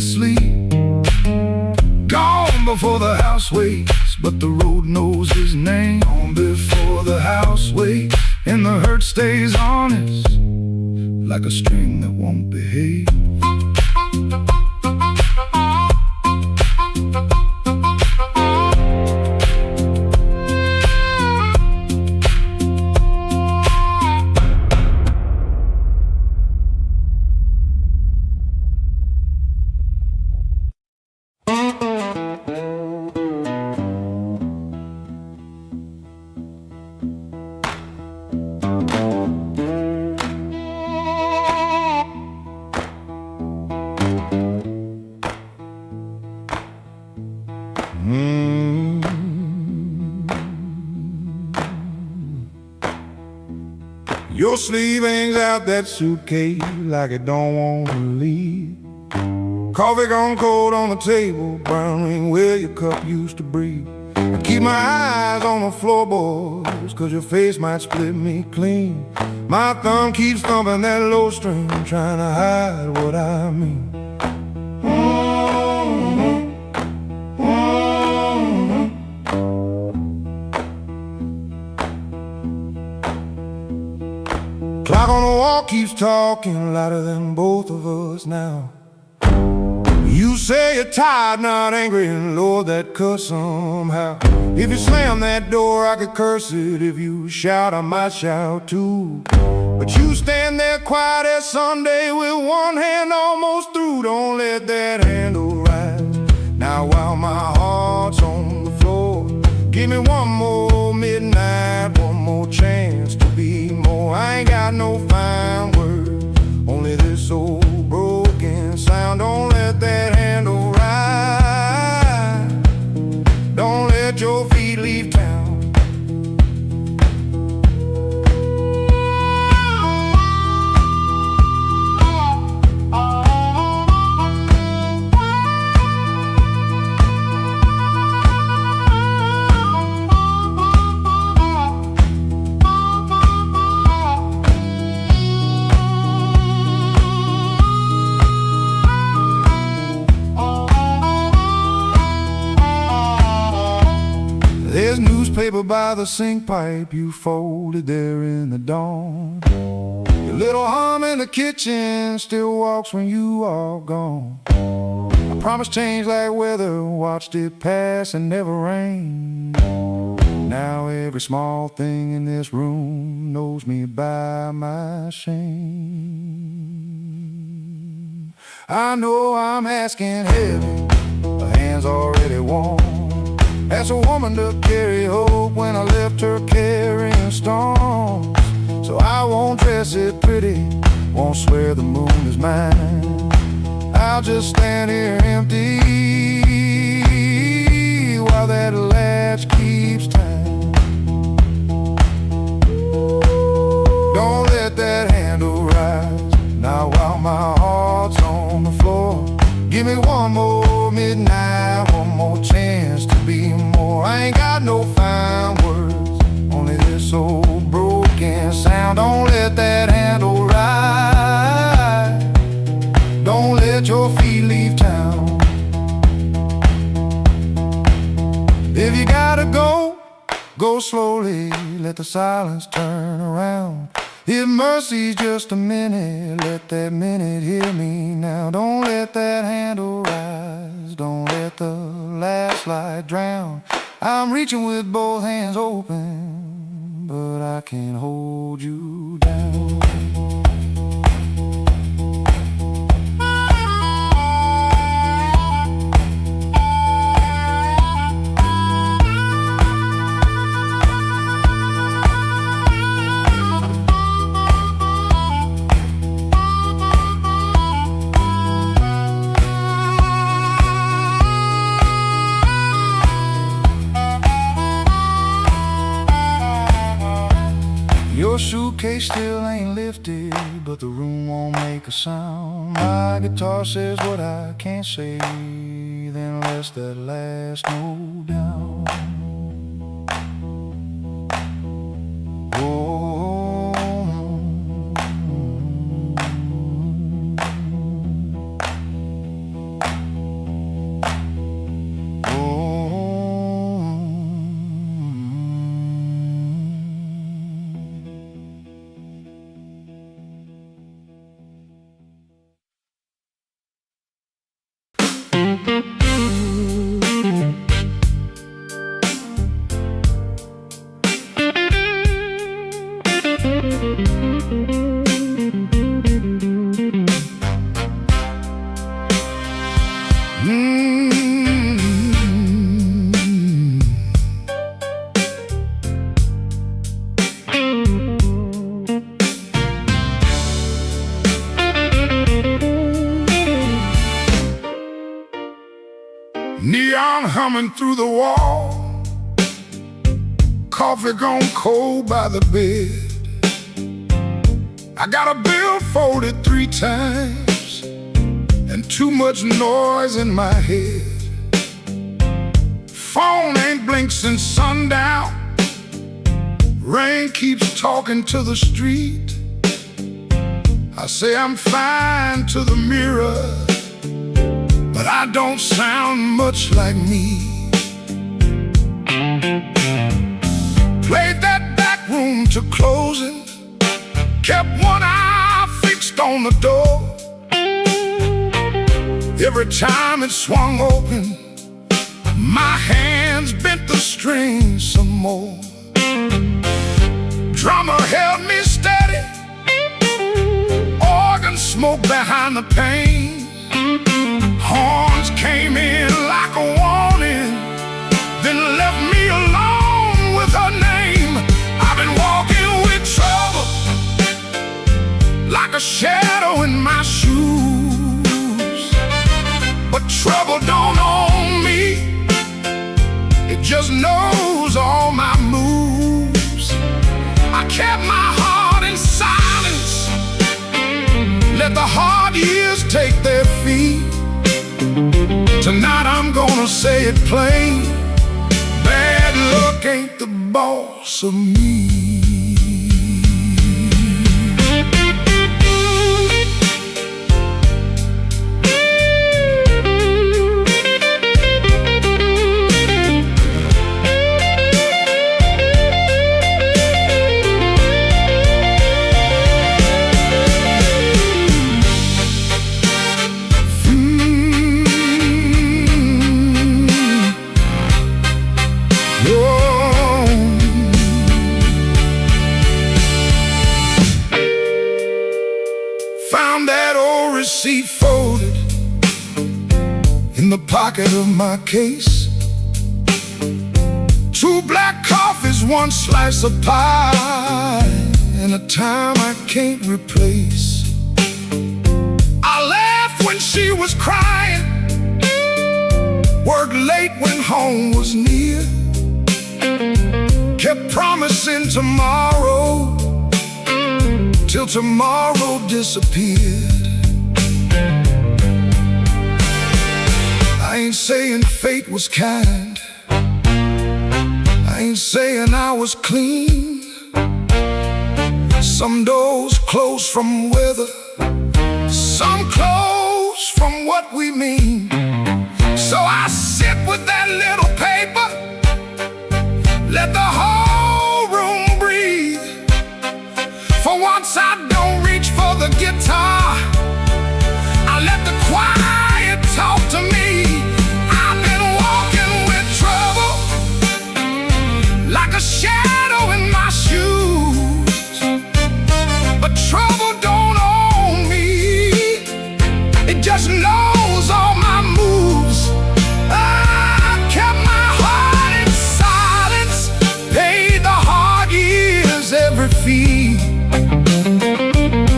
his sleep. Gone before the house waits, but the road knows his name. Gone before the house waits, and the hurt stays honest, like a string that won't behave. Your sleeve hangs out that suitcase like it don't want to leave. Coffee gone cold on the table, brown ring where your cup used to breathe. I keep my eyes on the floorboards, cause your face might split me clean. My thumb keeps thumping that low string, trying to hide what I mean. Clock on the wall keeps talking louder than both of us now. You say you're tired, not angry, and Lord, that cuss somehow. If you slam that door, I could curse it. If you shout, I might shout too. But you stand there quiet as Sunday with one hand almost through. Don't let that handle rise. Now while my heart's on the floor, give me one more midnight, one more chance to be more. I ain't got no fine words, only this old broken sound. Don't let that handle ride. Don't let your feet leave town. There's newspaper by the sink pipe you folded there in the dawn. Your little hum in the kitchen still walks when you are gone. I promised change like weather, watched it pass and never rain. Now every small thing in this room knows me by my shame. I know I'm asking heavy, the hand's already warm. Asked a woman to carry hope when I left her carrying storms. So I won't dress it pretty, won't swear the moon is mine. I'll just stand here empty while that latch keeps time. Don't let that handle rise. Now while my heart's on the floor, give me one more midnight, one more chance to be more. I ain't got no fine words, only this old broken sound. Don't let that handle ride. Don't let your feet leave town. If you gotta go, go slowly, let the silence turn around. If mercy's just a minute, let that minute hear me now. Don't let that handle rise, don't let the last light drown. I'm reaching with both hands open, but I can't hold you down. Your suitcase still ain't lifted, but the room won't make a sound. My guitar says what I can't say, then lets that last note down. Oh, Neon humming through the wall, coffee gone cold by the bed. I got a bill folded 3 times and too much noise in my head. Phone ain't blinked since sundown. Rain keeps talking to the street. I say I'm fine to the mirror, but I don't sound much like me. Played that back room to closing, kept one eye fixed on the door. Every time it swung open, my hands bent the strings some more. Drummer held me steady, organ smoke behind the pane. Horns came in like a warning, then left me alone with her name. I've been walking with trouble, like a shadow in my shoes. But trouble don't own me, it just knows all my moves. I kept my heart in silence, let the hard years take their feet. Tonight I'm gonna say it plain, bad luck ain't the boss of me. Found that old receipt folded in the pocket of my case. 2 black coffees, 1 slice of pie, and a time I can't replace. I laughed when she was crying, worked late when home was near, kept promising tomorrow till tomorrow disappeared. I ain't saying fate was kind, I ain't saying I was clean. Some doors close from weather, some close from what we mean. So I sit with that little paper, let the whole room breathe. For once I don't reach for the guitar, I let the quiet talk to me. I've been walking with trouble, like a shadow in my shoes. But trouble don't own me, it just knows all my moves. I kept my heart in silence, paid the hard years every fee.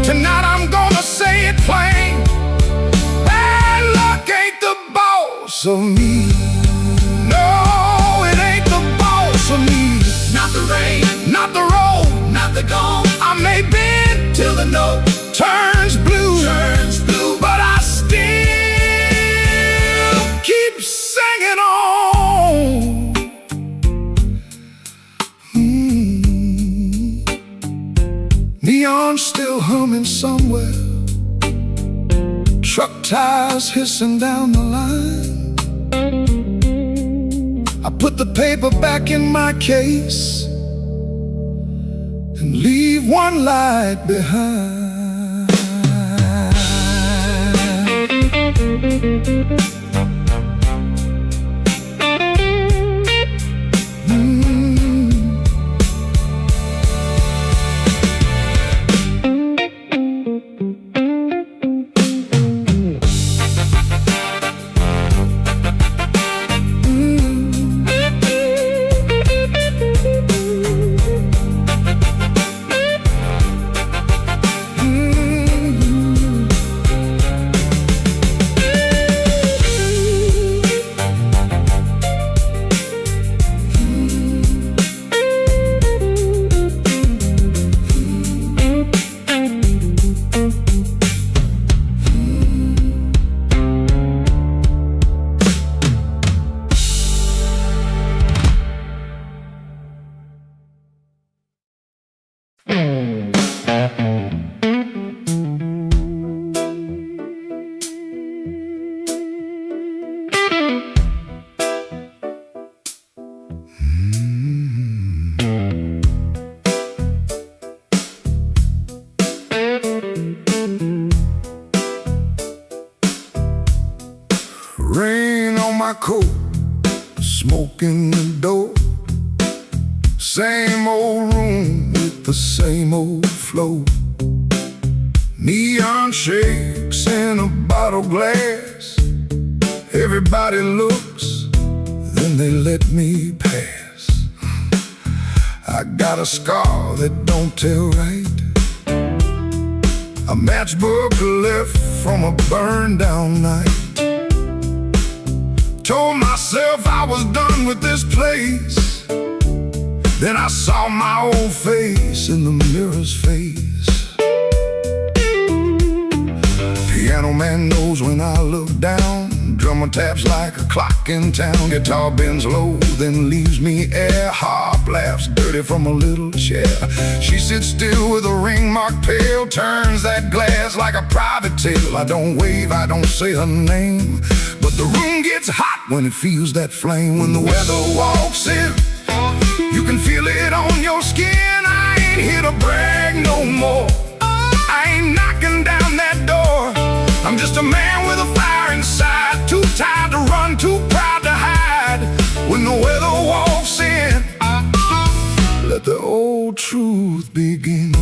Tonight I'm gonna say it plain, bad luck ain't the boss of me. No, it ain't the boss of me. Not the rain, Not the road, not the gong, I may bend till the note turns blue, turns blue. but I still keep singing on. Neon still humming somewhere, truck tires hissing down the line. I put the paper back in my case and leave 1 light behind. Rain on my coat, smoke in the door. Same old room with the same old flow. Neon shakes in a bottle glass. Everybody looks, then they let me pass. I got a scar that don't tell right, a matchbook left from a burned down night. Told myself I was done with this place. Then I saw my old face in the mirror's face. Piano man knows when I look down. Drummer taps like a clock in town. Guitar bends low, then leaves me air. Harp laughs dirty from a little chair. She sits still with a ring marked pale. Turns that glass like a private tale. I don't wave, I don't say her name, but the room gets hot when it feels that flame. When the weather walks in, you can feel it on your skin. I ain't here to brag no more. I ain't knocking down that door. I'm just a man with a fire inside. Too tired to run, too proud to hide. When the weather walks in, let the old truth begin.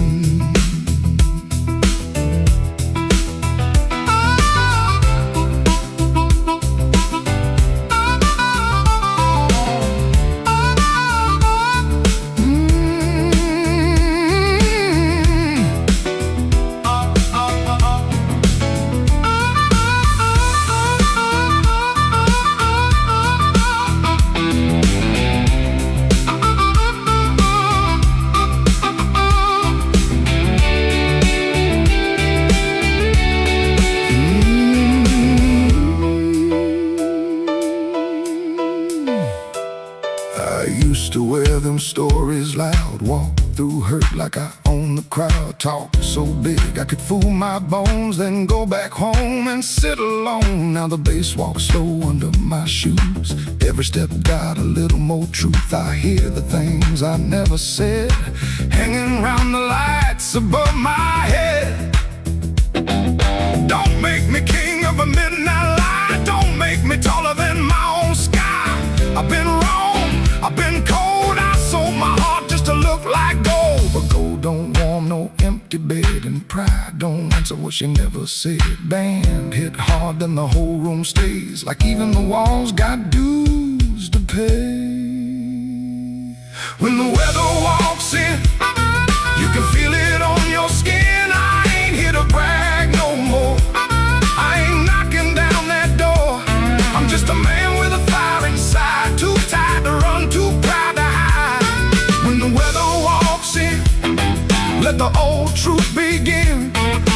I used to wear them stories loud, walk through hurt like I own the crowd. Talk so big I could fool my bones, then go back home and sit alone. Now the bass walks slow under my shoes. Every step got a little more truth. I hear the things I never said, hanging round the lights above my head. Don't make me king of a midnight light. Don't make me taller than my own sky. I've been wrong, I've been cold. I sold my heart just to look like gold. But gold don't warm no empty bed, and pride don't answer what she never said. Band hit hard, then the whole room stays, like even the walls got dues to pay. When the weather walks in, you can feel it on your skin. I ain't here to brag no more. I ain't knocking down that door. I'm just a man with a fire inside. Too tired to run, too proud to hide. When the weather walks in, let the old truth begin.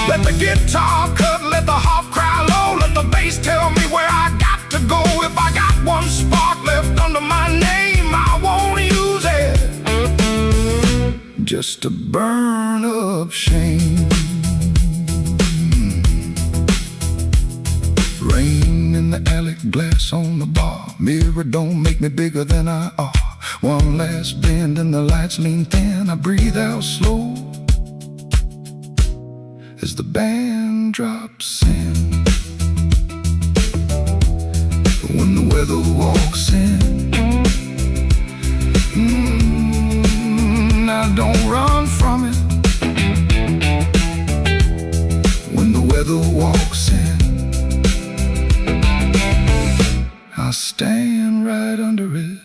Let the guitar cut, let the harp cry low. Let the bass tell me where I got to go. If I got one spark left under my name, I won't use it just to burn up shame. Rain in the alley, glass on the bar. Mirror don't make me bigger than I are. One last bend and the lights lean thin. I breathe out slow as the band drops in. When the weather walks in, I don't run from it. When the weather walks in, I stand right under it.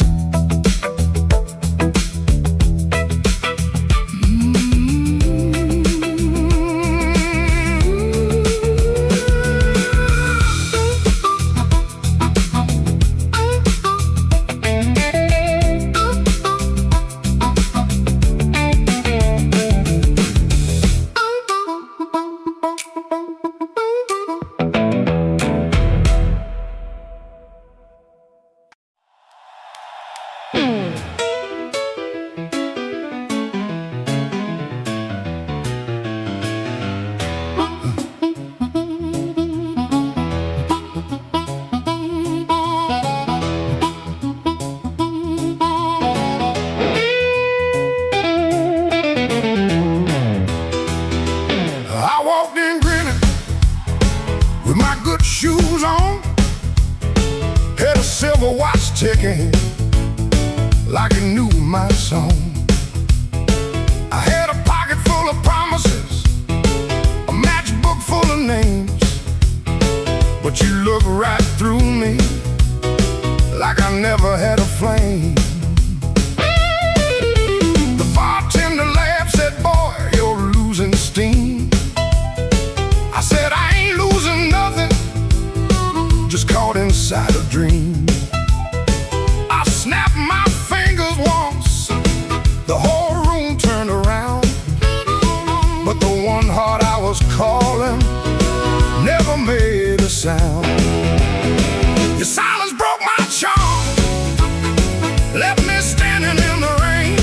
Overwatch ticking like it knew my song. I had a pocket full of promises, a matchbook full of names, but you look right through me like I never had a flame. The bartender laughed, said, "Boy, you're losing steam." I said, "I ain't losing nothing, just caught inside a dream." I snapped my fingers once, the whole room turned around, but the one heart I was calling never made a sound. Your silence broke my charm, left me standing in the rain.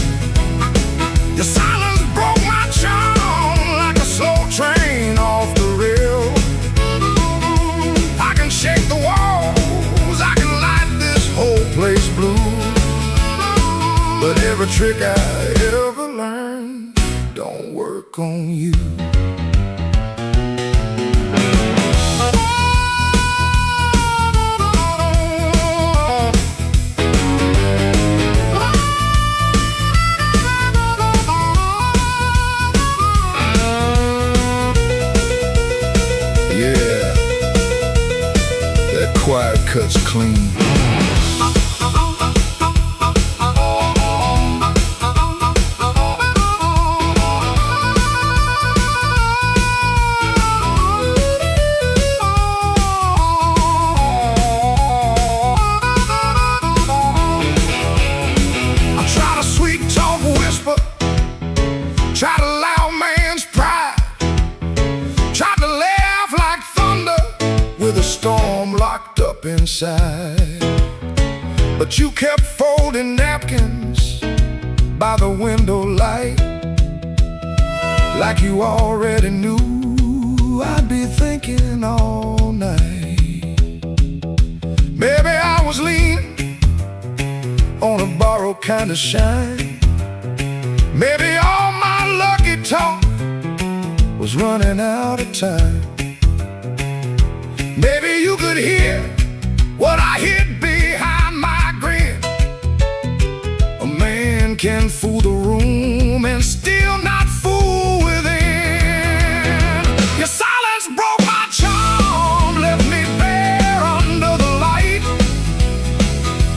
Your silence broke my charm like a slow train off the rail. I can shake the walls, I can light this whole place blue, but every trick I ever learned don't work on you. Quiet cuts clean. I try to sweet talk whisper, try to loud man's pride, try to laugh like thunder with a storm locked up inside. But you kept folding napkins by the window light, like you already knew I'd be thinking all night. Maybe I was leaning on a borrowed kind of shine. Maybe all my lucky talk was running out of time. Maybe you could hear what I hid behind my grin. A man can fool the room and still not fool within. Your silence broke my charm, left me bare under the light.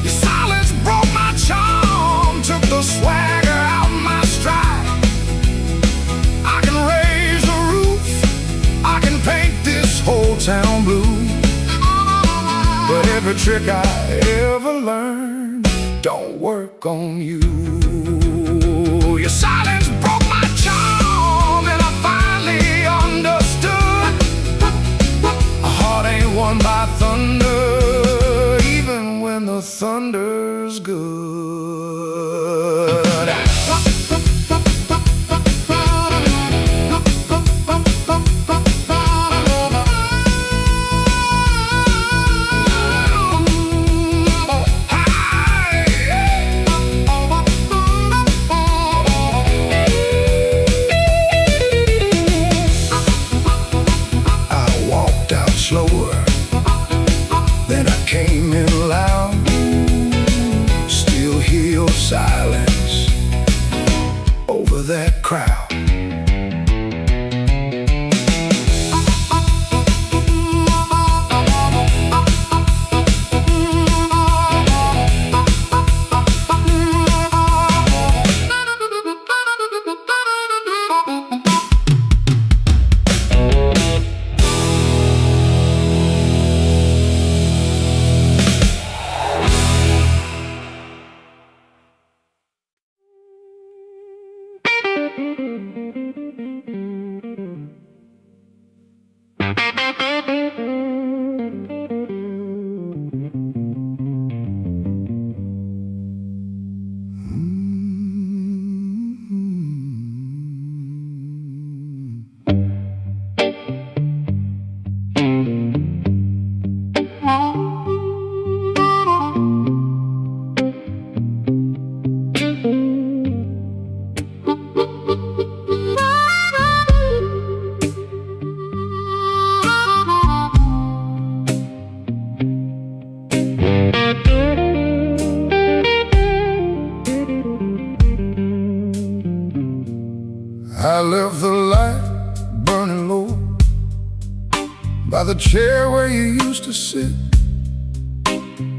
Your silence broke my charm, took the swagger out my stride. I can raise the roof, I can paint this whole town blue, but every trick I ever learned don't work on you. Your silence broke my charm, and I finally understood a heart ain't won by thunder, even when the thunder's good. Slower, then I came in loud. Still hear your silence over that crowd.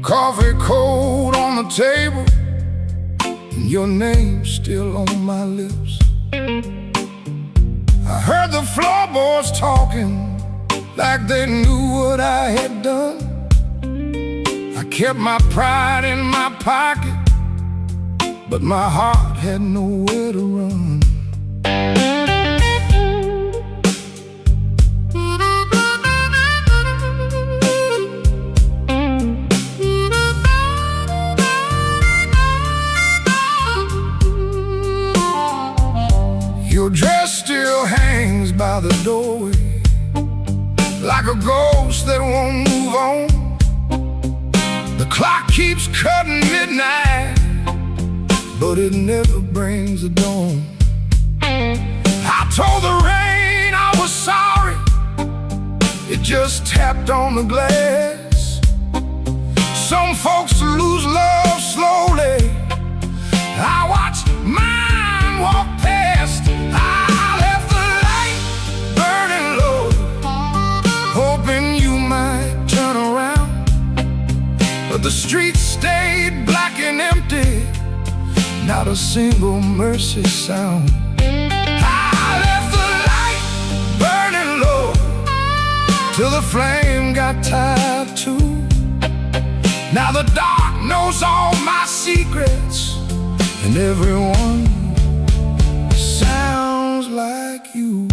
Coffee cold on the table, and your name still on my lips. I heard the floorboards talking like they knew what I had done. I kept my pride in my pocket, but my heart had nowhere to run. Your dress still hangs by the doorway, like a ghost that won't move on. The clock keeps cutting midnight, but it never brings the dawn. I told the rain I was sorry, it just tapped on the glass. Some folks lose love slowly, I watched mine walk past. I left the light burning low, hoping you might turn around. But the streets stayed black and empty, not a single mercy sound. I left the light burning low, till the flame got tired too. Now the dark knows all my secrets, and everyone sounds like you.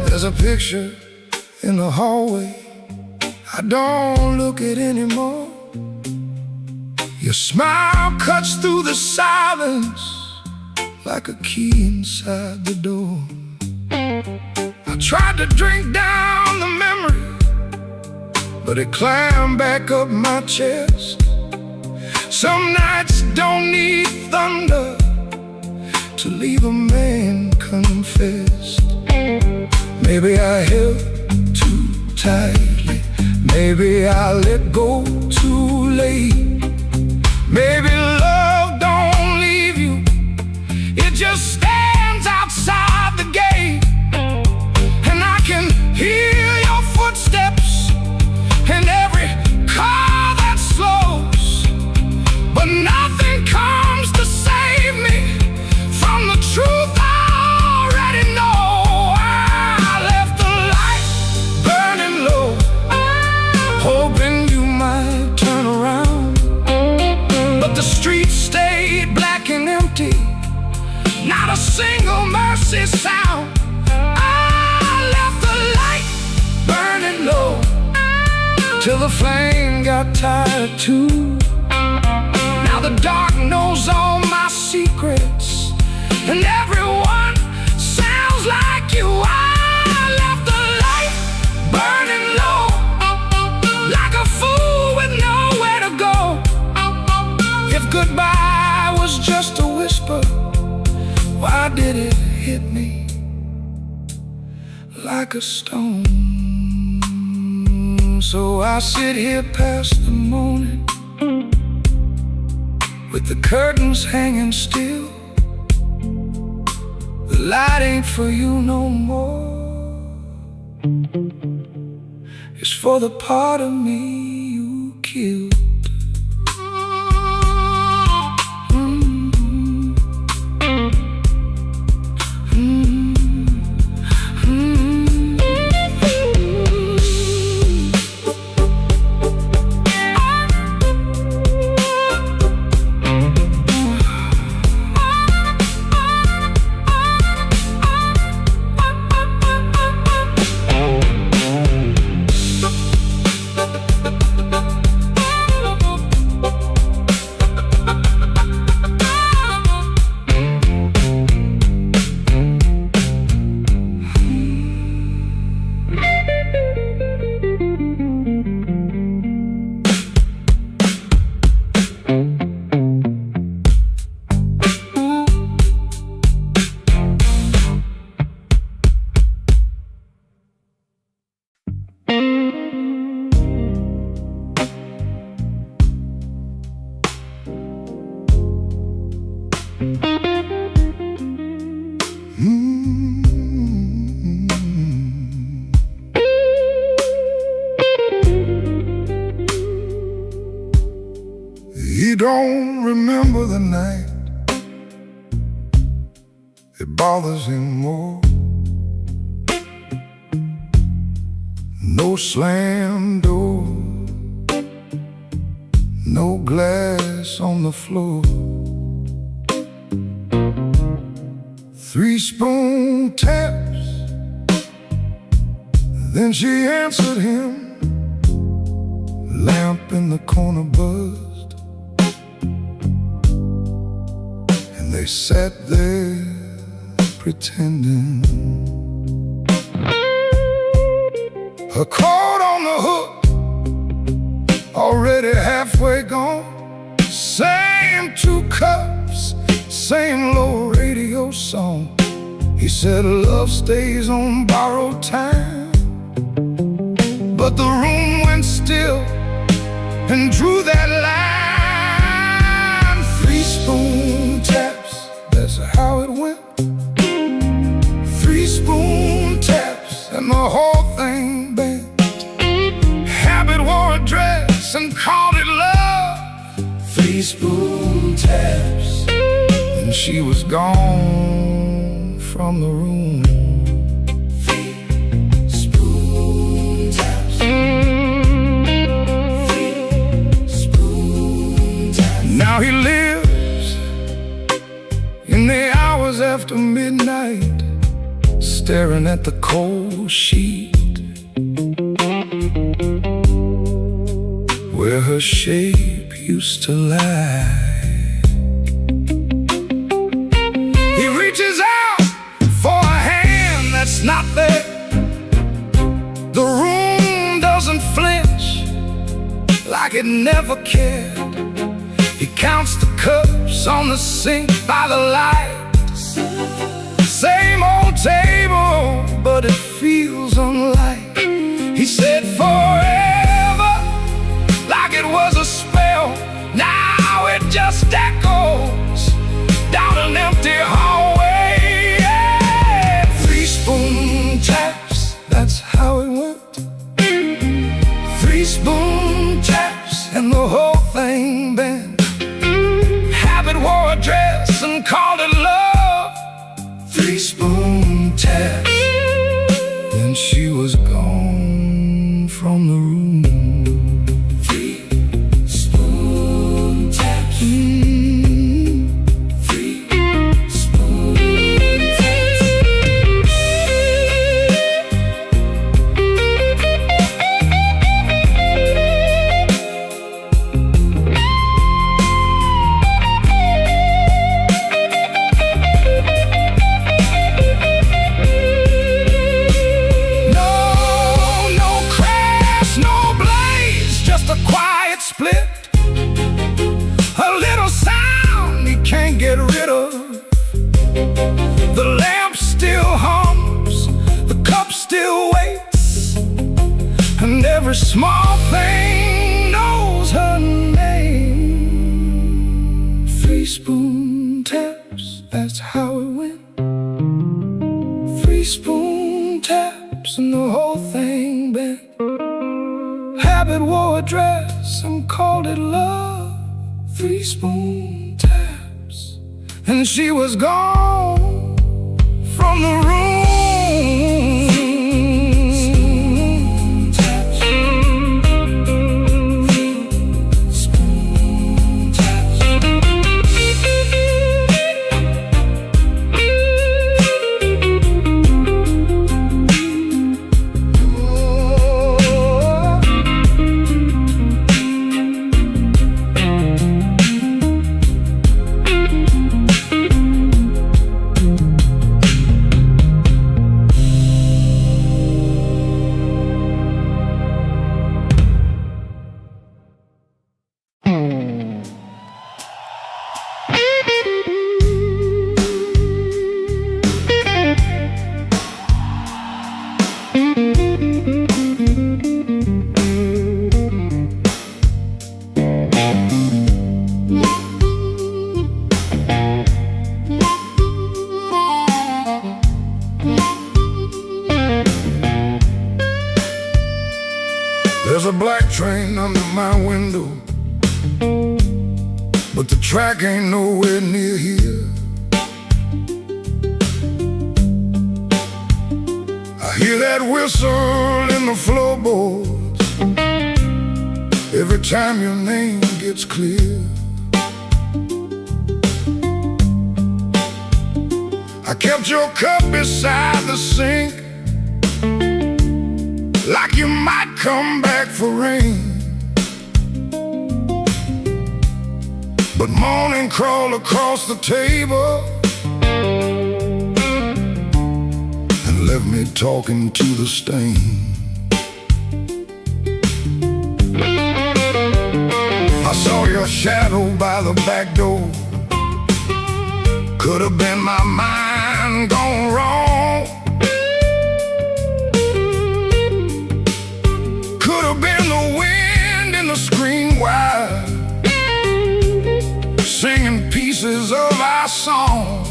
There's a picture in the hallway I don't look at anymore. Your smile cuts through the silence like a key inside the door. I tried to drink down the memory, but it climbed back up my chest. Some nights don't need thunder to leave a man confessed. Maybe I held too tightly, maybe I let go too late. Maybe love don't leave you, it just stands outside the gate. And I can hear your footsteps in every car that slows, but nothing comes to save me from the truth I already know. Hoping you might turn around, but the streets stayed black and empty, not a single mercy sound. I left the light burning low, till the flame got tired too. Now the dark knows all my secrets, and everyone sounds like you. I left the light burning low, like a fool with nowhere to go. If goodbye was just a whisper, why did it hit me like a stone? So I sit here past the morning, with the curtains hanging still. The light ain't for you no more, it's for the part of me you killed. He don't remember the night. It bothers him more. No slam door, no glass on the floor. 3-spoon taps. Then she answered him. Lamp in the corner buzzed, and they sat there pretending. Her coat on the hook, already halfway gone. Same 2 cups, same low radio song. He said love stays on borrowed time. But the room went still and drew that line. 3-spoon taps, that's how it went. 3-spoon taps and the whole thing bent. Habit wore a dress and called it love. 3-spoon taps, and she was gone from the room. 3-spoon taps. 3-spoon taps. Now he lives in the hours after midnight, staring at the cold sheet where her shape used to lie. He reaches out for a hand that's not there. The room doesn't flinch like it never cared. He counts the cups on the sink by the light. Same old table, but it feels unlike. He said forever, like it was a spell. Now it just echoes down an empty hallway. Yeah. 3-spoon taps, that's how it went. 3-spoon taps and the whole thing bent. Habit wore a dress and called it love. 3-spoon taps, then she was gone from the room. 3-spoon taps. 3-spoon taps. A quiet split, a little sound he can't get rid of. The lamp still hums, the cup still waits, and every small thing knows her name. 3-spoon taps, that's how it went. 3-spoon taps and the whole thing bent. Habit wore a dress and called it love. 3-spoon taps, and she was gone from the room. Spoon taps. There's a black train under my window, track ain't nowhere near here. I hear that whistle in the floorboards every time your name gets clear. I kept your cup beside the sink, like you might come back for rain. But morning crawled across the table and left me talking to the stain. I saw your shadow by the back door. Could have been my mind gone wrong. Could have been the wind in the screen wire, singing pieces of our song.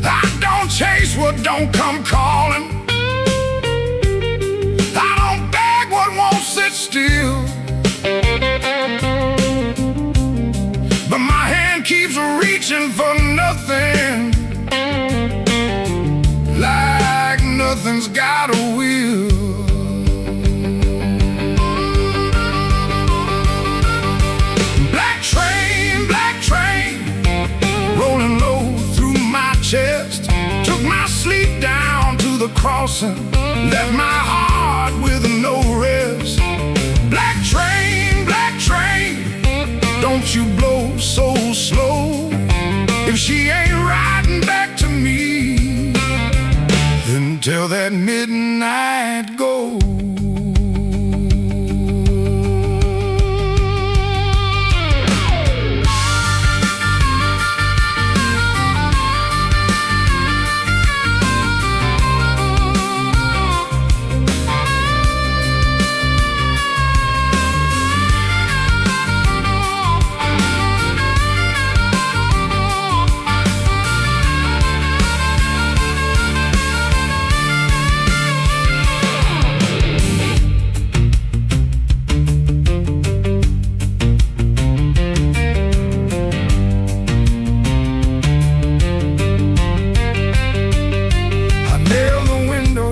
I don't chase what don't come calling. I don't beg what won't sit still. But my hand keeps reaching for nothing, like nothing's got a will. Black train, rolling low through my chest, took my sleep down to the crossing, left my heart with no rest. Black train, don't you blow so slow. If she ain't riding back to me, then till that midnight goes.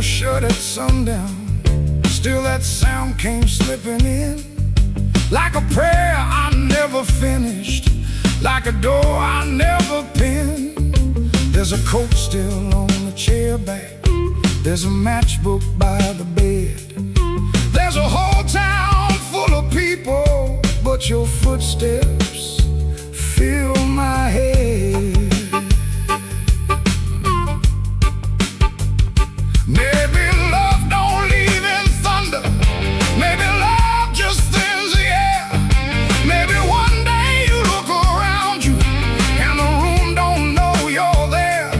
Shut at sundown, still that sound came slipping in, like a prayer I never finished, like a door I never pinned. There's a coat still on the chair back, there's a matchbook by the bed, there's a whole town full of people, but your footsteps fill my head. Maybe love don't leave in thunder, maybe love just thins the air. Maybe one day you look around you and the room don't know you're there.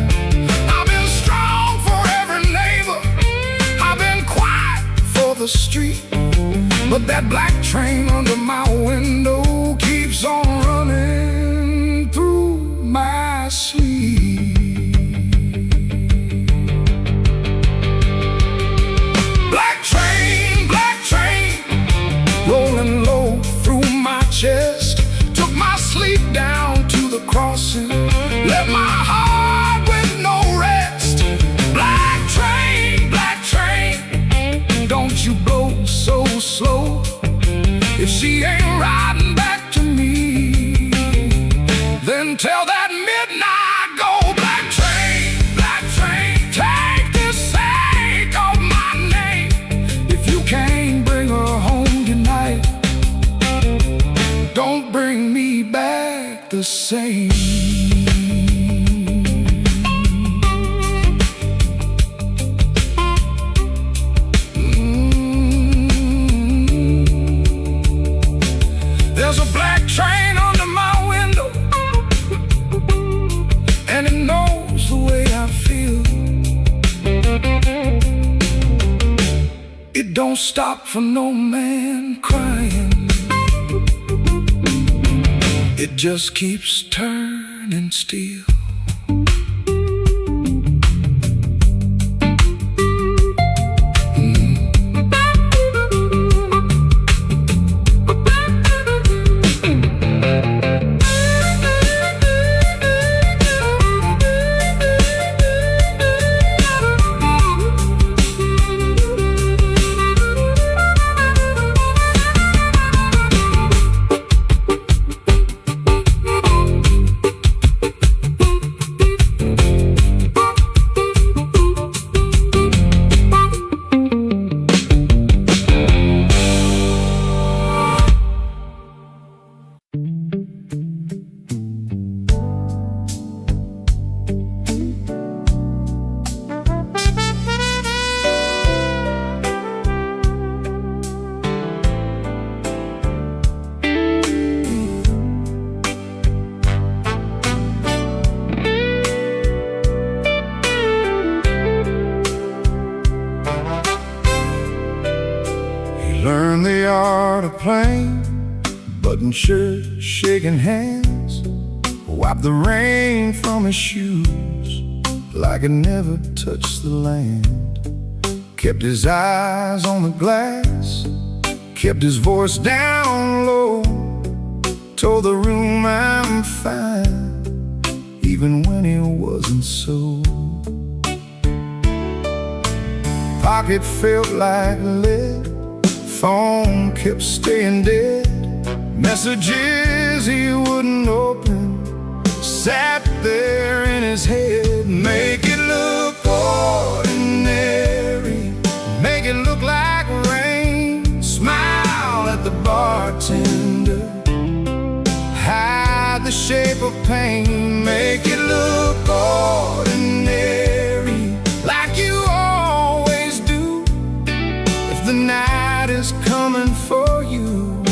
I've been strong for every neighbor, I've been quiet for the street, but that black train under my window keeps on running through my sleep. Rolling low through my chest, took my sleep down to the crossing, left my heart with no rest. Black train, don't you blow so slow. If she ain't riding back to me, then tell that midnight go. Black train, take the sake of my name. If you can't bring her home tonight, don't bring me back the same. There's a black train under my window, and it knows the way I feel. It don't stop for no man crying, it just keeps turning steel. Learn the art of playing, button shirt, shaking hands, wipe the rain from his shoes like it never touched the land. Kept his eyes on the glass, kept his voice down low, told the room I'm fine, even when he wasn't so. Pocket felt like lead, phone kept staying dead, messages he wouldn't open sat there in his head. Make it look ordinary, make it look like rain, smile at the bartender, hide the shape of pain. Make it look ordinary, like you always do. If the night is coming for you,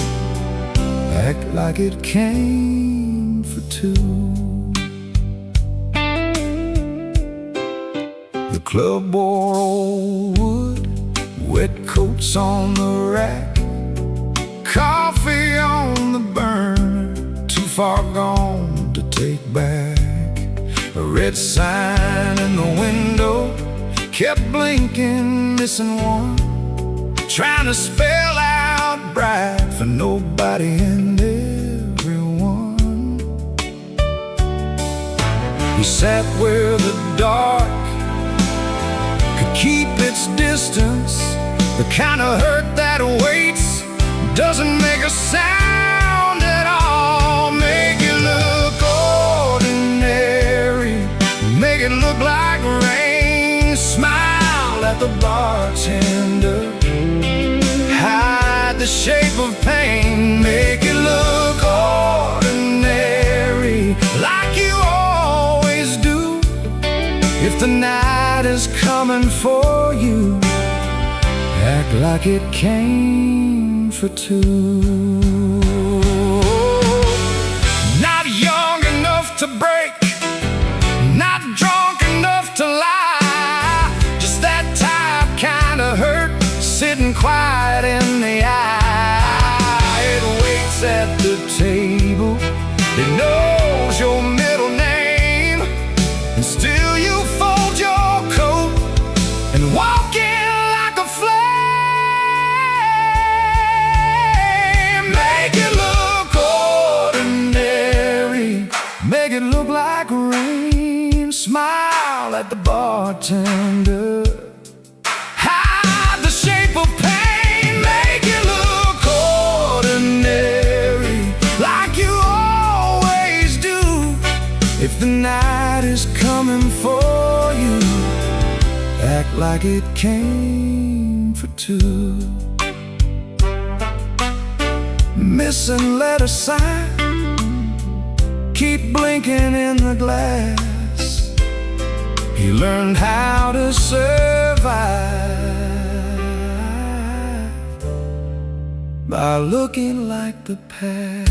act like it came for two. The club wore old wood, wet coats on the rack, coffee on the burner, too far gone to take back. A red sign in the window kept blinking, missing one, trying to spell out bright for nobody and everyone. He sat where the dark could keep its distance, the kind of hurt that waits, doesn't make a sound at all. Make it look ordinary, make it look like rain, smile at the bartender, hide the shape of pain. Make it look ordinary, like you always do. If the night is coming for you, act like it came for two. Not young enough to break, not drunk enough to lie, just that type kind of hurt, sitting quiet in the eye. It waits at the table, it knows your middle name, and still you fold your coat and walk in like a flame. Make it look ordinary, make it look like rain, smile at the bartender, hide the shape of pain. Make it look ordinary, like you always do. If the night is coming for you, act like it came for two. Missing letter sign, keep blinking in the glass. He learned how to survive by looking like the past.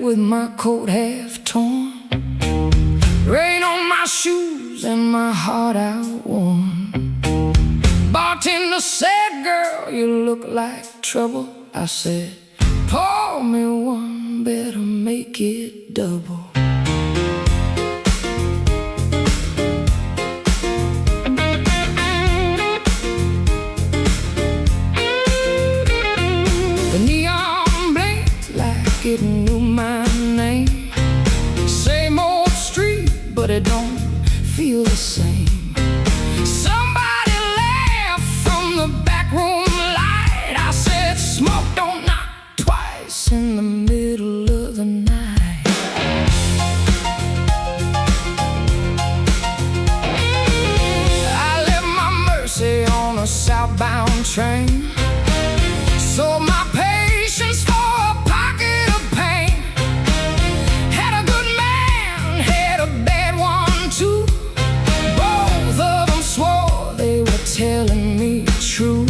With my coat half torn, rain on my shoes and my heart outworn. Bartender said, girl, you look like trouble. I said, pour me one, better make it double. the same. Somebody laughed from the back room light. I said, smoke don't knock twice in the middle of the night. I left my Mercy on a southbound train. Sold my patience for a pocket of pain. Had a good man, had a bad one too. Both of them swore they were telling me true.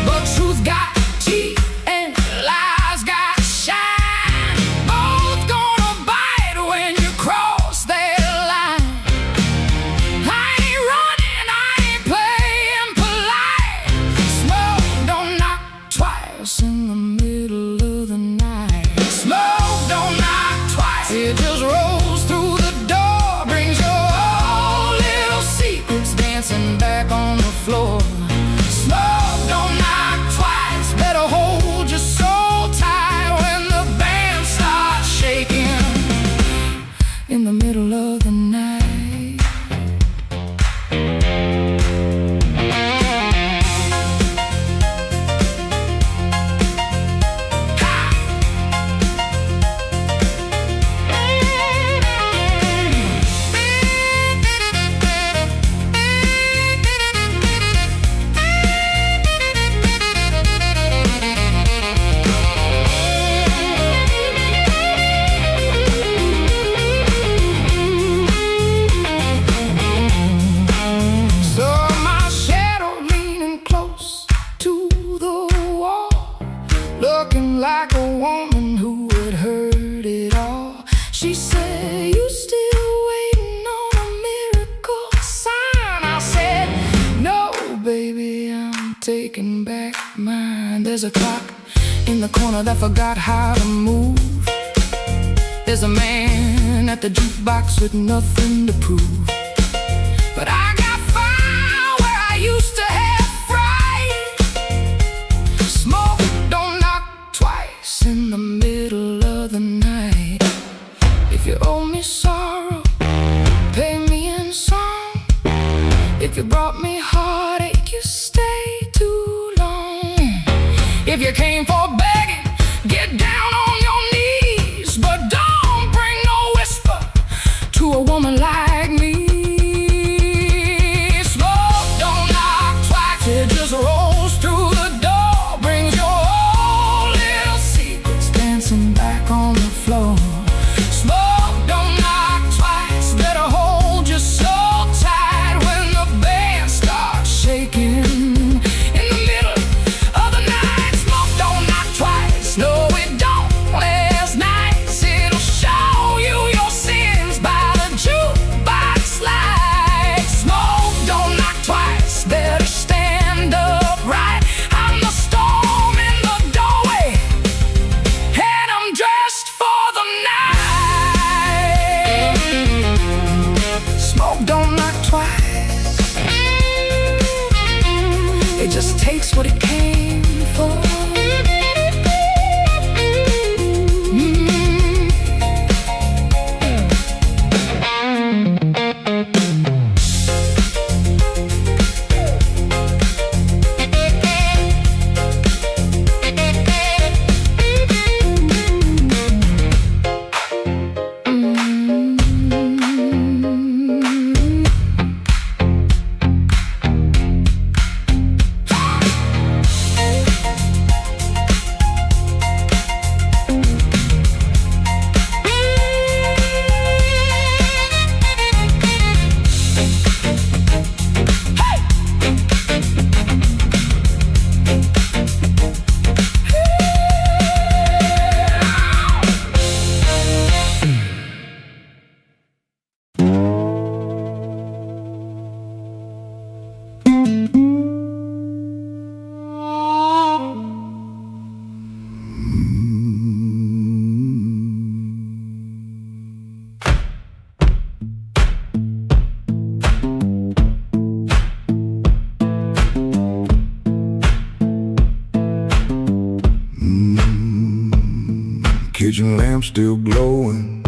But truth got teeth and lies got shine. Both gonna bite when you cross that line. I ain't running, I ain't playing polite. Smoke don't knock twice in the middle of the night. Smoke don't knock twice. It just rolls through the door, brings your old little secrets dancing back on the floor. Smoke don't knock twice. Better hold your soul tight when the band starts shaking in the middle of the night. Looking like a woman who had heard it all. She said, you still waiting on a miracle sign? I said, no, baby, I'm taking back mine. There's a clock in the corner that forgot how to move. There's a man at the jukebox with nothing to prove. But I got fire where I used to have fright. Smoke don't knock twice in the middle of the night. If you owe me sorrow, pay me in song. If you brought me heartache, you stay too long. If you came for begging, get down on your knees. But don't bring no whisper to a woman like me. Smoke don't knock twice, it just rolls through the door, brings your old little secrets dancing back on the floor. Smoke don't knock twice, better hold your soul tight when the band starts shaking in the middle of the night. Smoke don't knock twice, no it don't. Last night it'll show you your sins by the jukebox light. Smoke don't knock twice, better stand upright. I'm the storm in the doorway, and I'm dressed for the night. Smoke don't knock twice, it just takes what it came for. Kitchen lamp still glowing,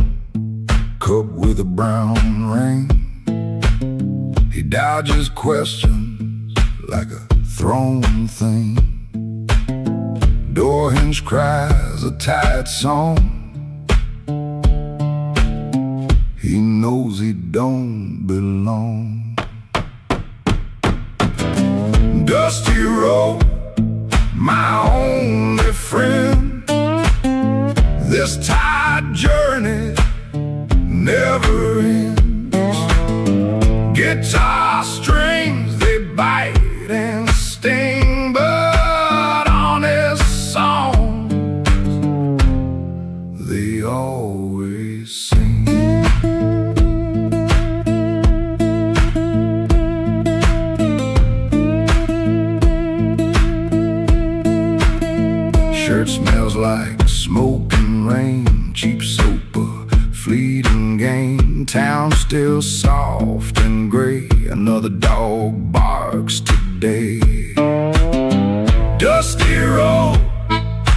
cup with a brown ring. dodges questions like a thrown thing. Door hinge cries a tired song. He knows he don't belong. Dusty road, my only friend. This tired journey never ends. Guitar strings, they bite and sting, but honest songs, they always sing. Shirt smells like smoke and rain, cheap soap, a fleeting gain. Town still soft and gray, another dog barks today. Dusty road,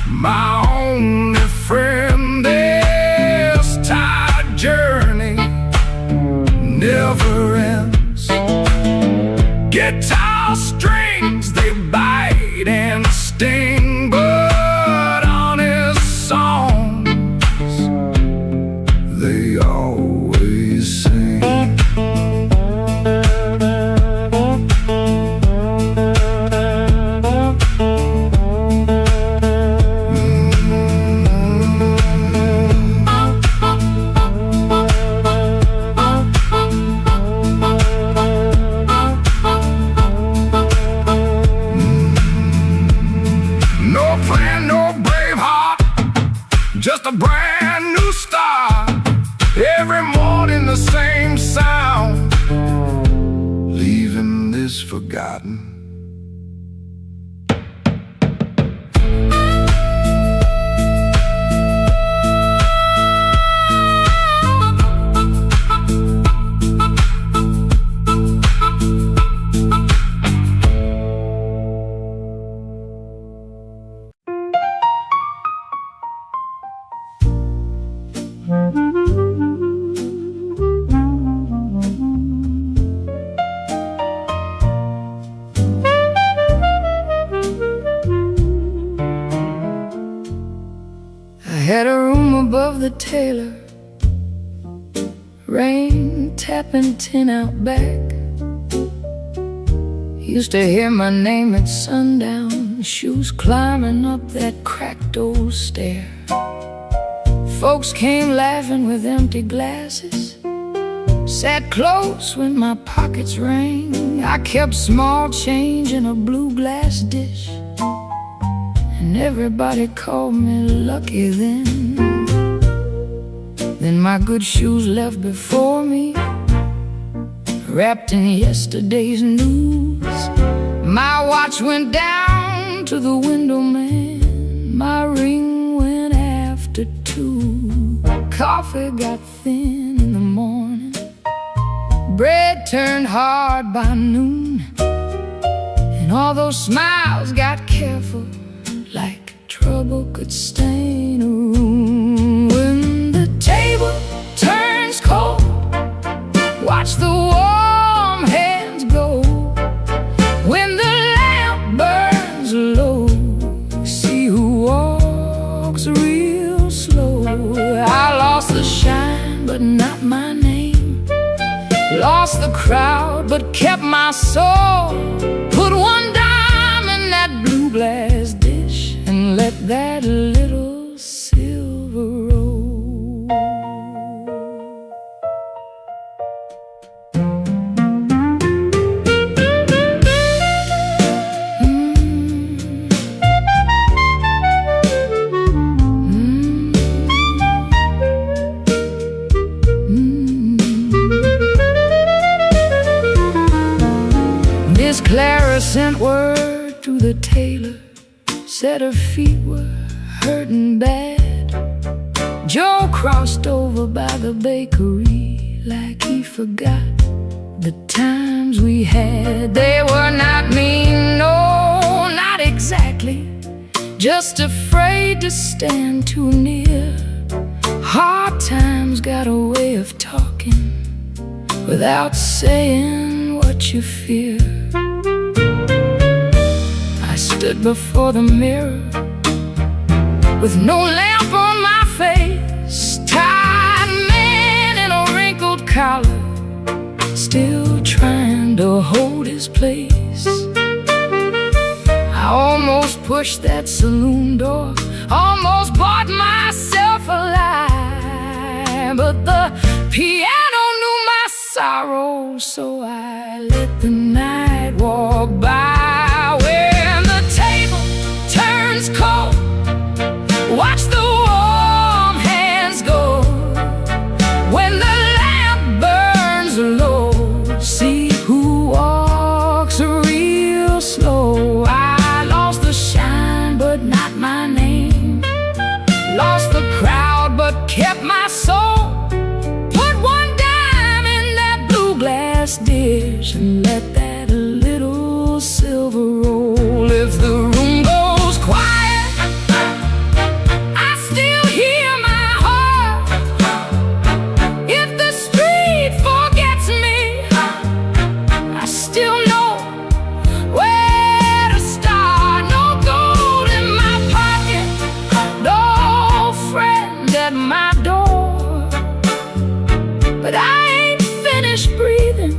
my only friend. This tired journey never ends. Guitar strings, they bite and sting, but honest songs, they always sing. No plan, no brave heart, just a brand new start. Every morning the same sound, leaving this forgotten. I had a room above the tailor, rain tapping tin out back. Used to hear my name at sundown, shoes climbing up that cracked old stair. Folks came laughing with empty glasses, sat close when my pockets rang. I kept small change in a blue glass dish, and everybody called me lucky then. Then my good shoes left before me, wrapped in yesterday's news. My watch went down to the window man, my ring went after 2. Coffee got thin in the morning, bread turned hard by noon, and all those smiles got careful, like trouble could stain a room. When the table turns cold, watch the warm hands go. When the lamp burns low, see who walks real slow. I lost the shine, but not my name. Lost the crowd, but kept my soul. Put one dime in that blue glass dish and let that little silver roll. Miss Clara sent word to the tailor, said her feet were hurting bad. Joe crossed over by the bakery like he forgot the times we had. They were not mean, no, not exactly, just afraid to stand too near. Hard times got a way of talking without saying what what you fear. I stood before the mirror with no lamp on my face, tired man in a wrinkled collar, still trying to hold his place. I almost pushed that saloon door, almost bought myself a lie, but the piano knew my sorrow, so I let the night walk by. When the table turns cold, watch the warm hands go. When the lamp burns low, see who walks real slow. I lost the shine, but not my name. Lost the crowd, but kept my soul. Put one dime in that blue glass dish and let that little silver roll. If the room goes quiet, I still hear my heart. If the street forgets me, I still know where to start. No gold in my pocket, no friend at my door, but I ain't finished breathing,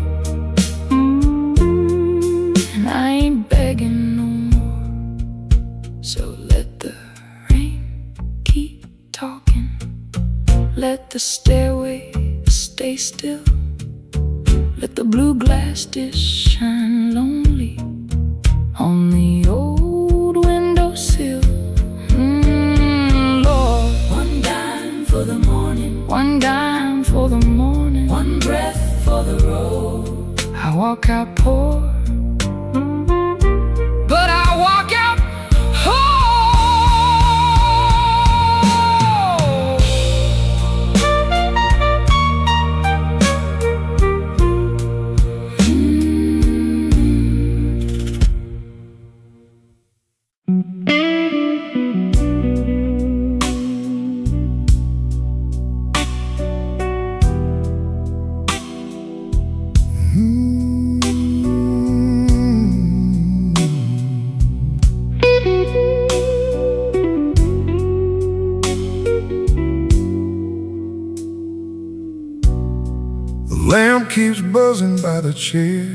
and I ain't begging no more. So let the rain keep talking, let the stairway stay still, let the blue glass dish shine lonely on the old windowsill. Lord, one dime for the morning, one dime for the morning, one breath for the road. I walk out poor, but I walk out whole. The lamp keeps buzzing by the chair,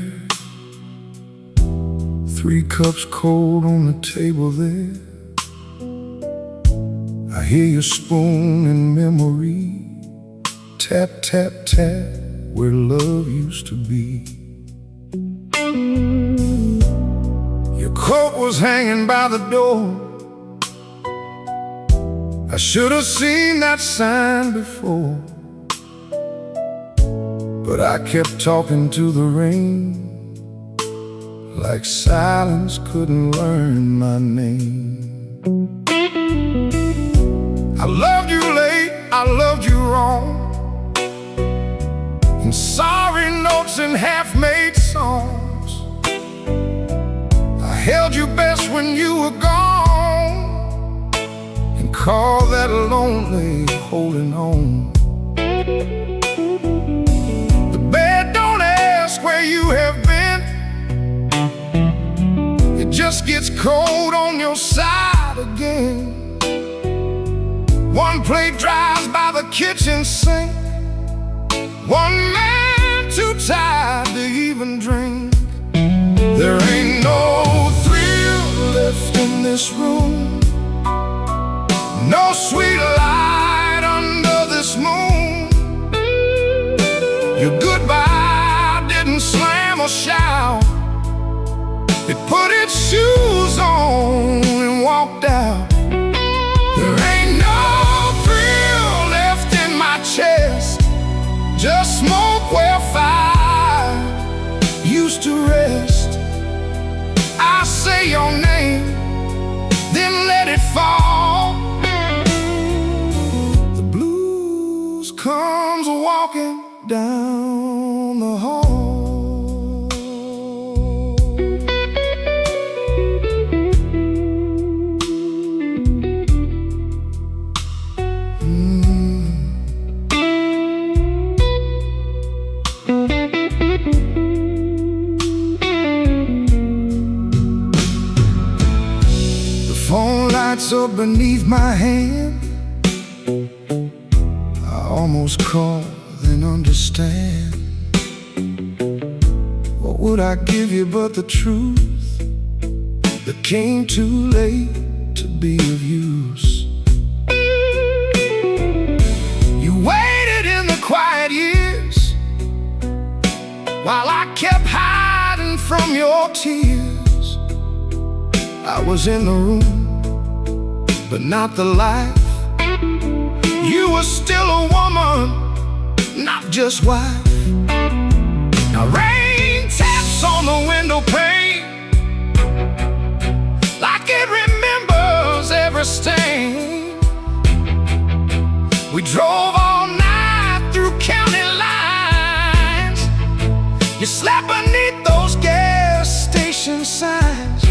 3 cups cold on the table there. I hear your spoon in memory, tap, tap, tap, where love used to be. Your coat was hanging by the door. I should have seen that sign before, but I kept talking to the rain, like silence couldn't learn my name. I loved you late, I loved you wrong, in sorry notes and half-made songs. I held you best when you were gone, and called that lonely holding on. The bed don't ask where you have been, it just gets cold on your side again. One plate dries by the kitchen sink, one man too tired to even drink. There ain't no thrill left in this room, no sweet light under this moon. Your goodbye didn't slam or shout, it put its shoes on and walked out. There ain't no thrill left in my chest, just smoke where fire used to rest. I say your name, then let it fall. The blues comes walking down the hall. nights up beneath my hand, I almost call and understand. What would I give you but the truth that came too late to be of use? You waited in the quiet years while I kept hiding from your tears. I was in the room, but not the life. You were still a woman, not just wife. Now rain taps on the window pane like it remembers every stain. We drove all night through county lines. You slept beneath those gas station signs.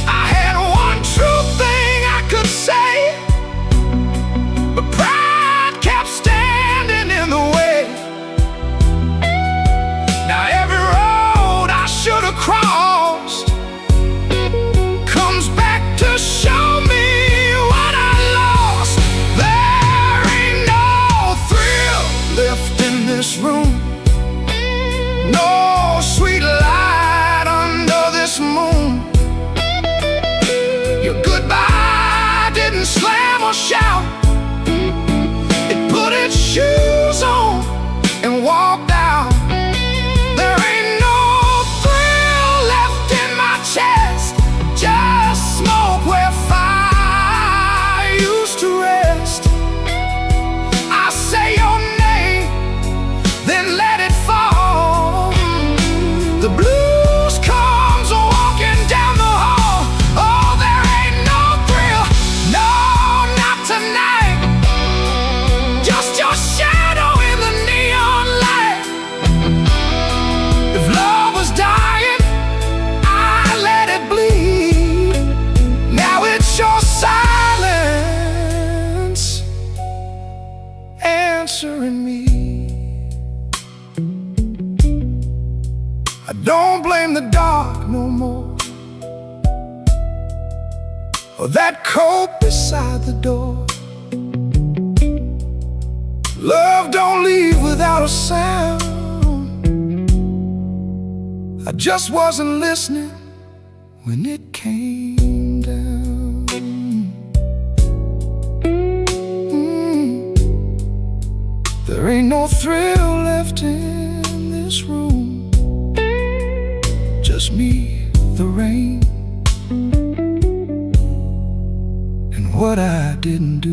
I had one true thing I could say, but pride kept standing in the way. Now every road I should have crossed comes back to show me what I lost. There ain't no thrill left in this room, no sweet light under this moon. Your goodbye didn't slam or shout. It put its shoes on and walked out. There ain't no thrill left in my chest, just smoke where fire used to rest. I say your name, then let it fall. The blues comes walking down the hall. Oh, there ain't no thrill, no, not tonight. Just your shadow in the neon light. If love was dying, I let it bleed. Now it's your silence answering me. I don't blame the dark no more, or that coat beside the door. Love don't leave without a sound. I just wasn't listening when it came down. There ain't no thrill left in this room, just me, the rain, and what I didn't do.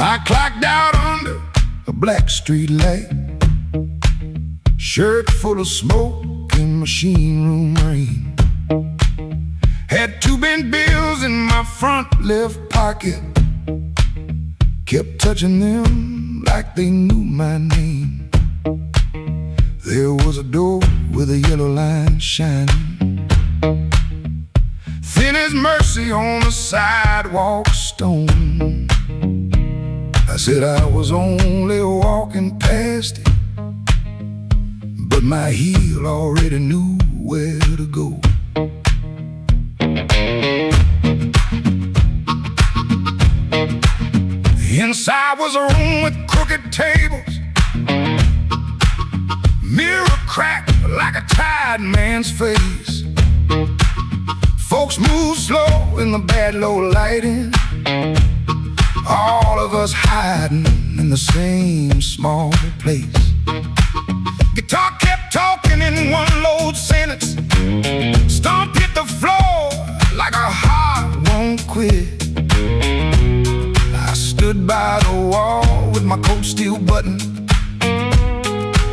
I clocked out under a black street light, shirt full of smoke and machine room rain. Had 2 bent bills in my front left pocket, kept touching them like they knew my name. There was a door with a yellow line shining, thin as mercy on the sidewalk stone. I said I was only walking past it, but my heel already knew where to go. Inside was a room with crooked tables, mirror cracked like a tide white man's face. Folks move slow in the bad low lighting, all of us hiding in the same small place. Guitar kept talking in one low sentence. Stomp hit the floor like a heart won't quit. I stood by the wall with my coat still buttoned,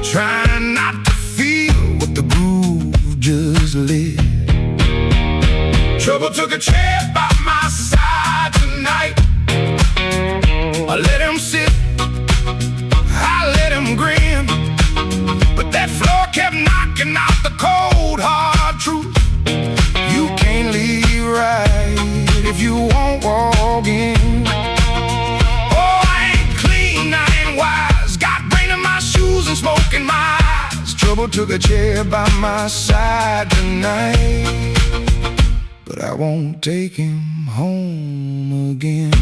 trying not to feel what the groove just lit. Trouble took a chair by my side tonight. I let him sit, I let him grin, but that floor kept knocking out the cold hard truth. You can't leave right if you won't walk in. Oh, I ain't clean, I ain't wise, got brain in my shoes and smoke in my eyes. Trouble took a chair by my side tonight, but I won't take him home again.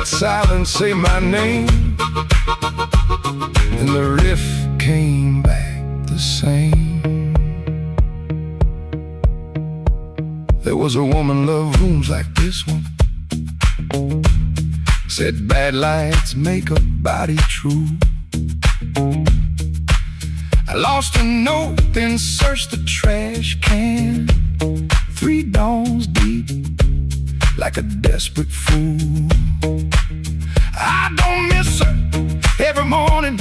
Silence say my name, and the riff came back the same. There was a woman loved rooms like this one, said bad lights make a body true. I lost a note, then searched the trash can, 3 dawns deep, like a desperate fool. I don't miss her every morning,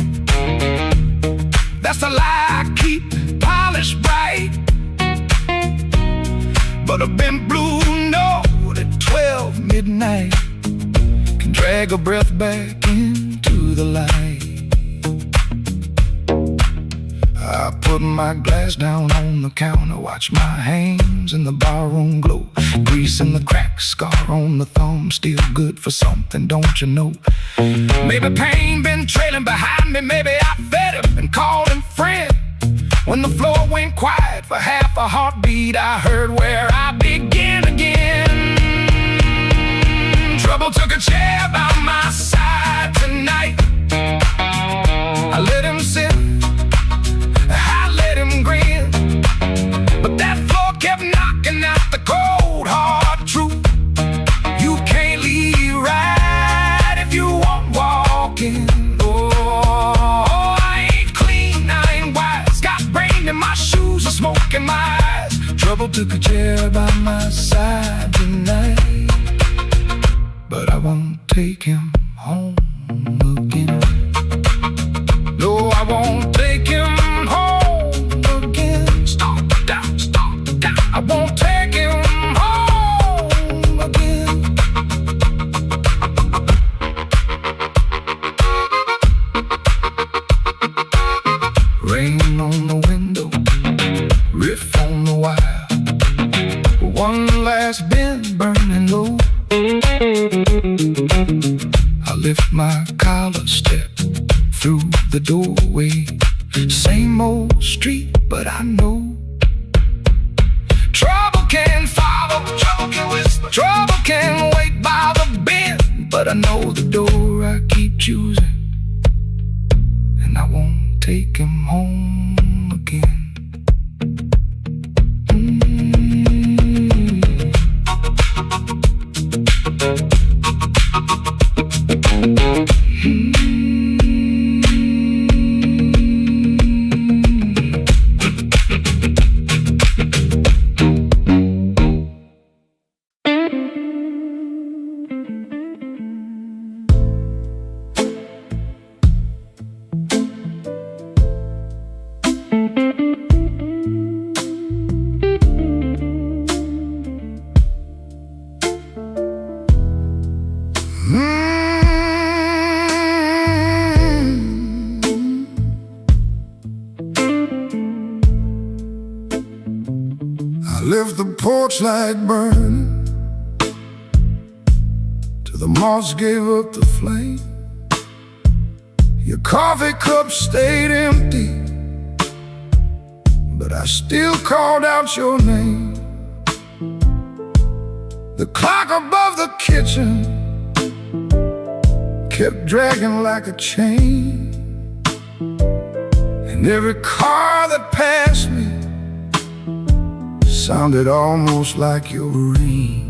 that's a lie I keep polished bright. But a bent blue note at 12 midnight can drag a breath back into the light. I put my glass down on the counter, watch my hands in the barroom glow, grease in the crack, scar on the thumb, still good for something, don't you know? Maybe pain been trailing behind me, maybe I fed him and called him friend. When the floor went quiet for half a heartbeat, I heard where I begin again. Trouble took a chair by my side tonight. I let him sit, I let him grin, but that floor kept knocking out the cold hard truth. You can't leave right if you won't walk in. Oh, I ain't clean, I ain't wise, got brain in my shoes and smoke in my eyes. Trouble took a chair by my side tonight, but I won't take him home again. No, I won't take him home again. Stop down, I won't take him home again. Rain on the window, riff on the wire, one last bend burning low. I lift my collar, step through the doorway. Same old street, but I know trouble can follow, trouble can whisper, trouble can wait by the bend. But I know the door I keep choosing, and I won't take him home again. Left the porch light burning till the moss gave up the flame. Your coffee cup stayed empty, but but I still called out your name. The clock above the kitchen kept dragging like a chain, and every car that passed me sounded almost like your ring.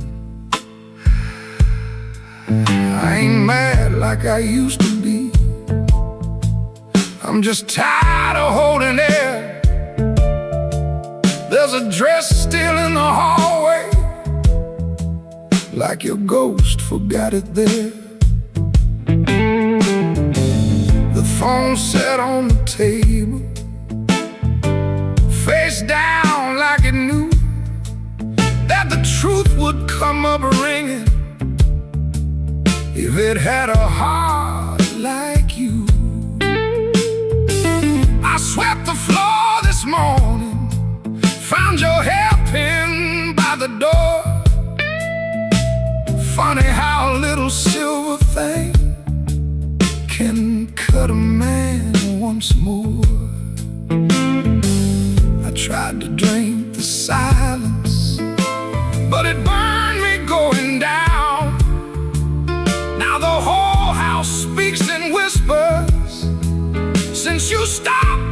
I ain't mad like I used to be, I'm just tired of holding air. There's a dress still in the hallway, like your ghost forgot it there. The phone sat on the table, face down like it knew that the truth would come up ringing if it had a heart like you. I swept the floor this morning, found your hairpin by the door. Funny how a little silver thing can cut a man once more. I tried to drink the silence, but it burned me going down. Now the whole house speaks in whispers since you stopped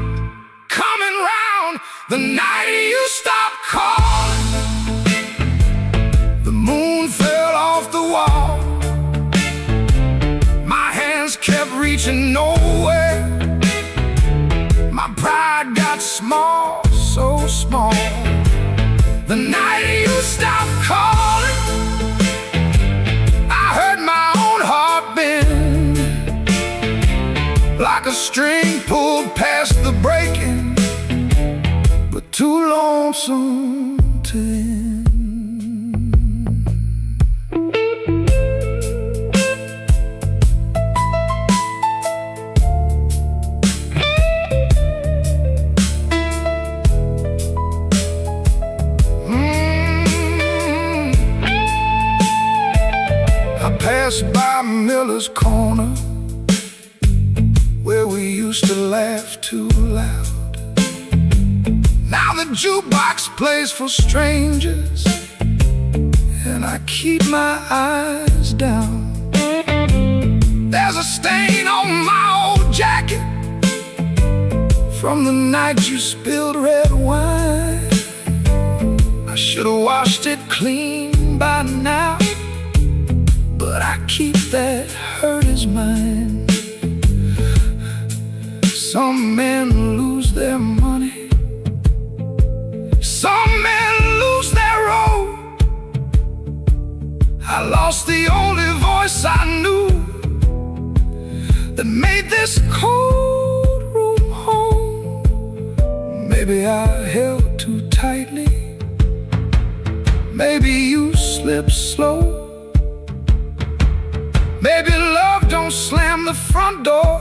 coming round. The night you stopped calling, the moon fell off the wall. My hands kept reaching nowhere. My pride got small, so small. The night you stopped calling, I heard my own heart bend, like a string pulled past the breaking, but too lonesome to end. Passed by Miller's Corner, where we used to laugh too loud. Now the jukebox plays for strangers, and I keep my eyes down. There's a stain on my old jacket from the night you spilled red wine. I should have washed it clean by now, but I keep that hurt as mine. Some men lose their money, some men lose their road. I lost the only voice I knew that made this cold room home. Maybe I held too tightly, maybe you slipped slow. Maybe love don't slam the front door,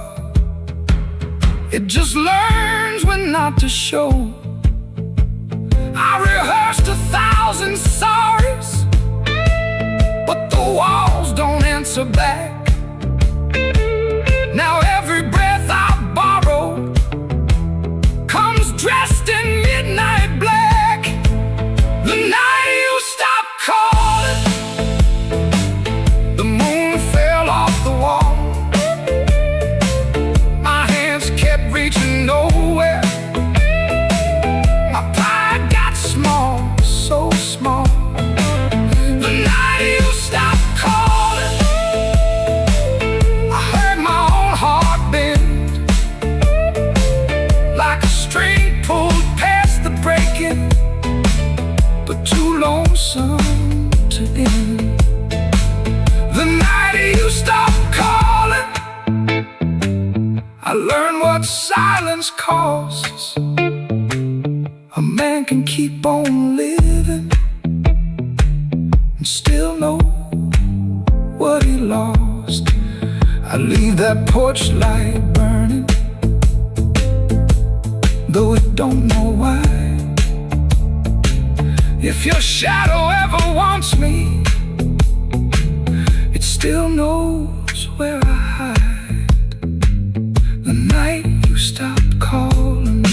it just learns when not to show. I rehearsed 1,000 sorries, but the walls don't answer back. Now every breath I borrow comes dressed in midnight black. The night you stopped calling, the moon fell off the wall. My hands kept reaching nowhere. My pride got small, so small. The night you stopped calling, I heard my own heart bend, like a string pulled past the breaking, but too lonesome to end. The night you stopped calling, I learned what silence costs. A man can keep on living and still know what he lost. I leave that porch light burning, though it don't know why. If your shadow ever wants me, it still knows where I hide. The night you stopped calling,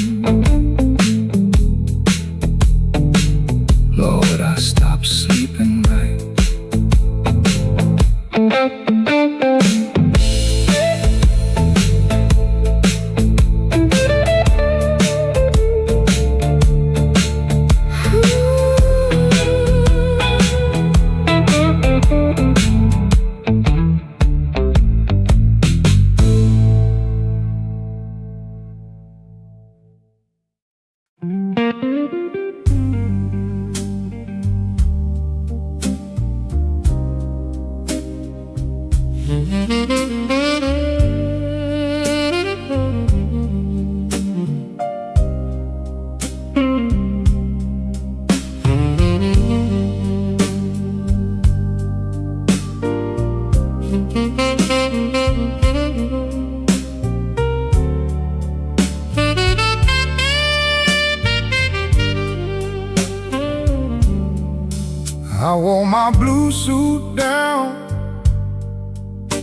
wore my blue suit down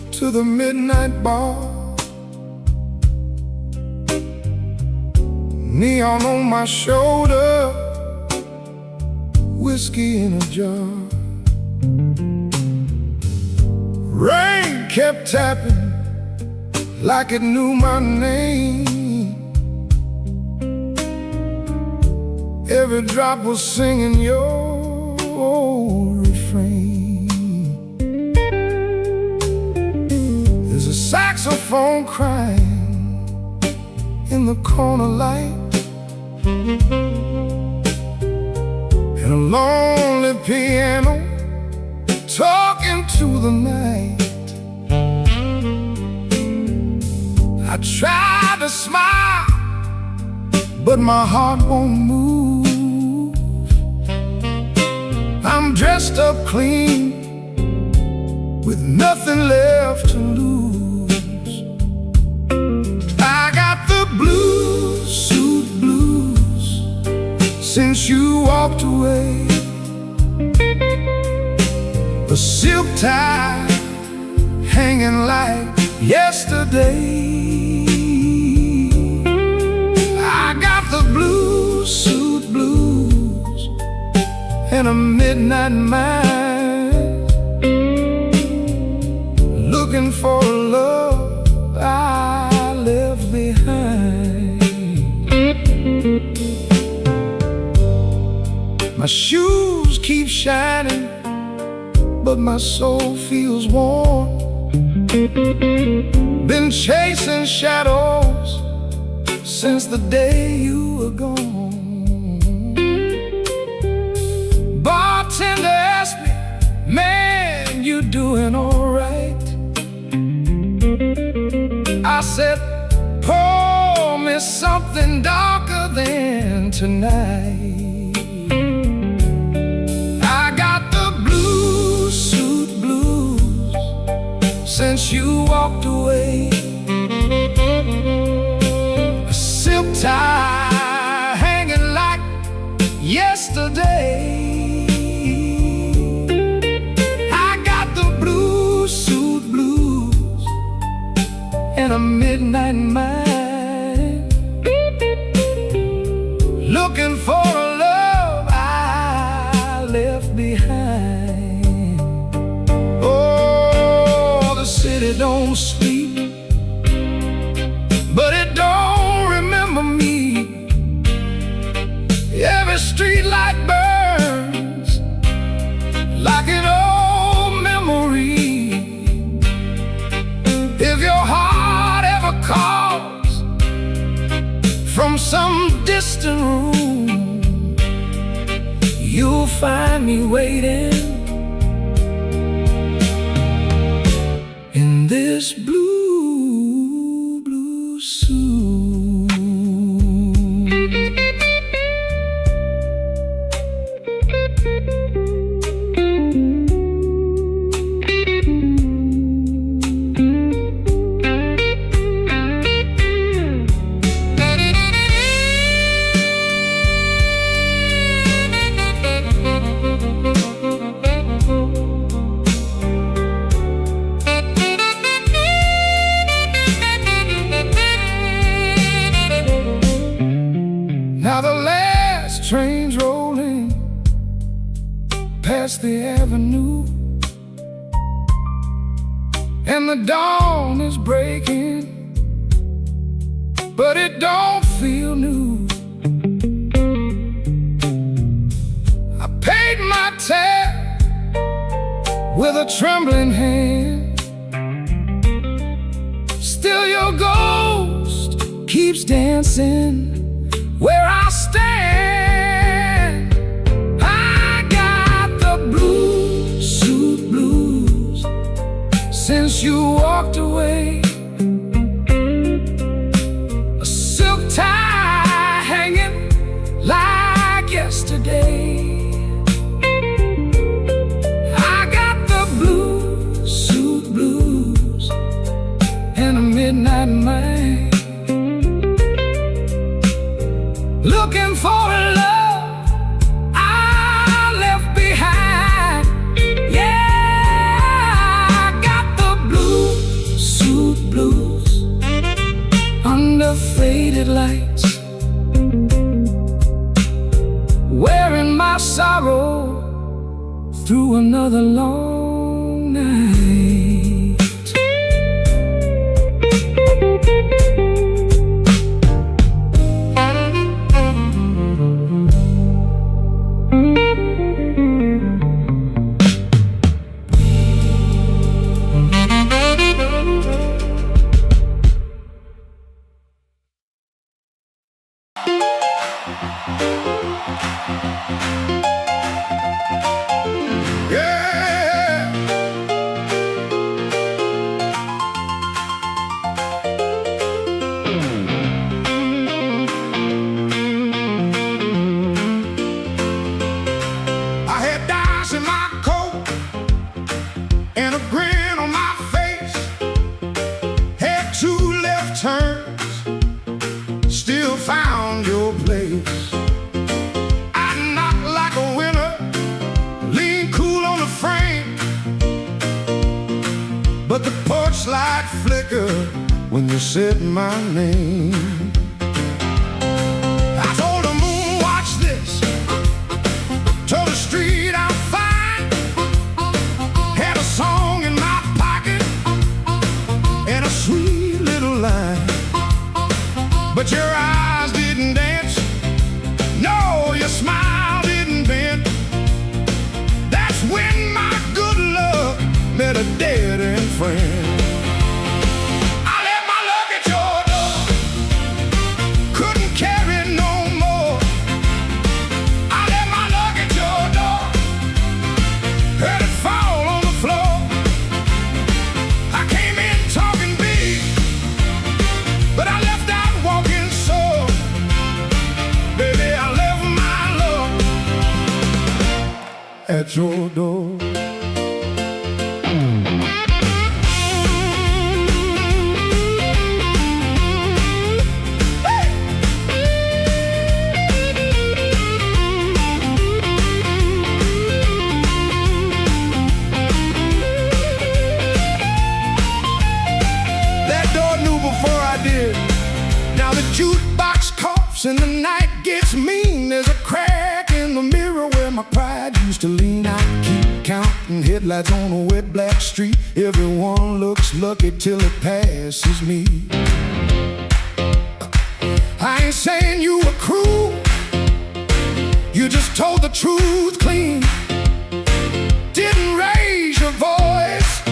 to the midnight bar. Neon on my shoulder, whiskey in a jar. Rain kept tapping like it knew my name. Every drop was singing your refrain. There's a saxophone crying in the corner light, and a lonely piano talking to the night. I tried to smile, but my heart won't move. I'm dressed up clean, with nothing left to lose. I got the blue suit blues since you walked away. A silk tie hanging like yesterday. I got the blue suit blues and a midnight mind, looking for a love I left behind. My shoes keep shining, but my soul feels worn. Been chasing shadows since the day you were gone. Bartender asked me, man, you doing alright? I said, pour me something darker than tonight. I got the blue suit blues since you walked away. A silk tie hanging like yesterday. I got the blue suit blues and a midnight mind, looking for a love I left behind. Oh, the city don't sleep, but it don't remember me. Every street light burns like an old memory. If your heart ever calls from some distant room, you'll find me waiting in this blue suit. Now the last train's rolling past the avenue, and the dawn is breaking, but it don't feel new. I paid my tab with a trembling hand. Still your ghost keeps dancing where I stand. I got the blue suit blues since you walked away. A silk tie hanging like yesterday. I got the blue suit blues and a midnight mind, looking for a love I left behind. under faded lights, wearing my sorrow through another long night. But the porch light flickered when you said my name. I told the moon, watch this. Told the street I'm fine. Had a song in my pocket and a sweet little line. But your eyes didn't dance. No, your smile didn't bend. That's when my good luck met a dead-end friend. I left my luck at your door. Couldn't carry no more. I left my luck at your door. Heard it fall on the floor. I came in talking big, but I left out walking sore. Baby, I left my luck at your door. Jukebox coughs and the night gets mean. There's a crack in the mirror where my pride used to lean. I keep counting headlights on a wet black street. Everyone looks lucky till it passes me. I ain't saying you were cruel, you just told the truth clean. Didn't raise your voice,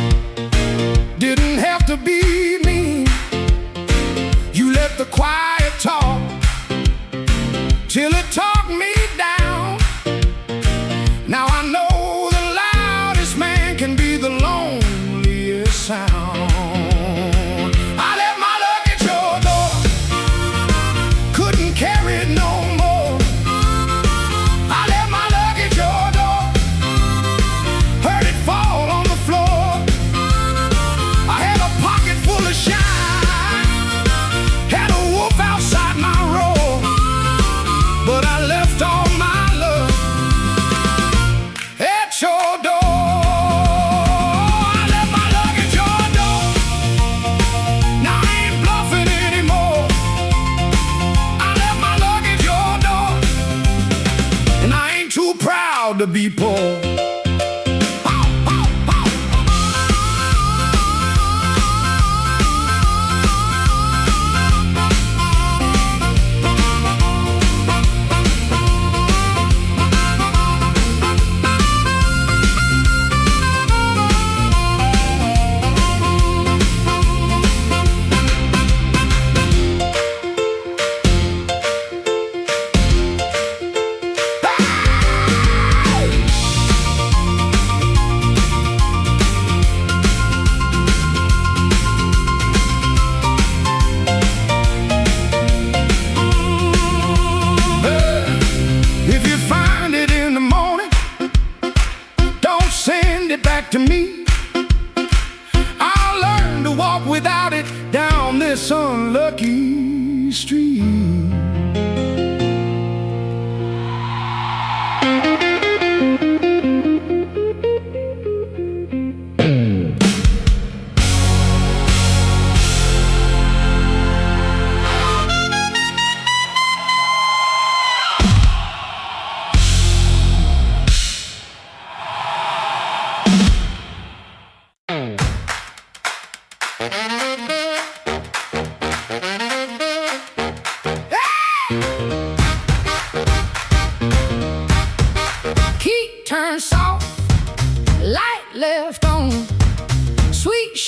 didn't have to be mean. You let the quiet talk till it talked me down. Now I know the loudest man can be the loneliest sound. I left my luck at your door. Couldn't carry it no more. I left my luck at your door. Heard it fall on the floor. I had a pocket full of shine. Outside my roar, but I left all my love at your door. I left my luck at your door. Now I ain't bluffing anymore. I left my luck at your door, and I ain't too proud to be poor. To me, I'll learn to walk without it down this unlucky street.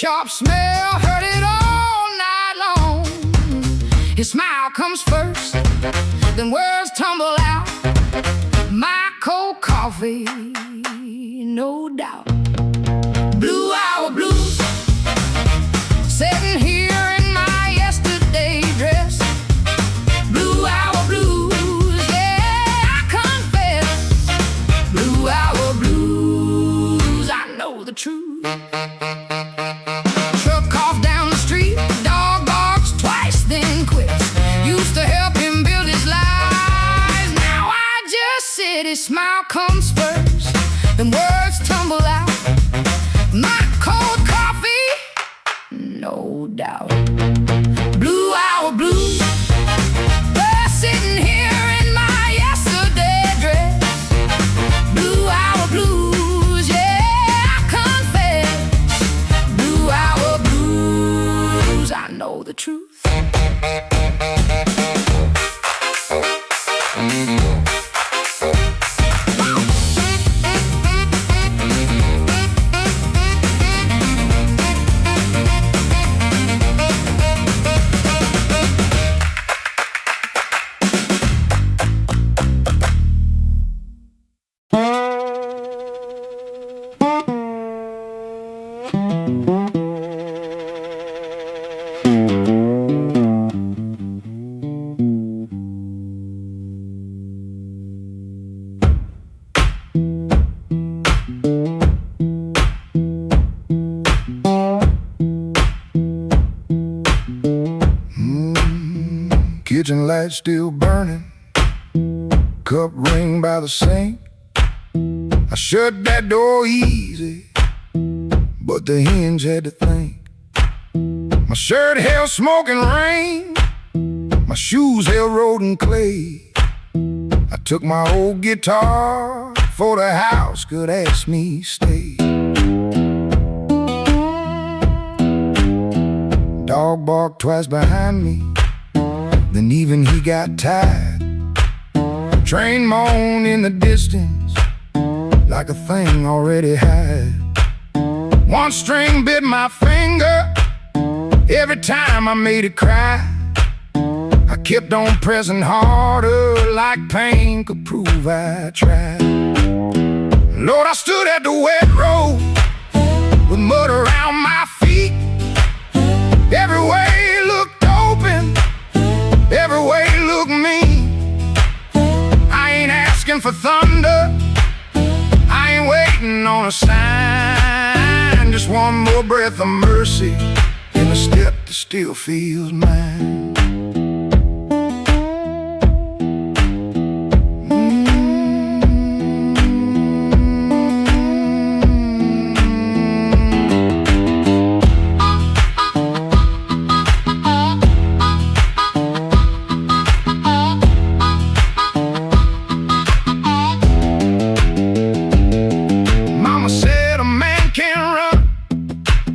sharp smell, heard it all night long. His smile comes first, then words tumble out. My cold coffee, no doubt. Blue hour blues, sitting here in my yesterday dress. Blue hour blues, yeah, I confess. Blue hour blues, I know the truth. Truck off down the street, dog barks twice, then quits. Used to help him build his life, now I just sit. His smile comes first, then words tumble out. My cold coffee, no doubt. Blue hour blues, they're sitting here in my yesterday dress. Blue hour blues, yeah, I confess. Blue hour blues, I know the truth. Kitchen light still burning, cup ring by the sink. I shut that door easy, but the hinge had to think. My shirt held smoke and rain, my shoes held road and clay. I took my old guitar before the house could ask me stay. Dog barked twice behind me, then even he got tired. Train moaned in the distance like a thing already had. One string bit my finger every time I made it cry. I kept on pressing harder like pain could prove I tried. Lord, I stood at the wet road with mud around my feet. Every way looked open, every way looked mean. I ain't asking for thunder, I ain't waiting on a sign. Just one more breath of mercy in a step that still feels mine.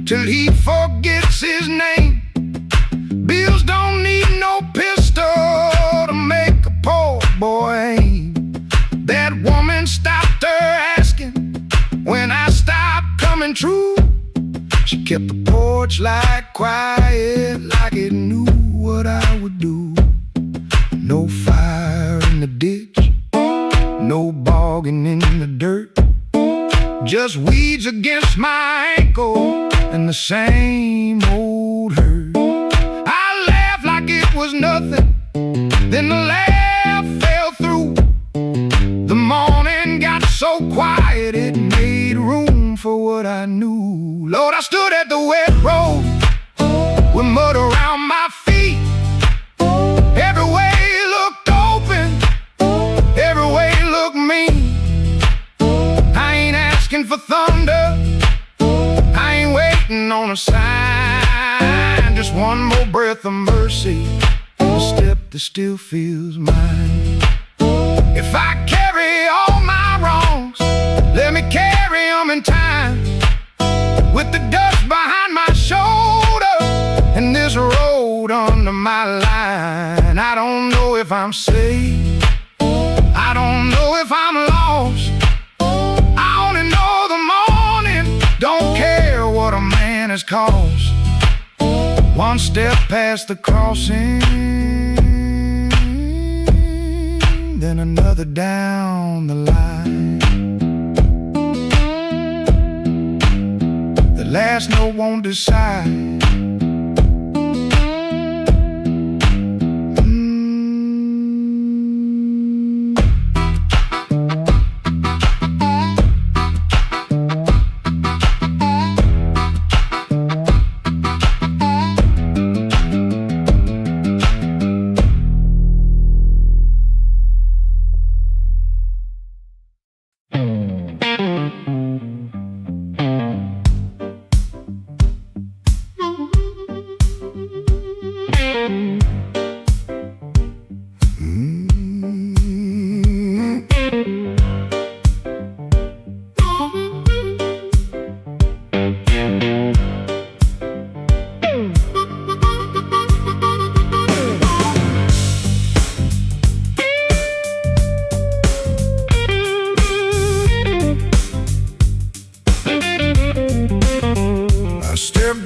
Till he forgets his name. Bills don't need no pistol to make a poor boy aim. That woman stopped her asking when I stopped coming true. She kept the porch light quiet like it knew what I would do. No fire in the ditch, no bogging in the dirt, just weeds against my ankle and the same old hurt. I laughed like it was nothing, then the laugh fell through. The morning got so quiet it made room for what I knew. Lord, I stood at the wet road with mud around my feet. Every way looked open, every way looked mean. I ain't asking for thunder, I ain't waiting on a sign. Just one more breath of mercy, a step that still feels mine. If I carry all my wrongs, let me carry them in time. With the dust behind my shoulder and this road under my line. I don't know if I'm saved, I don't know if I'm lost. I only know the morning don't care what a man and his cause. One step past the crossing, then another down the line. The last note won't decide.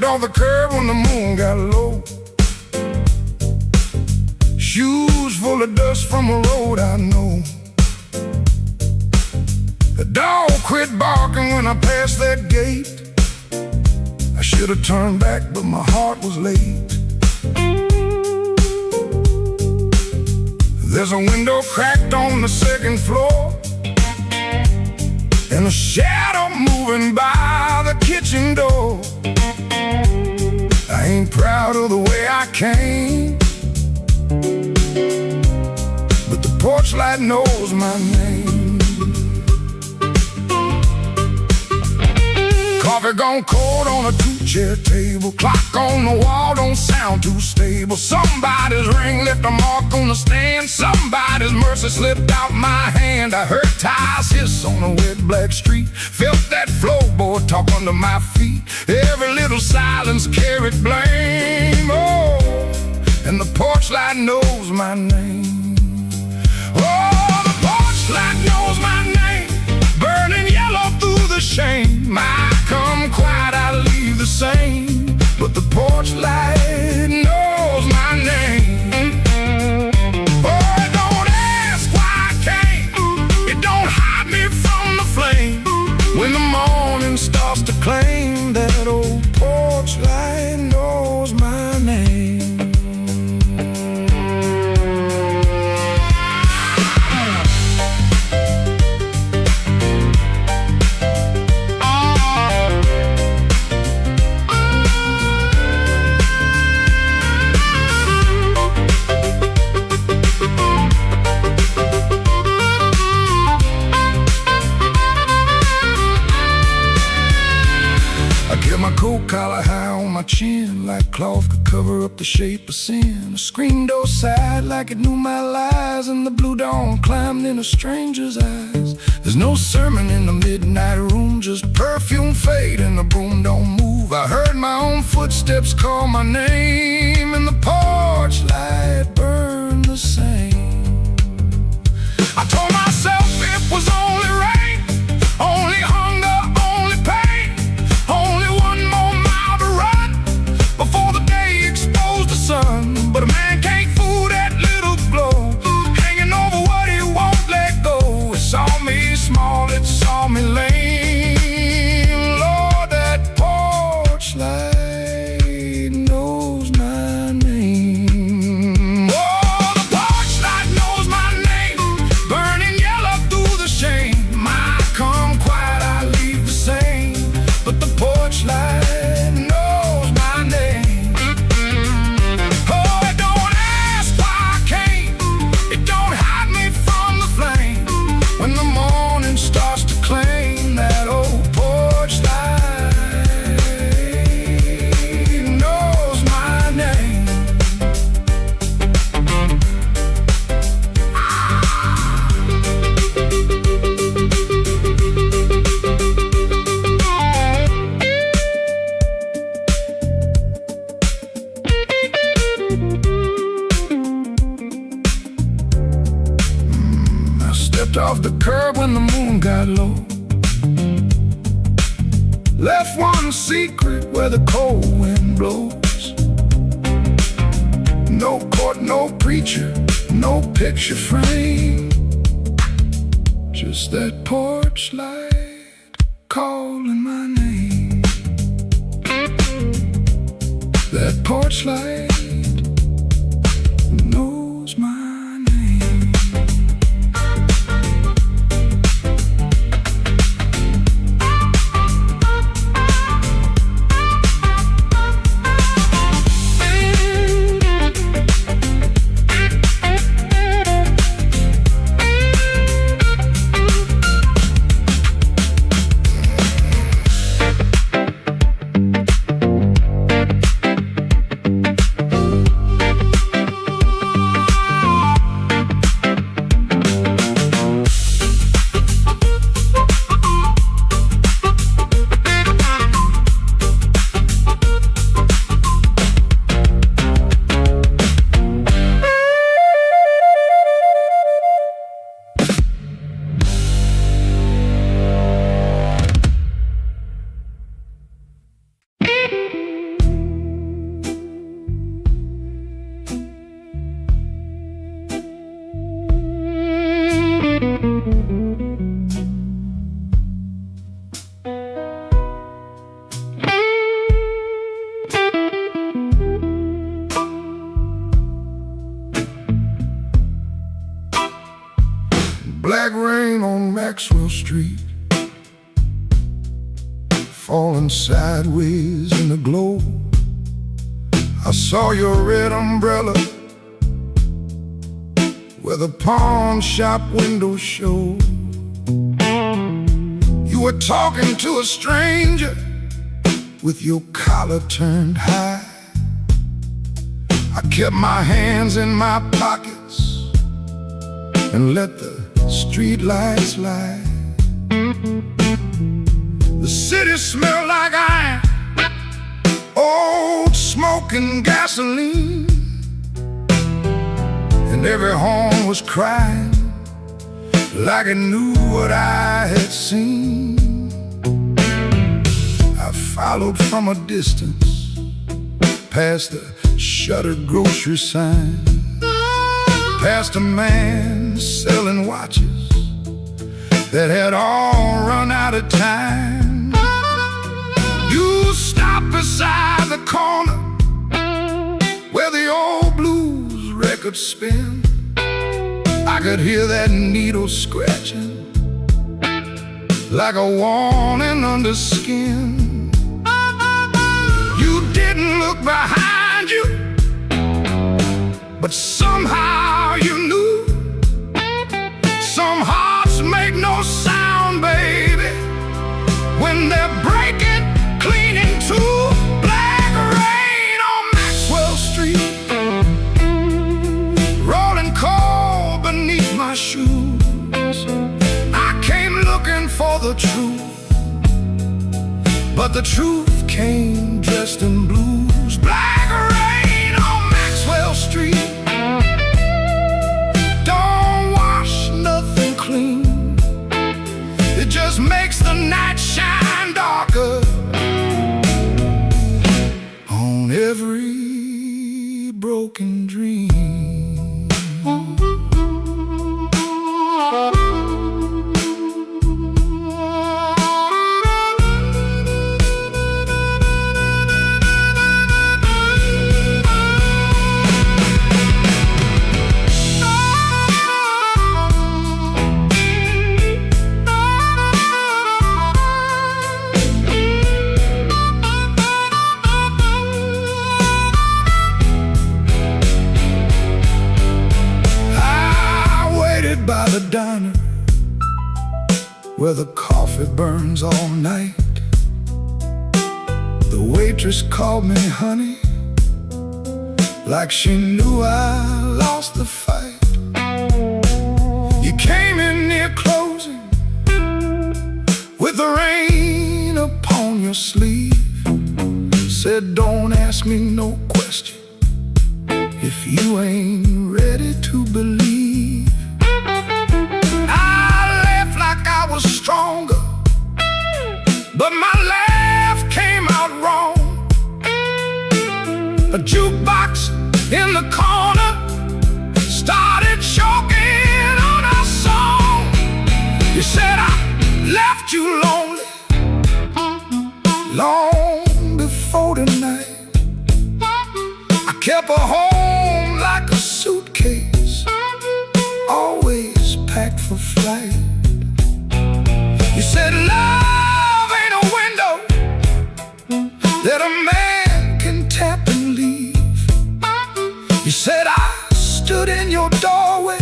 On the curb when the moon got low, shoes full of dust from a road I know. The dog quit barking when I passed that gate. I should have turned back, but my heart was late. There's a window cracked on the second floor, and a shadow moving by the kitchen door. I ain't proud of the way I came, but the porch light knows my name. Coffee gone cold on a two-chair table. Clock on the wall don't sound too stable. Somebody's ring left a mark on the stand. Somebody's mercy slipped out my hand. I heard tires hiss on a wet black street. Felt that floorboard talk under my feet. Every little silence carried blame. Oh, and the porch light knows my name. Oh, the porch light knows my name. Burning yellow through the shame. I come quiet, I leave the same, but the porch light knows my name. Oh, it don't ask why I came. It don't hide me from the flame. When the morning starts to claim, that old porch light knows my name. My coat collar high on my chin, like cloth could cover up the shape of sin. A screen door sighed like it knew my lies, and the blue dawn climbed in a stranger's eyes. There's no sermon in the midnight room, just perfume fade and the broom don't move. I heard my own footsteps call my name, and the porch light burned the same. I told myself it was only rain, only hunger, only pain, only one more mile to run before the day exposed the sun. But a man can't fool that little glow, hanging over what he won't let go. It saw me small, it saw me lame. Lord, that porch light knows my name. Oh, the porch light knows my name, burning yellow through the shame. I come quiet, I leave the same, but the porch light knows my name. Oh, it don't ask why I came. It don't hide me from the flame. When the morning starts to claim, that old porch light knows my name. I stepped off the curb when the moon got low. left one secret where the cold wind blows. No court, no preacher, no picture frame, just that porch light calling my name. That porch light knows my name. Black rain on Maxwell Street, falling sideways in the glow. I saw your red umbrella where the pawn shop window showed. You were talking to a stranger with your collar turned high. I kept my hands in my pockets and let the street lights lie. The city smelled like iron, old smoke and gasoline, and every horn was crying like it knew what I had seen. I followed from a distance past the shuttered grocery sign, past a man selling watches that had all run out of time. You stopped beside the corner where the old blues records spin. I could hear that needle scratching like a warning under skin. You didn't look behind you, but somehow you knew. Some hearts make no sound, baby, when they're breaking clean in two. Black rain on Maxwell Street, rolling cold beneath my shoes. I came looking for the truth, but the truth came dressed in blues. Black rain on Maxwell Street, it just makes the night shine darker on every broken dream. By the diner where the coffee burns all night, the waitress called me honey like she knew I lost the fight. You came in near closing with the rain upon your sleeve, said don't ask me no question if you ain't ready to believe. I left like I was stronger, but my last A jukebox in the corner started choking on our song. You said I left you lonely long before tonight. I kept her home like a suitcase, always packed for flight. You said love ain't a window that a man can tap and leave. You said I stood in your doorway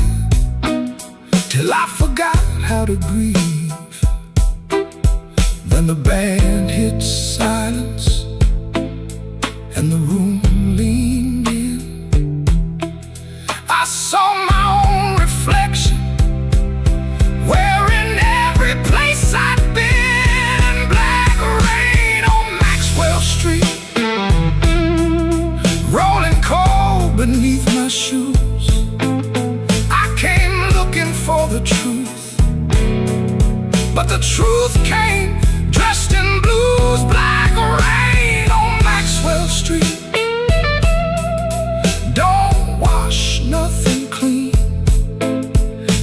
till I forgot how to grieve. Then the band hit silence and the room leaned in. I saw my own reflection wearing every place I'd been. Black rain on Maxwell Street, rolling cold beneath my shoes. I came looking for the truth, but the truth came dressed in blues. Black rain on Maxwell Street don't wash nothing clean.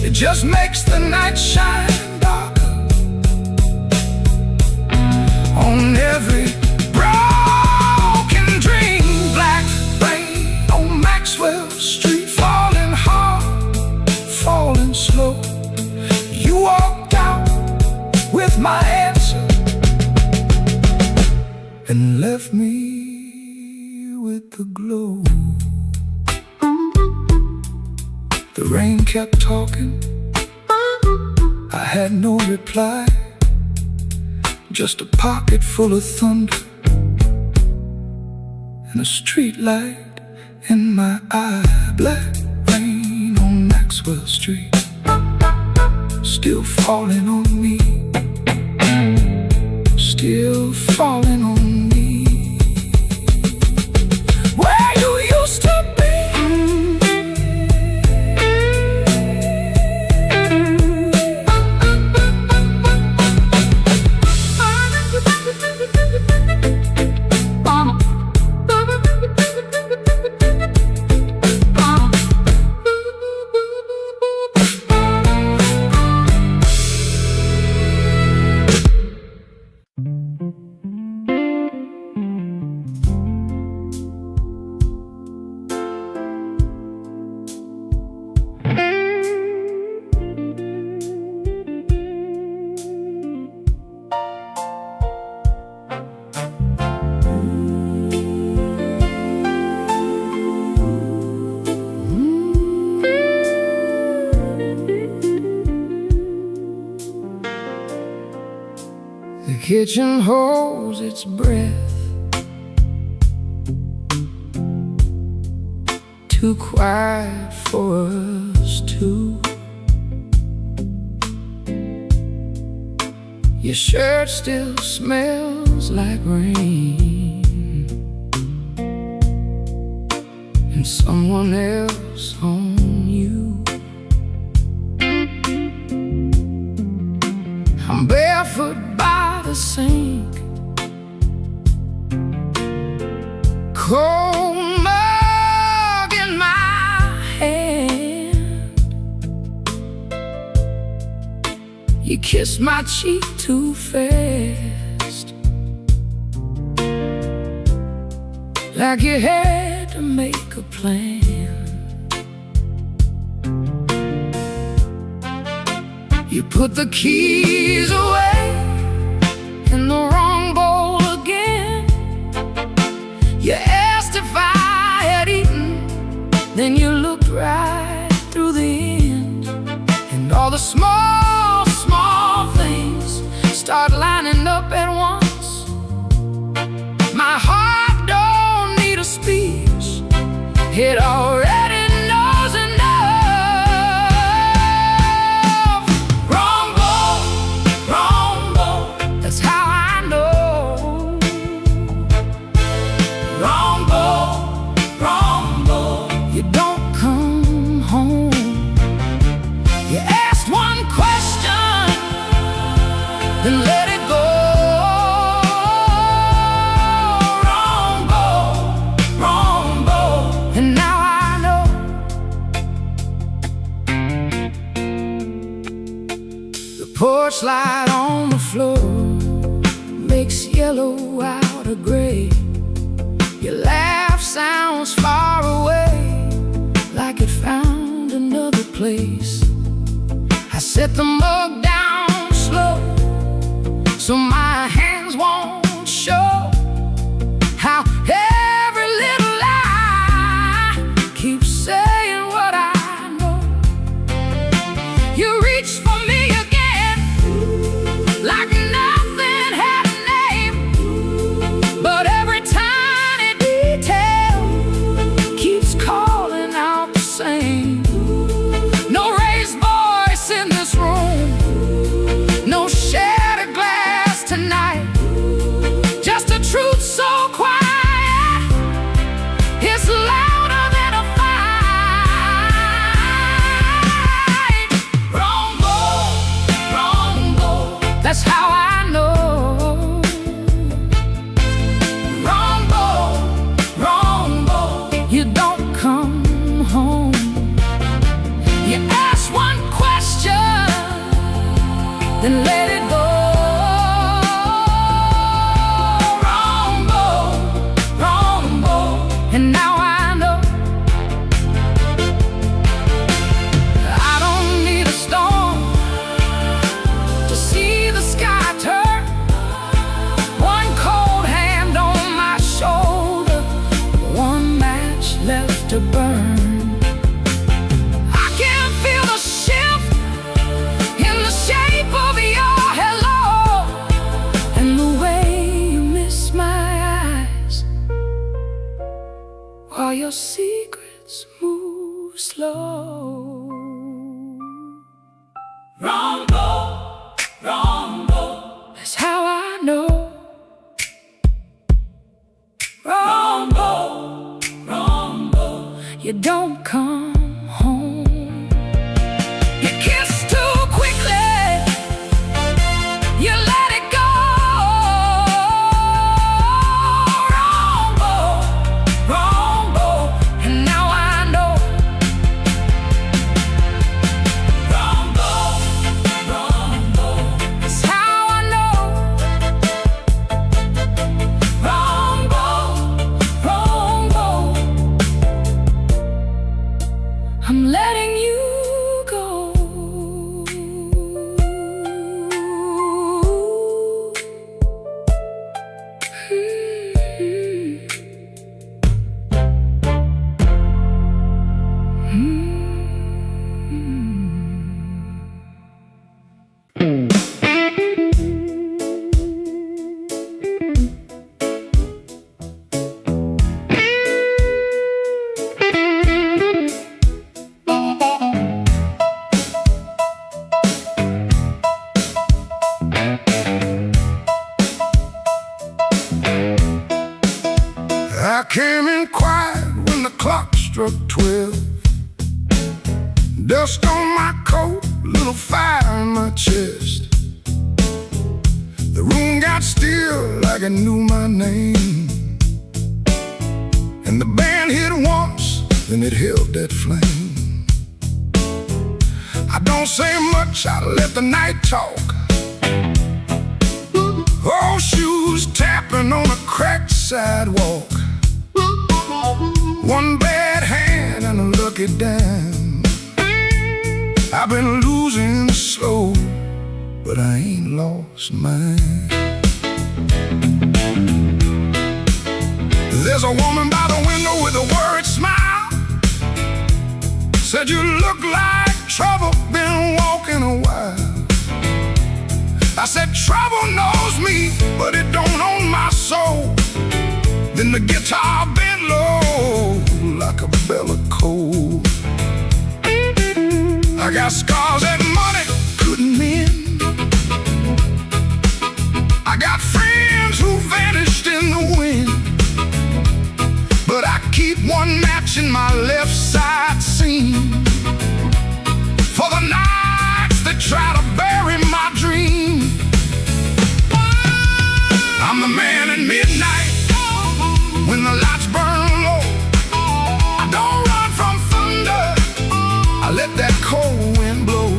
It just makes the night shine darker on every broken dream. Black rain on Maxwell Street, falling hard, falling slow. You walked out with my answer and left me with the glow. The rain kept talking, I had no reply, just a pocket full of thunder and a street light in my eye. Black rain on Maxwell Street, still falling on me, still falling on me. Where you used to be, the kitchen holds its breath, too quiet for us two. Your shirt still smells like rain and someone else on you. I'm barefoot by the sink, cold mug in my hand. You kissed my cheek too fast, like you had to make a plan. You put the keys away in the wrong bowl again. You asked if I had eaten, then you looked right through the end. And all the small, small things start lining up at once. My heart don't need a speech, it already knows enough. Wrong bowl, that's how I know. Wrong bowl, you don't porch light on the floor makes yellow out of gray. Your laugh sounds far away, like it found another place. I set the mug down slow, so my hands won't show how every little lie keeps saying what I know. You reach for me again, like nothing had a name, but every tiny detail keeps calling out the same. No raised voice in this room, no shattered glass tonight, just a truth so quiet, it's louder than a fight. Wrong boy, that's how I know. Wrong boy, you don't come home. You ask one question, then let it go. Wrong boy, and now I know. I don't need a storm to see the sky turn. One cold hand on my shoulder, one match left to burn. I can feel the shift in the shape of your hello, and the way you miss my eyes while your secrets move slow. Wrong boy, that's how I know. Wrong boy, you don't come home. You kiss too quickly, you let it go. Wrong boy, and now I know. Wrong boy, that's how I know. Wrong boy, I'm letting you go. I came in quiet when the clock struck 12. Dust on my coat, little fire in my chest. The room got still like it knew my name, and the band hit once, then it held that flame. I don't say much, I let the night talk. Old shoes tapping on a cracked sidewalk. One bad hand and a lucky dime. I've been losing slow, but I ain't lost mine. There's a woman by the window with a worried smile. Said you look like trouble, been walking a while. I said trouble knows me, but it don't own my soul. Then the guitar bent low like a bell of coal. I got scars that money couldn't mend. I got friends who vanished in the wind, but I keep one match in my left side seam for the nights that try to bury my dream. I'm the man at midnight when the lights burn low. I don't run from thunder, I let that cold wind blow.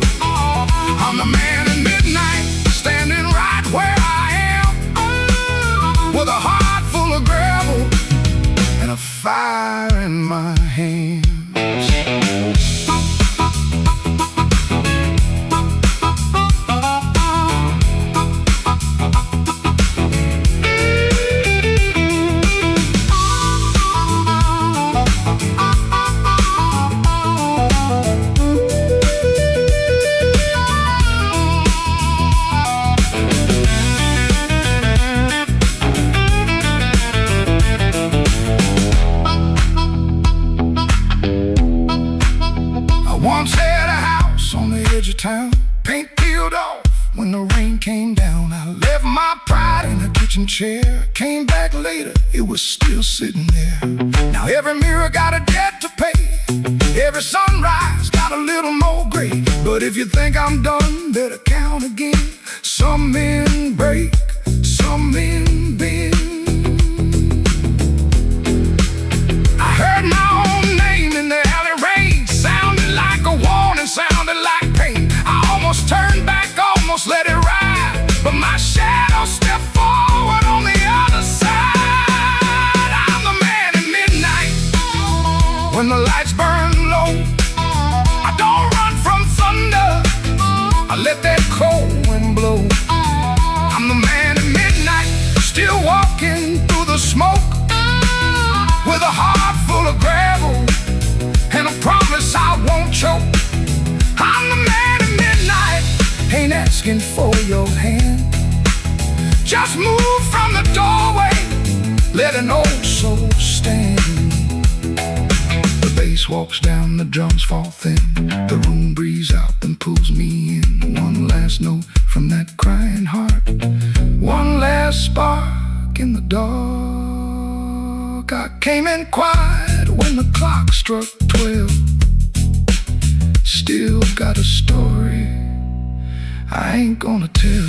town. Paint peeled off when the rain came down. I left my pride in a kitchen chair. Came back later, it was still sitting there. Now every mirror got a debt to pay. Every sunrise got a little more gray. But if you think I'm done, better count again. Some men break, some men bend. I heard my own name in the alley rain. Sounded like a warning, sounded like pain. I almost turned back, almost let it ride, but my shadow stepped forward on the other side. I'm the man at midnight, when the lights burn low. I don't run from thunder, I let that cold wind blow. I'm the man at midnight, still walking through the smoke, with a heart full of gravel and a promise I won't choke. I'm the man at midnight, ain't asking for your hand. Just move from the doorway, let an old soul stand. The bass walks down, the drums fall thin. The room breathes out, then pulls me in. One last note from that crying heart, one last spark in the dark. I came in quiet when the clock struck 12. Still got a story I ain't gonna tell.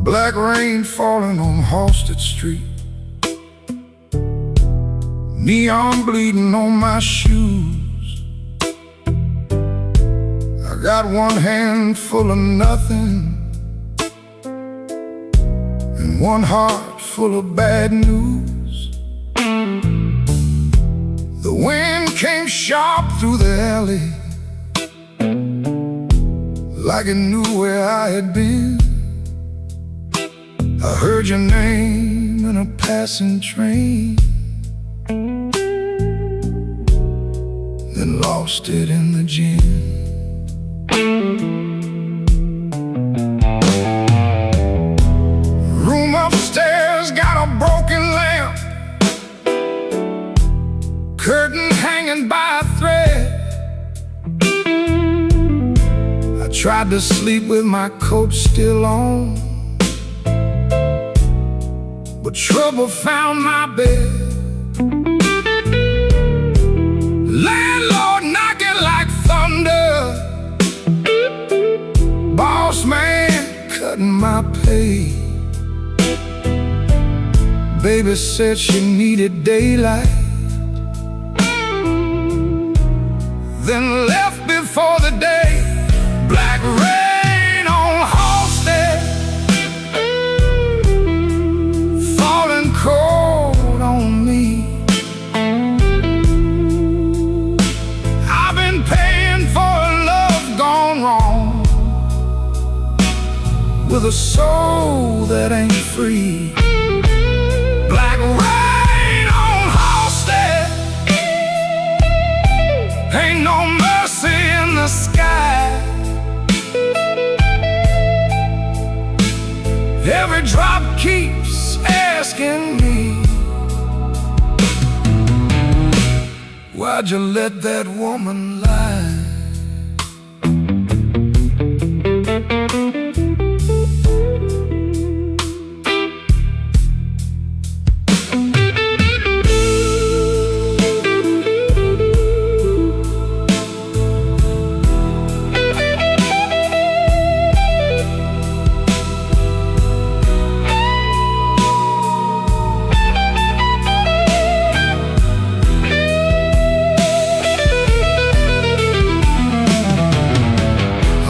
Black rain falling on Halsted Street, neon bleeding on my shoes. I got one hand full of nothing and one heart full of bad news. The wind came sharp through the alley, like it knew where I had been. I heard your name in a passing train, then lost it in the gin. Room upstairs got a broken lamp, curtain hanging by a thread. I tried to sleep with my coat still on, but trouble found my bed. Landlord knocking like thunder, boss man cutting my pay. Baby said she needed daylight, then left before the day. Black rain on Halsted, falling cold on me. I've been paying for a love gone wrong, with a soul that ain't free. Black rain on Halsted. asking me, why'd you let that woman lie?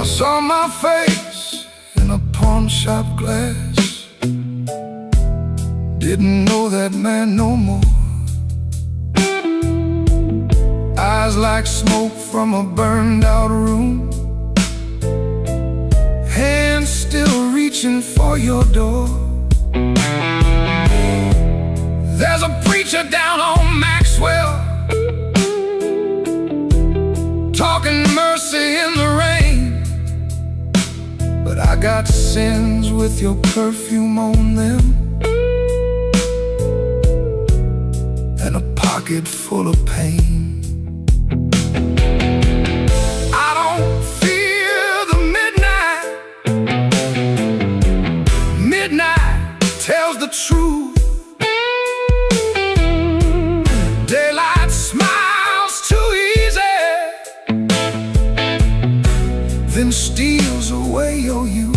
Saw my face in a pawn shop glass. Didn't know that man no more. Eyes like smoke from a burned out room. Hands still reaching for your door. There's a preacher down on Maxwell, talking mercy in the rain. But I got sins with your perfume on them, and a pocket full of pain. I don't fear the midnight. Midnight tells the truth. Daylight smiles too easy, then steals away your youth.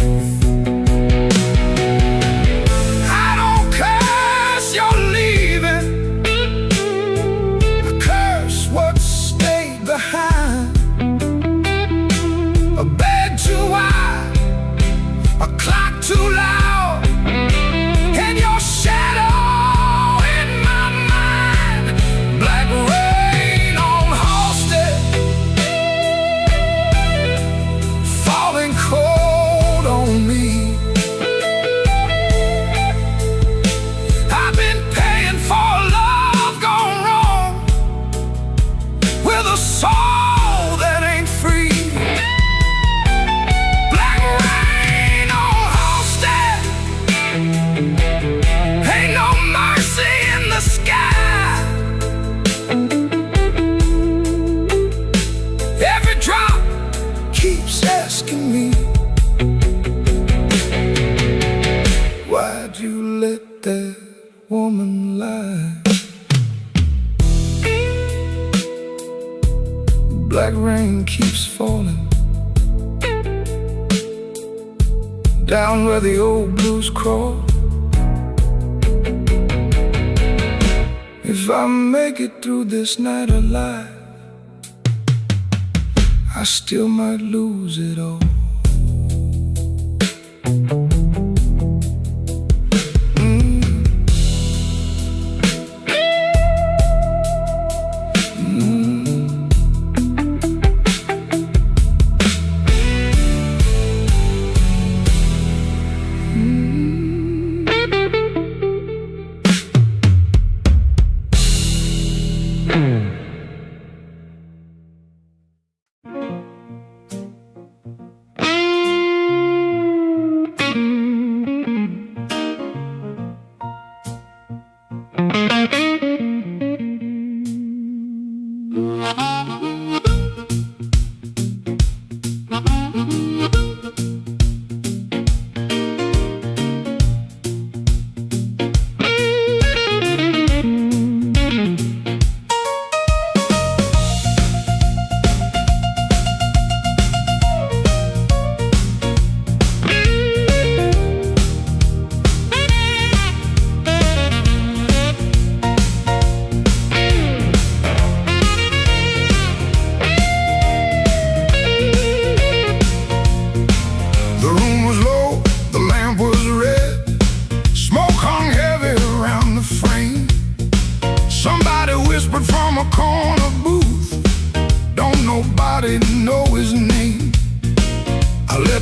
I don't curse your leaving, I curse what stayed behind. A bed too wide, a clock too loud, and your shadow in my mind. Black rain on Halsted, falling cold on me. I've been paying for love gone wrong, with a soul that ain't free. Black rain on Halsted, ain't no mercy in the sky. Every drop keeps asking me, why'd you let that woman lie? Black rain keeps falling down where the old blues crawl. If I make it through this night alive, I still might lose it all.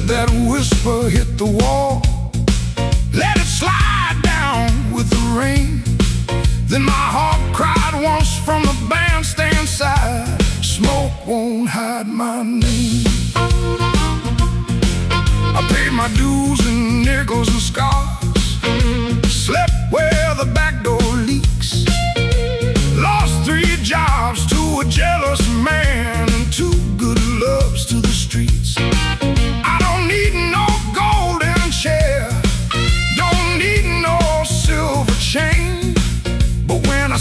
That whisper hit the wall, let it slide down with the rain. Then my heart cried once from the bandstand side, smoke won't hide my name. I paid my dues in nickels and scars, slept where the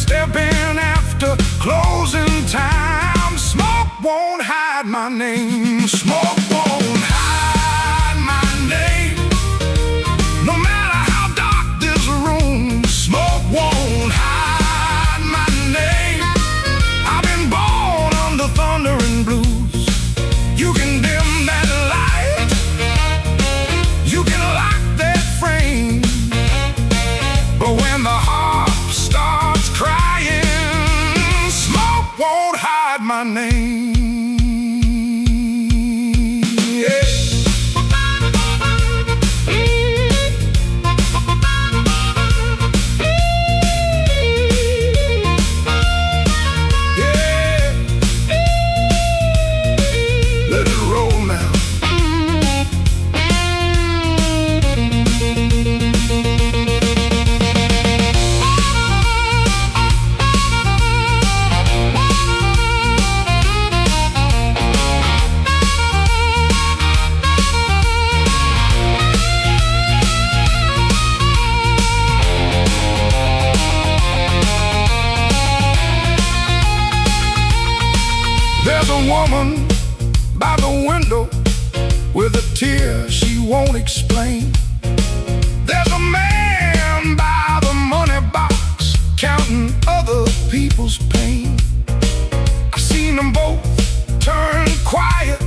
step in after closing time. Smoke won't hide my name. Smoke won't hide my name. No matter how dark this room, smoke won't hide my name. I've been born under thunder and blues. You can dim that light, you can lock that frame, but when the heart starts crying, smoke won't hide my name. Yeah. Yeah. Let it roll now. There's a woman by the window with a tear she won't explain. There's a man by the money box counting other people's pain. I seen them both turn quiet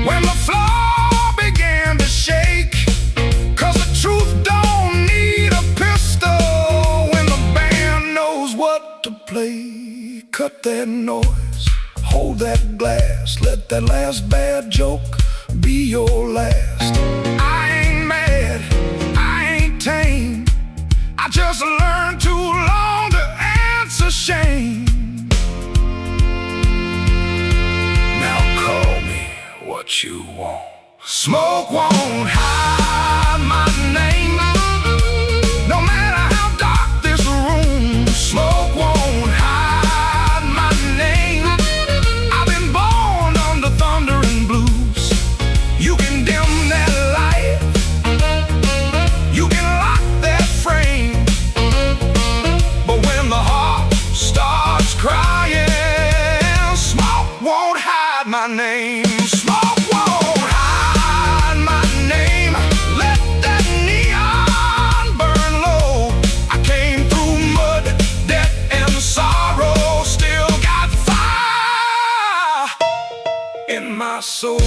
when the floor began to shake. 'Cause the truth don't need a pistol when the band knows what to play. Cut that noise, hold that glass, let that last bad joke be your last. I ain't mad, I ain't tame, I just learned too long to answer shame. Now call me what you want. Smoke won't hide my name. No matter how dark this room, smoke won't hide my name. I've been born under thunder and blues. You can dim that light, you can lock that frame, but when the heart starts crying, smoke won't hide my name. Smoke won't hide my name. Let that neon burn low. I came through mud, death, and sorrow. Still got fire in my soul.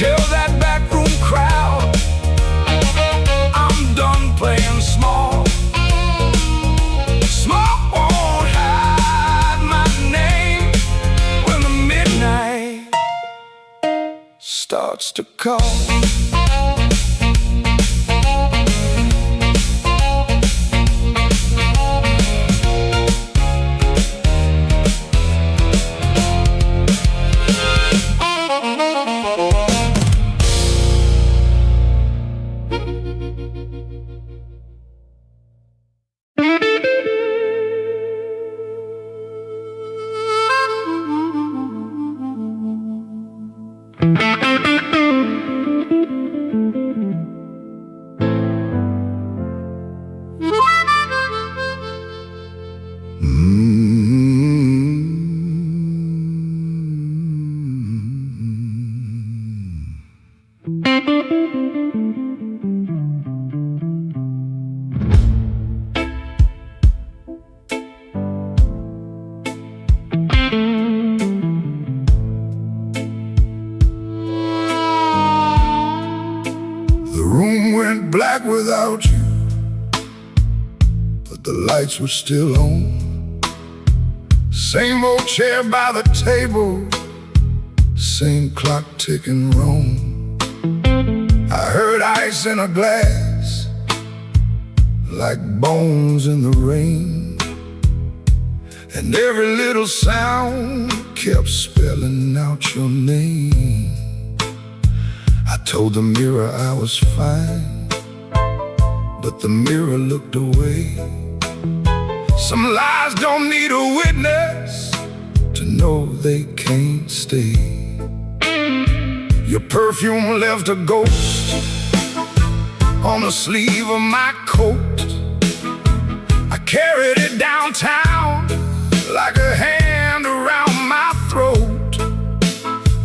Tell that backroom crowd I'm done playing small. Smoke won't hide my name when the midnight starts to call. The room went black without you, but the lights were still on. Same old chair by the table, same clock ticking wrong. I heard ice in a glass, like bones in the rain, and every little sound kept spelling out your name. I told the mirror I was fine, but the mirror looked away. Some lies don't need a witness to know they can't stay. Your perfume left a ghost on on the sleeve of my coat. I carried it downtown like a hand around my throat.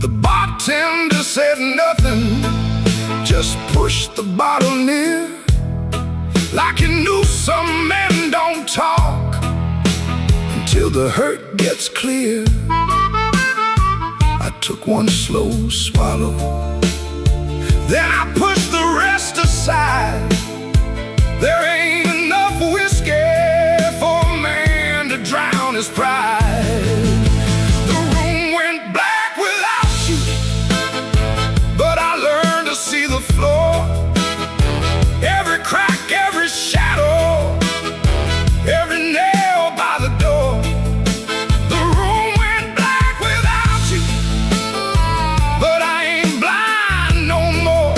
The bartender said nothing, just pushed the bottle near, like he knew some men don't talk until the hurt gets clear. I took one slow swallow, then I pushed the rest aside. There ain't enough whiskey for a man to drown his pride. The room went black without you, but I learned to see the floor. Every crack, every shadow, every nail by the door. The room went black without you, but I ain't blind no more.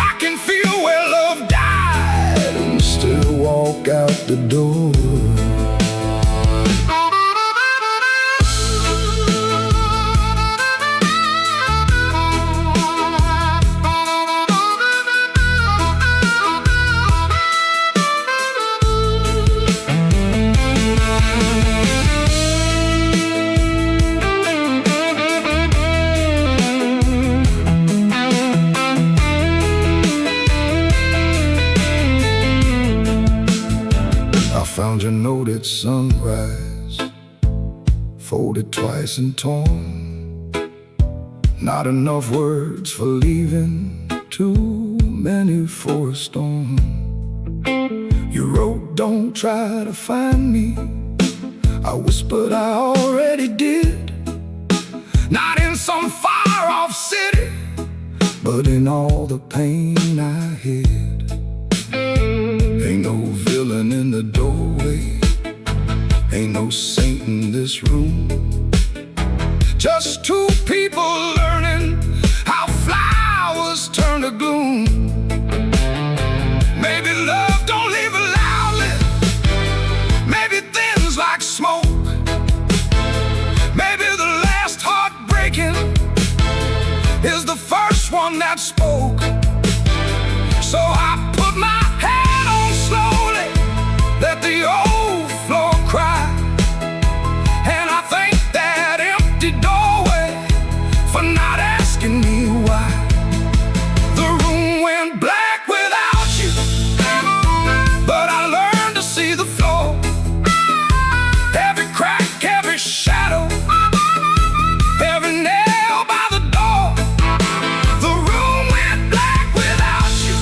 I can feel where love died and still walk out the door. Found your note at sunrise, folded twice and torn. Not enough words for leaving, too many for a storm. You wrote, don't try to find me. I whispered, I already did. Not in some far-off city, but in all the pain I hid. Ain't no villain in the doorway, ain't no saint in this room. Just two people learning how flowers turn to gloom. Maybe love don't leave it loudly, maybe thins like smoke. Maybe the last heartbreaking is the first one that spoke. So I put my head on slowly, let the old floor cry. And I thank that empty doorway for not asking me why. The room went black without you, but I learned to see the floor. Every crack, every shadow, every nail by the door. The room went black without you,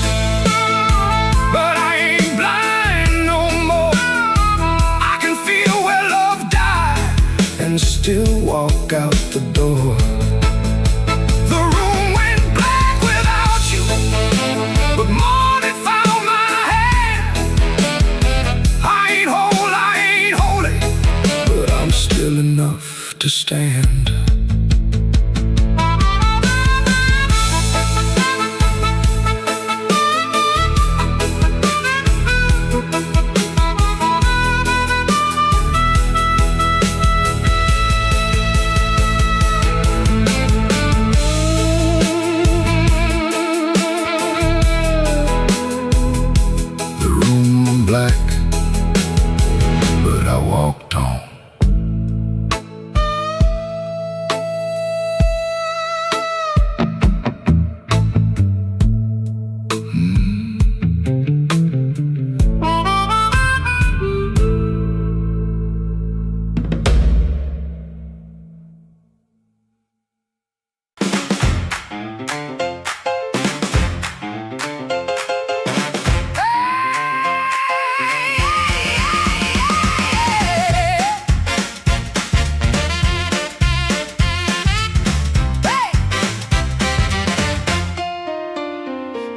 but I ain't blind no more. I can feel where love died and still walk out the door. The room went black without you, but morning found my hand. I ain't whole, I ain't holy, but I'm still enough to stand. The room black, but I walked on.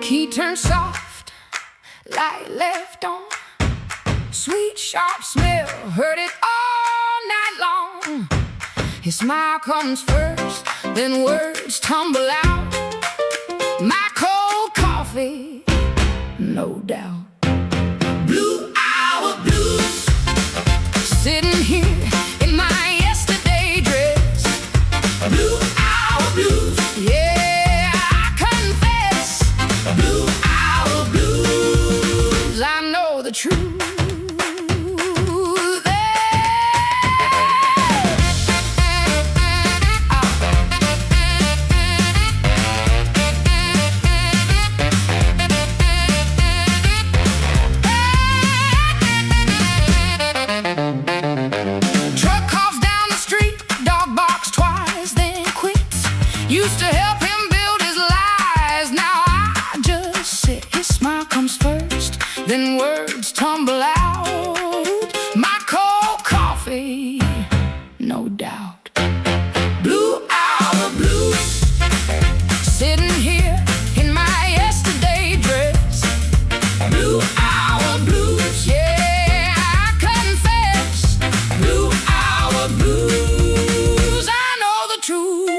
Key turned soft, light left on. Sweet, sharp smell, heard it all night long. His smile comes first, then words tumble out. My cold coffee, no doubt. Blue hour blues, sitting here in my yesterday dress. Blue hour blues, yeah, I confess. Blue hour blues. truth. Truck coughs down the street, dog barks twice, then quits. Used to help him build his lies, now I just sit. His smile comes first, then words tumble out. My cold coffee, no doubt. Blue hour blues, sitting here in my yesterday dress. Blue hour blues, yeah, I confess. Blue hour blues, I know the truth.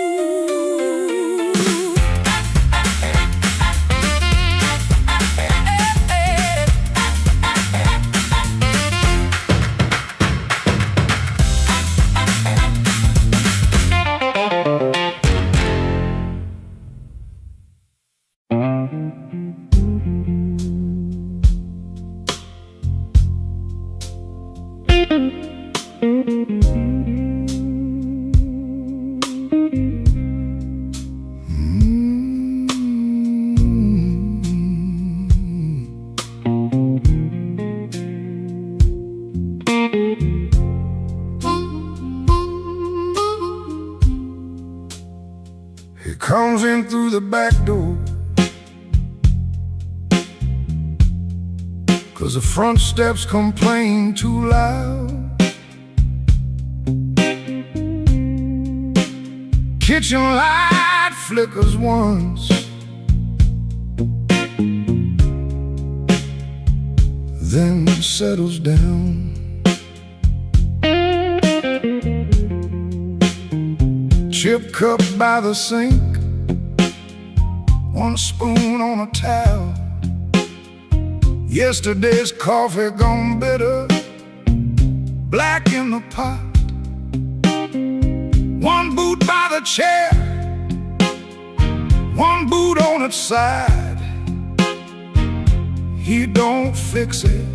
He comes in through the back door, 'cause the front steps complain too loud. Kitchen light flickers once, then settles down. Chip cup by the sink, one spoon on a towel. Yesterday's coffee gone bitter, black in the pot. One boot by the chair, one boot on its side. He don't fix it,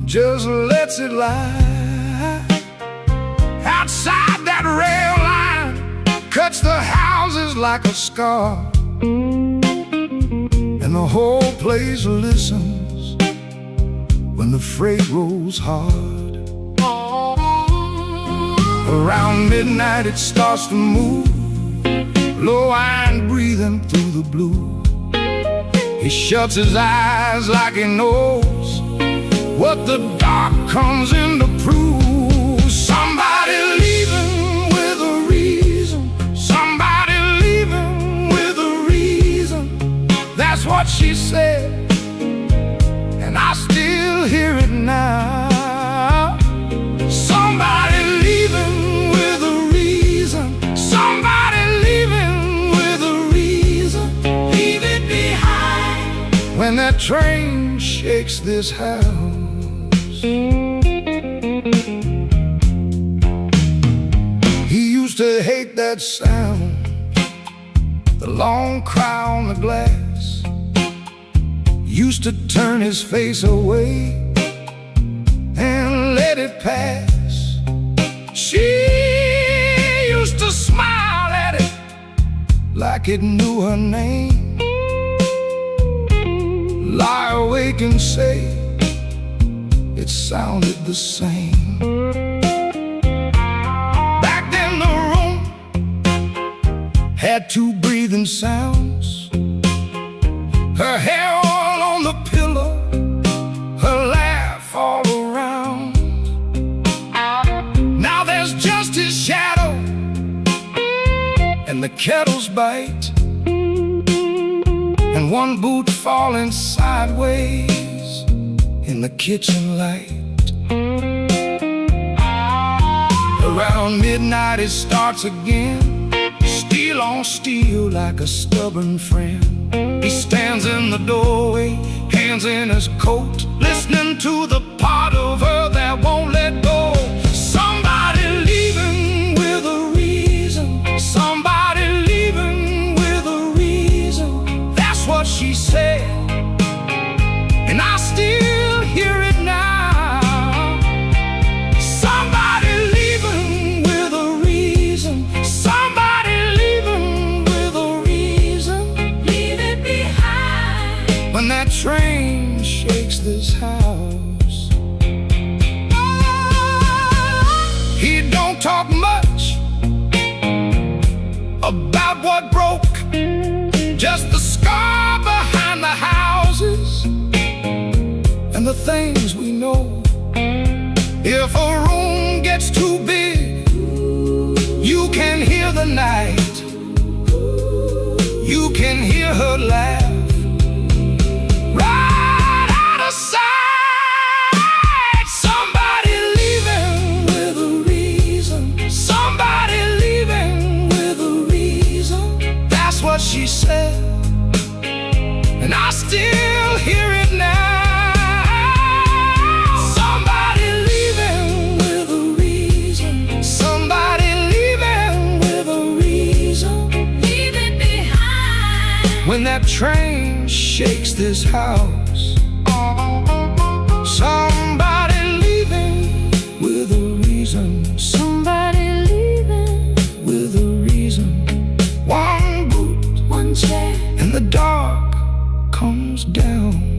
just lets it lie. Outside that rail line cuts the houses like a scar, and the whole place listens when the freight rolls hard. Around midnight it starts to move, low-iron breathing through the blue. He shuts his eyes like he knows what the dark comes in to prove. Somebody leaving with a reason, somebody leaving with a reason. That's what she said, and I still hear it now. Somebody leaving with a reason, somebody leaving with a reason. Leave it behind when that train shakes this house. He used to hate that sound, the long cry on the glass. Used to turn his face away and let it pass. She used to smile at it like it knew her name, lie awake and say it sounded the same. Back then the room had two breathing sounds, her hair all on the pillow, her laugh all around. Now there's just his shadow and the kettle's bite, and one boot falling sideways in the kitchen light. Around midnight it starts again, steel on steel like a stubborn friend. He stands in the doorway, hands in his coat, listening to the part of her that won't let go. Somebody leaving with a reason, somebody leaving with a reason. That's what she said, and I still when that train shakes this house. He don't talk much about what broke, just the scar behind the houses and the things we know. If a room gets too big, you can hear the night, you can hear her laugh right out of sight. Somebody leaving with a reason, somebody leaving with a reason. That's what she said, and I still hear it now. When that train shakes this house, somebody leaving with a reason, somebody leaving with a reason. One boot, one chair, and the dark comes down.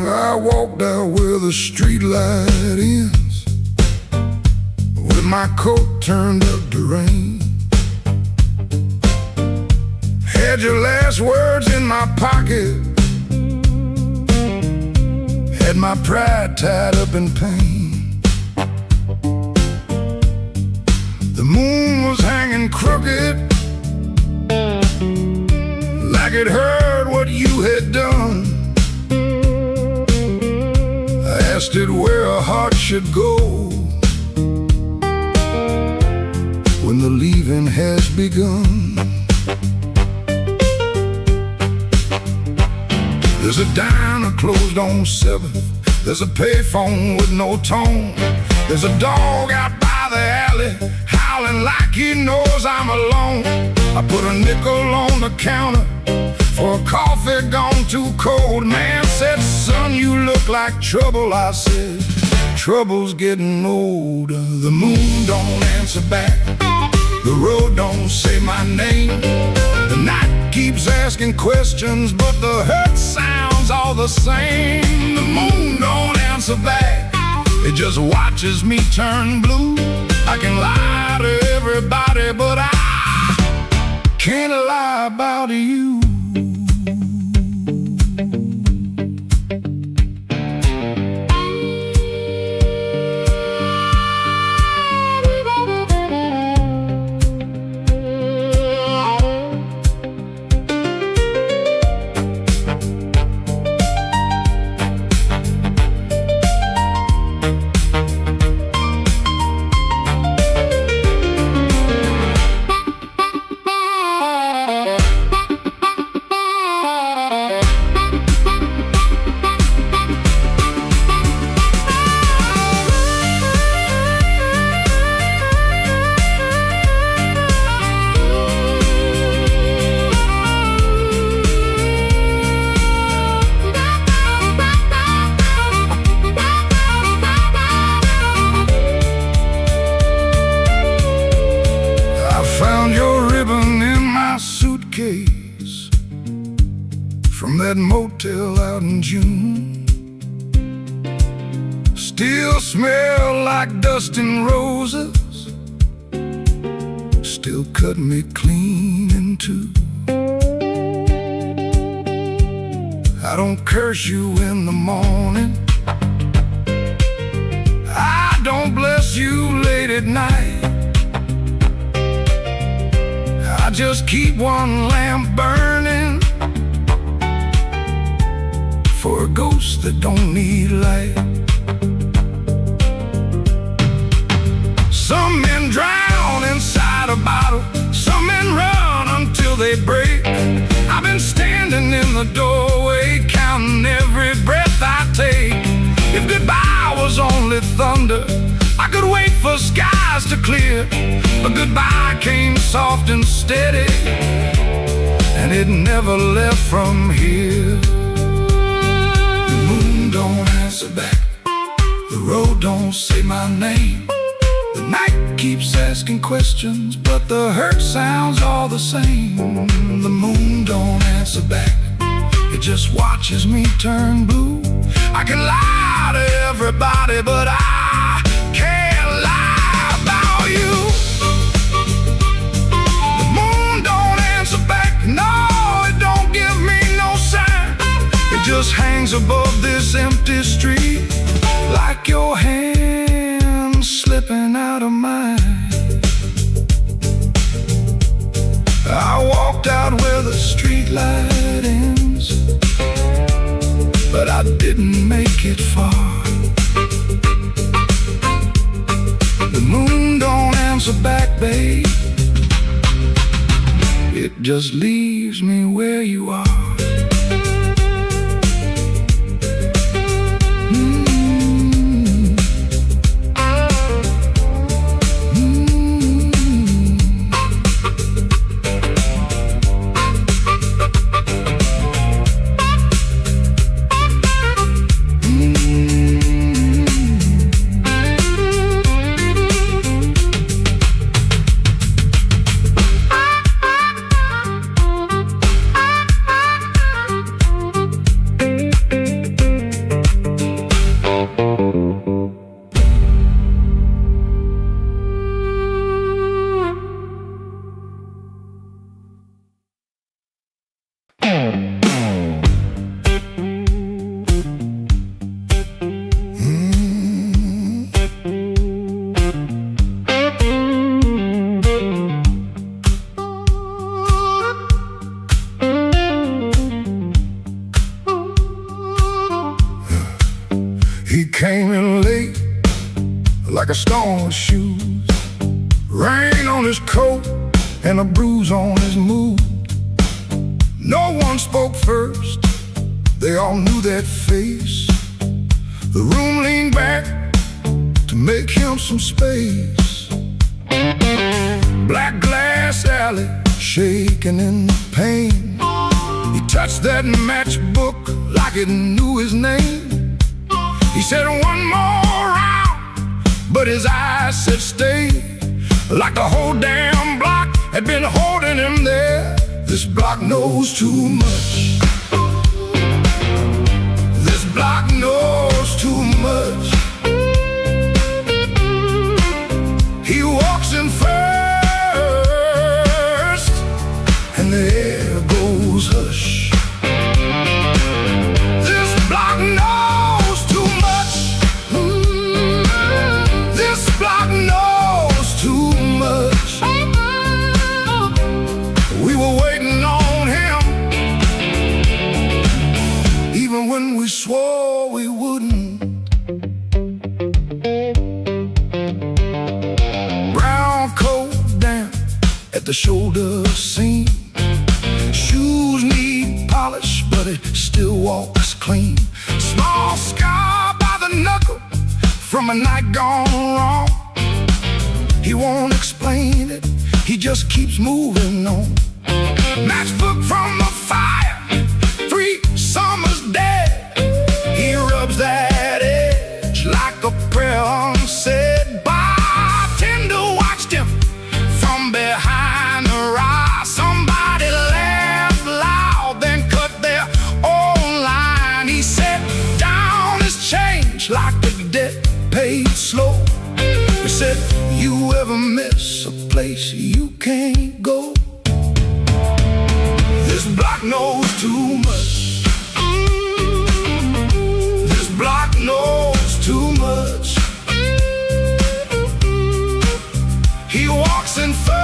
I walked out where the street light ends, with my coat turned up to rain. Had your last words in my pocket, had my pride tied up in pain. The moon was hanging crooked, like it heard what you had done. I asked it where a heart should go when the leaving has begun. There's a diner closed on 7th, there's a payphone with no tone, there's a dog out by the alley howling like he knows I'm alone. I put a nickel on the counter for a coffee gone too cold. Man said, son, you look like trouble. I said, trouble's getting older. The moon don't answer back, the road don't say my name. The night keeps asking questions, but the hurt sounds all the same. The moon don't answer back, it just watches me turn blue. I can lie to everybody, but I can't lie about you. From that motel out in June, still smell like dust and roses, still cut me clean in two. I don't curse you in the morning, I don't bless you late at night. just keep one lamp burning for a ghost that don't need light. Some men drown inside a bottle, some men run until they break. I've been standing in the doorway, counting every breath I take. If goodbye was only thunder, I could wait for skies to clear. But goodbye came soft and steady, and it never left from here. The moon don't answer back, the road don't say my name. The night keeps asking questions, but the hurt sounds all the same. The moon don't answer back, it just watches me turn blue. I can lie to everybody, but I can't lie about you. The moon don't answer back, no, it don't give me no sign. It just hangs above this empty street, like your hand slipping out of mine. I walked out where the street light ends, but I didn't make it far. The moon don't answer back, babe, it just leaves me where you are. He came in late, like a stone with shoes, rain on his coat and a bruise on his mood. No one spoke first, they all knew that face. The room leaned back to make him some space. Black glass alley, shaking in the pain. He touched that matchbook like it knew his name. He said one more round, but his eyes said stay. Like the whole damn block had been holding him there. This block knows too much. This block knows too much. He walks in first, and the air goes hush. This block knows too much. This block knows too much. We were waiting on him, even when we swore we wouldn't. Brown coat down at the shoulder seam. Shoes need polish, but it still walks clean. Small scar by the knuckle from a night gone wrong. He won't explain it, he just keeps moving on. Matchbook from the fire, 3 summers dead. He rubs that edge like a prayer unsaid. Bartender watched him from behind the rise. Somebody laughed loud, then cut their own line. He said down his change like the debt paid slow. He said, you ever miss a place you can't go? This block knows too much. This block knows too much. He walks in first,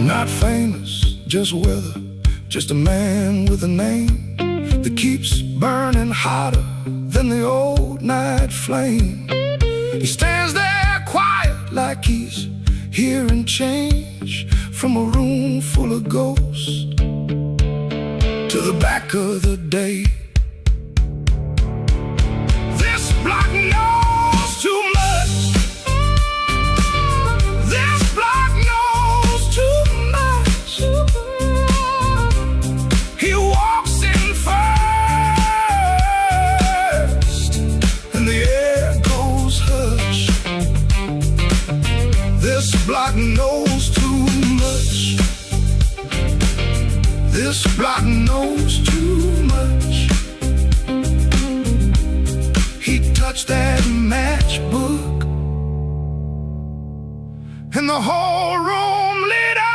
Not famous, just weather, just a man with a name that keeps burning hotter than the old night flame. He stands there quiet like he's hearing change from a room full of ghosts to the back of the day. This block knows too much. This block knows too much. He walks in first and the air goes hush. This block knows too much. This block knows too much. He touched that matchbook and the whole room lit up.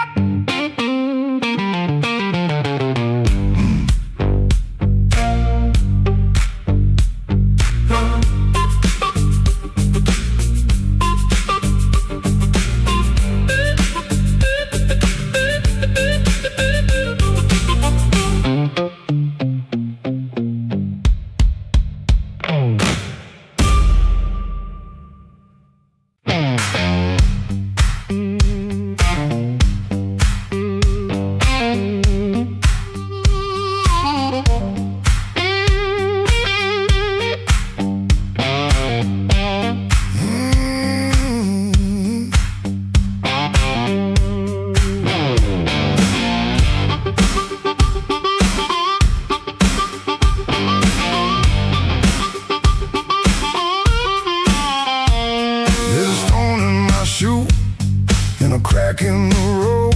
A crack in the road,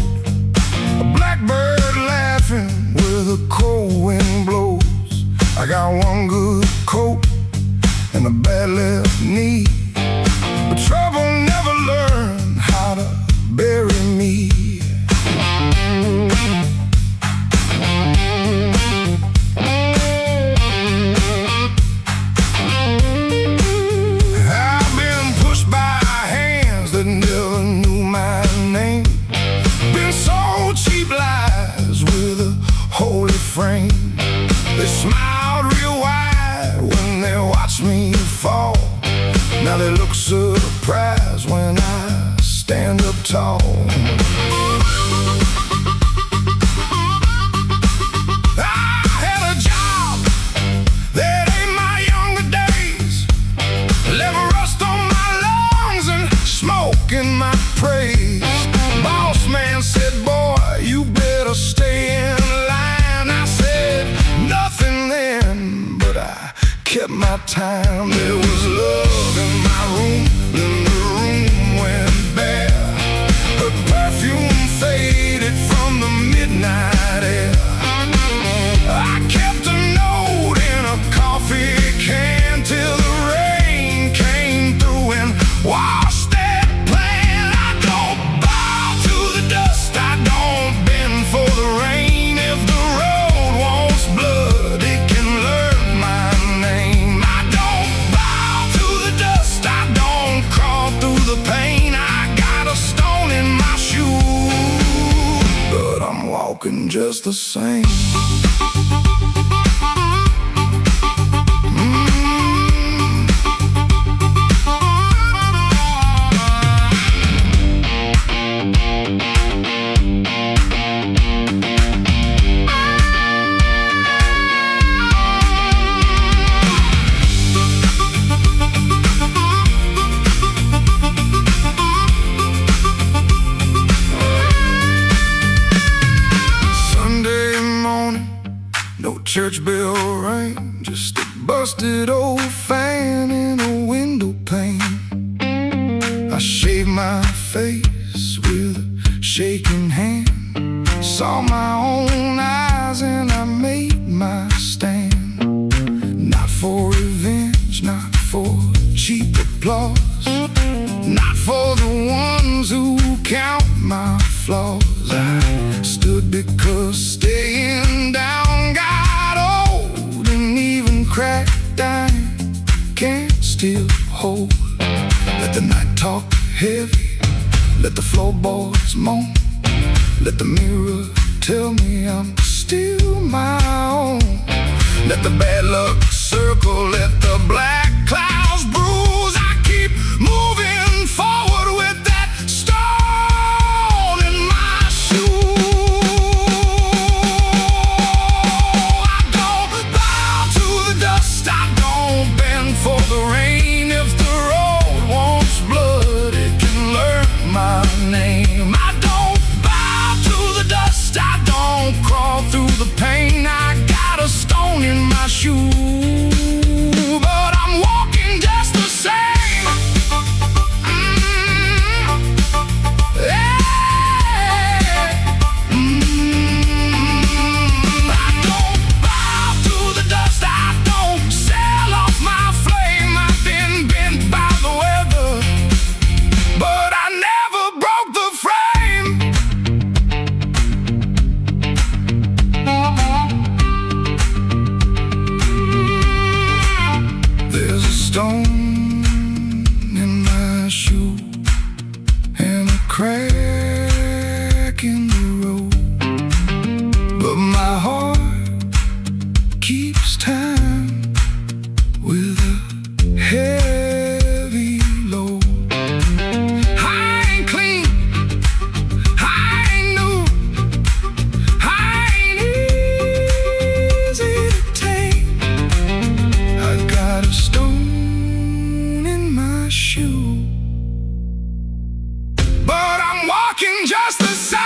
a blackbird laughing where the cold wind blows. I got one good coat and a bad left knee, but trouble never learned how to bury me. I've been pushed by hands that never knew my name, been sold cheap lies with a holy frame. They smiled real wide when they watched me fall. Now they look surprised when I stand up tall. I had a job that ain't my younger days, left rust on my lungs and smoke in my praise. Boss man said, boy, you better stay in line. I said nothing then, but I kept my time. There was love in my room, then the room went bare. Her perfume faded from the midnight air. I kept a note in a coffee can till the rain came through and washed that plan. I don't bow to the dust, I don't bend for the rain. If the road wants blood, it can learn my name. I don't bow to the dust, I don't crawl through the pain. I got a stone in my shoe, but I'm walking just the same. Sunday morning, no church bell rang, just a busted old fan in a window pane. I shaved my face with a shaking hand, saw my own eyes and I made my stand. Not for revenge, not for cheap applause, not for the ones who count my flaws. I stood because staying down got old, and even cracked iron can't still hold. Let the night talk heavy, let the floorboards moan, Let the mirror tell me I'm still my own. Let the bad luck circle, let the black clouds bruise. I keep moving forward with that stone in my shoe. I don't bow to the dust, I don't bend for the rain. If the road wants blood, it can learn my name. I don't bow to the dust, I don't crawl through the pain. I got a stone in my shoe, but I'm walking just the same. Yeah. I don't bow to the dust, I don't sell off my flame. I've been bent by the weather, but I never broke the frame. There's a stone in my shoe and a crack in the road, but my heart keeps time with a heavy load. I ain't clean, I ain't new, I ain't easy to tame. I got a stone in my shoe, but I'm walking just the same.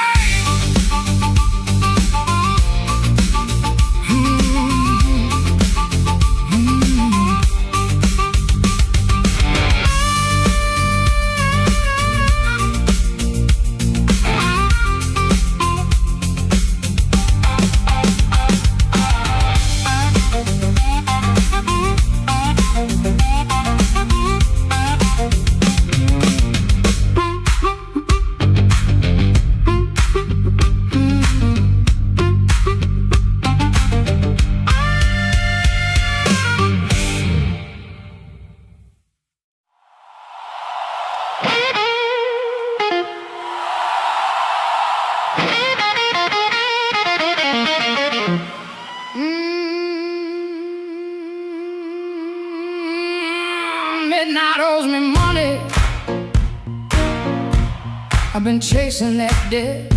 Midnight owes me money. I've been chasing that debt.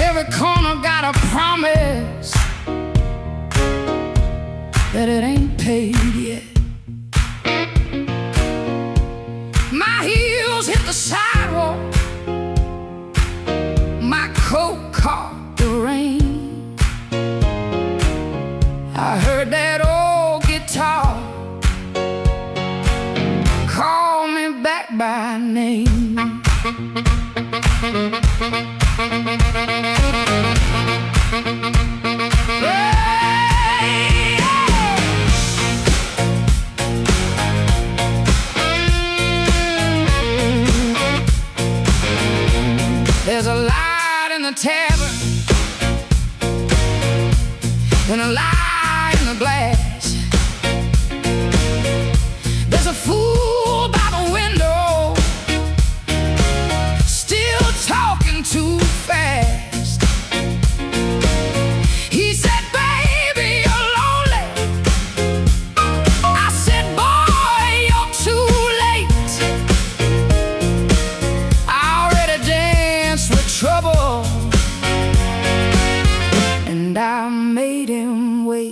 Every corner got a promise that it ain't paid yet. My heels hit the sidewalk, my coat caught the rain. I heard that old guitar call me back by name. Hey, there's a light in the tavern and a light in the glass. There's a fool by the window, still talking too fast. He said, baby, you're lonely. I said, boy, you're too late. I already danced with trouble, and I made him wait.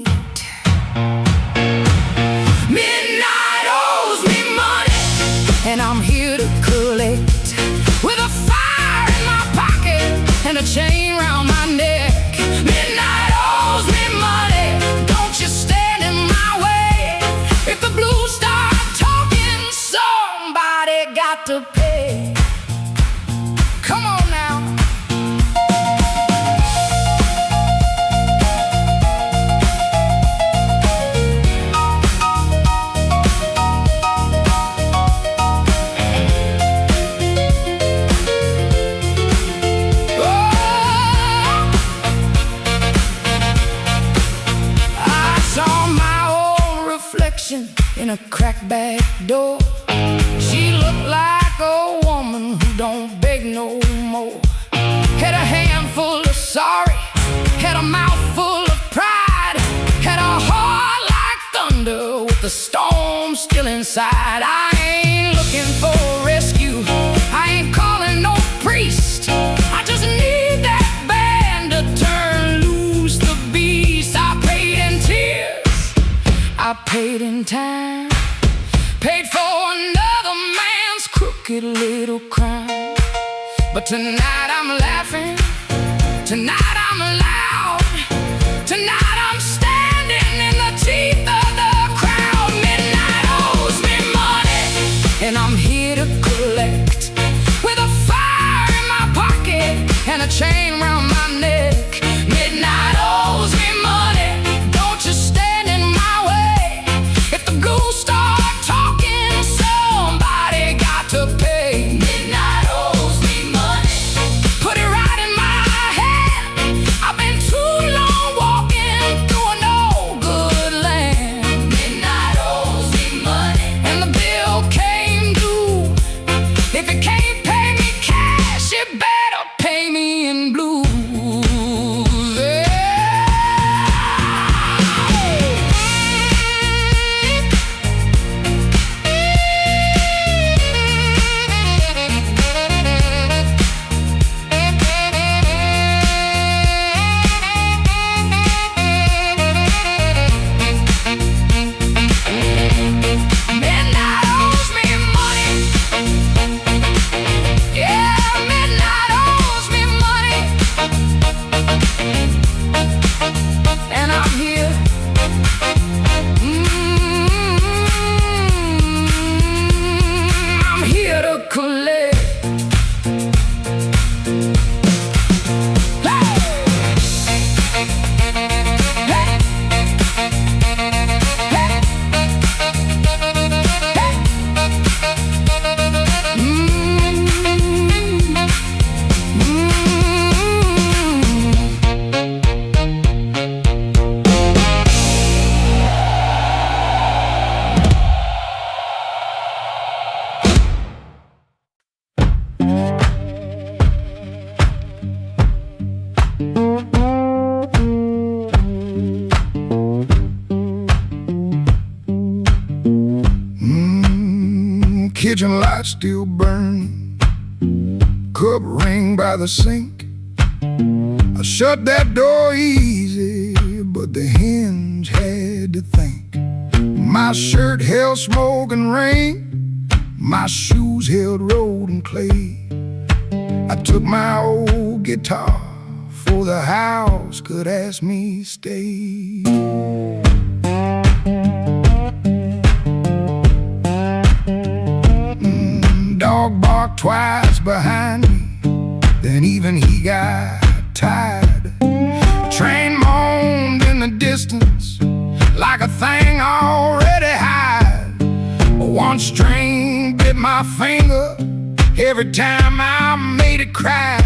no more. Had a handful of sorry, had a mouthful of pride, had a heart like thunder with the storm still inside. I ain't looking for a rescue, I ain't calling no priest. I just need that band to turn loose the beast. I paid in tears, I paid in time, paid for another man's crooked little crime. But tonight I'm laughing, tonight I'm loud, tonight I'm standing in the teeth of the crowd. Midnight owes me money, and I'm here to collect, with a fire in my pocket and a chain round my neck. Midnight owes me money, don't you stand in my way. If the ghouls start talking, somebody got to pay. Midnight owes me money, put it right in my head. I've been too long walking through a no good land. Midnight owes me money, and the bill came due. If you can't pay me cash, you better pay me in blues. Midnight owes me money. Yeah, midnight owes me money. And I'm here. I'm here to collect. Kitchen light still burning, cup ring by the sink. I shut that door easy, but the hinge had to think. My shirt held smoke and rain, my shoes held road and clay. I took my old guitar, for the house could ask me stay. Dog barked twice behind me, then even he got tired. Train moaned in the distance like a thing already hired. One string bit my finger every time I made it cry.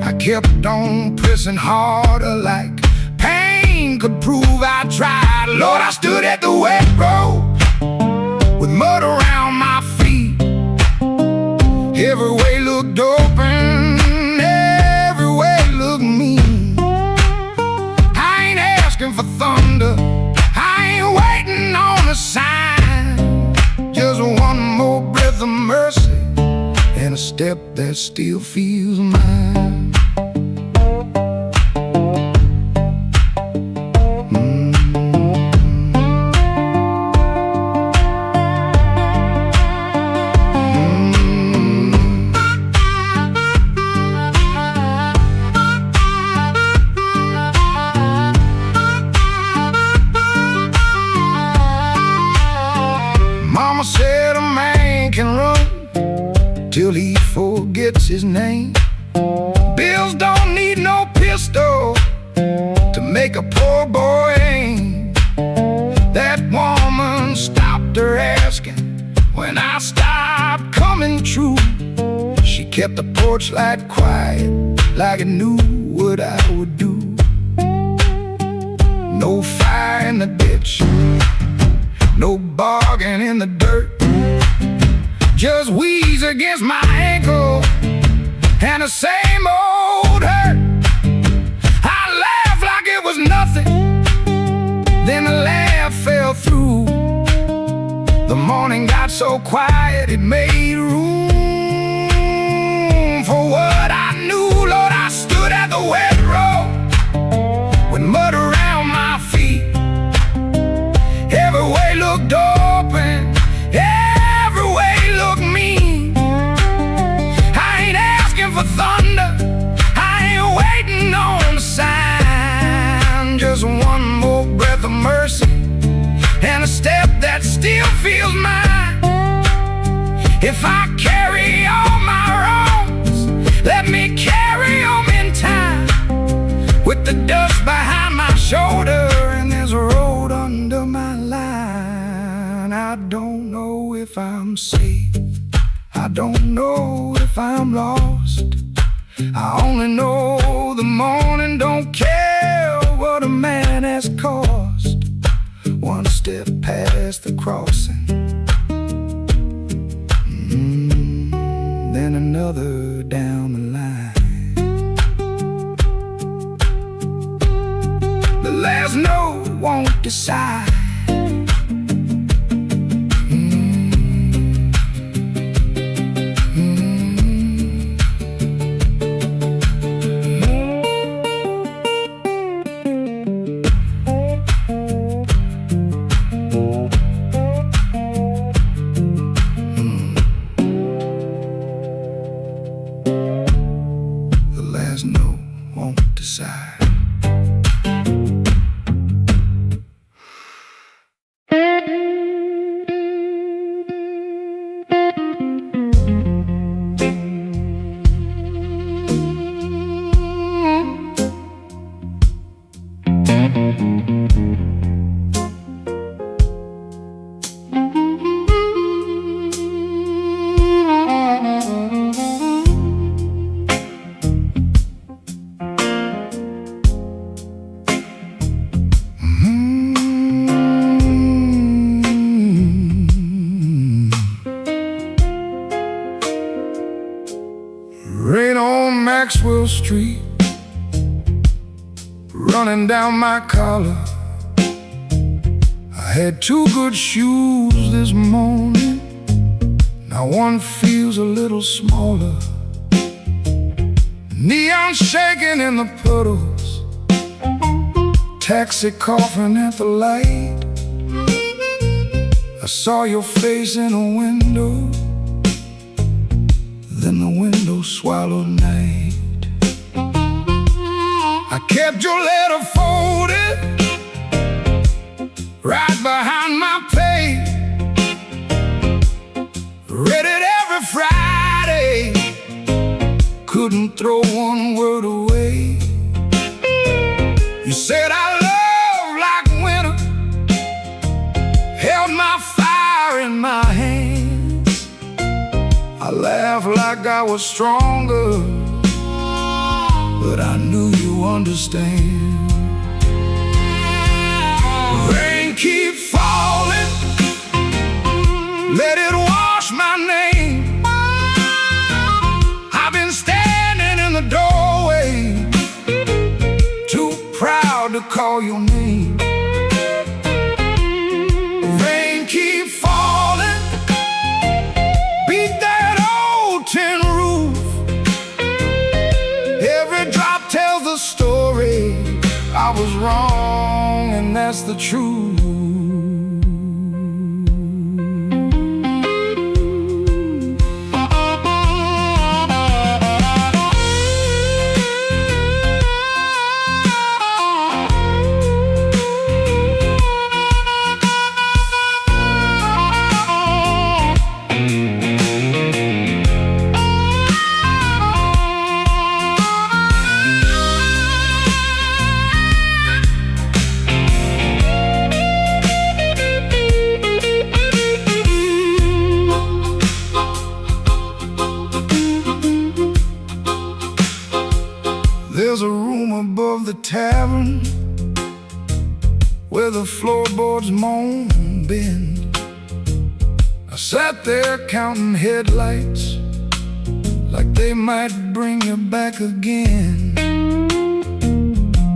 I kept on pressing harder like pain could prove I tried. Lord, I stood at the wet road with mud around my feet. Every way looked open, every way looked mean. I ain't asking for thunder, I ain't waiting on a sign. Just one more breath of mercy and a step that still feels mine. Mama said a man can run till he forgets his name. Bills don't need no pistol to make a poor boy aim. That woman stopped her asking when I stopped coming true. She kept the porch light quiet like it knew what I would do. No fire in the ditch, no bargain in the dirt, just wheeze against my ankle the same old hurt. I laughed like it was nothing, then the laugh fell through. The morning got so quiet it made room for what I knew. Lord, I stood at the wet road with mud around my feet. Every way looked open, every way looked mean. I ain't asking for thunder, I ain't waiting on a sign. Just one more breath of mercy and a step that still feels mine. If I carry all my wrongs, let me carry them in time. With the dust behind my shoulder and there's a road under my line. I don't know if I'm safe, I don't know if I'm lost. I only know the morning don't care what a man has cost. One step past the crossing, then another down the line. The last note won't decide. No, won't decide. Rain on Maxwell Street, running down my collar. I had two good shoes this morning, now one feels a little smaller. Neon shaking in the puddles, taxi coughing at the light. I saw your face in a window, then the window swallowed night. I kept your letter folded right behind my page. Read it every Friday, couldn't throw one word away. You said I love like winter, held my fire in my hands. I laughed like I was stronger, but I knew you understand. Rain keep falling, let it wash my name. I've been standing in the doorway, too proud to call your name. Rain keep falling, beat that old tin roof. Every drop tells the story. I was wrong, and that's the truth. There's a room above the tavern where the floorboards moan and bend. I sat there counting headlights, like they might bring you back again.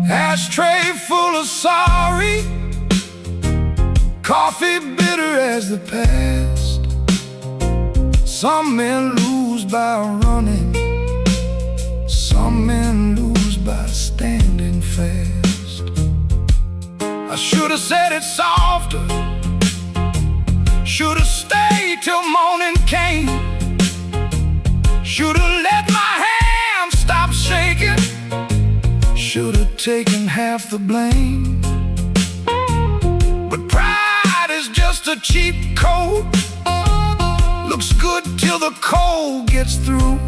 Ashtray full of sorry, coffee bitter as the past. Some men lose by running, some men lose by standing fast. I should have said it softer, should have stayed till morning came, should have let my hand stop shaking, should have taken half the blame. But pride is just a cheap coat, looks good till the cold gets through.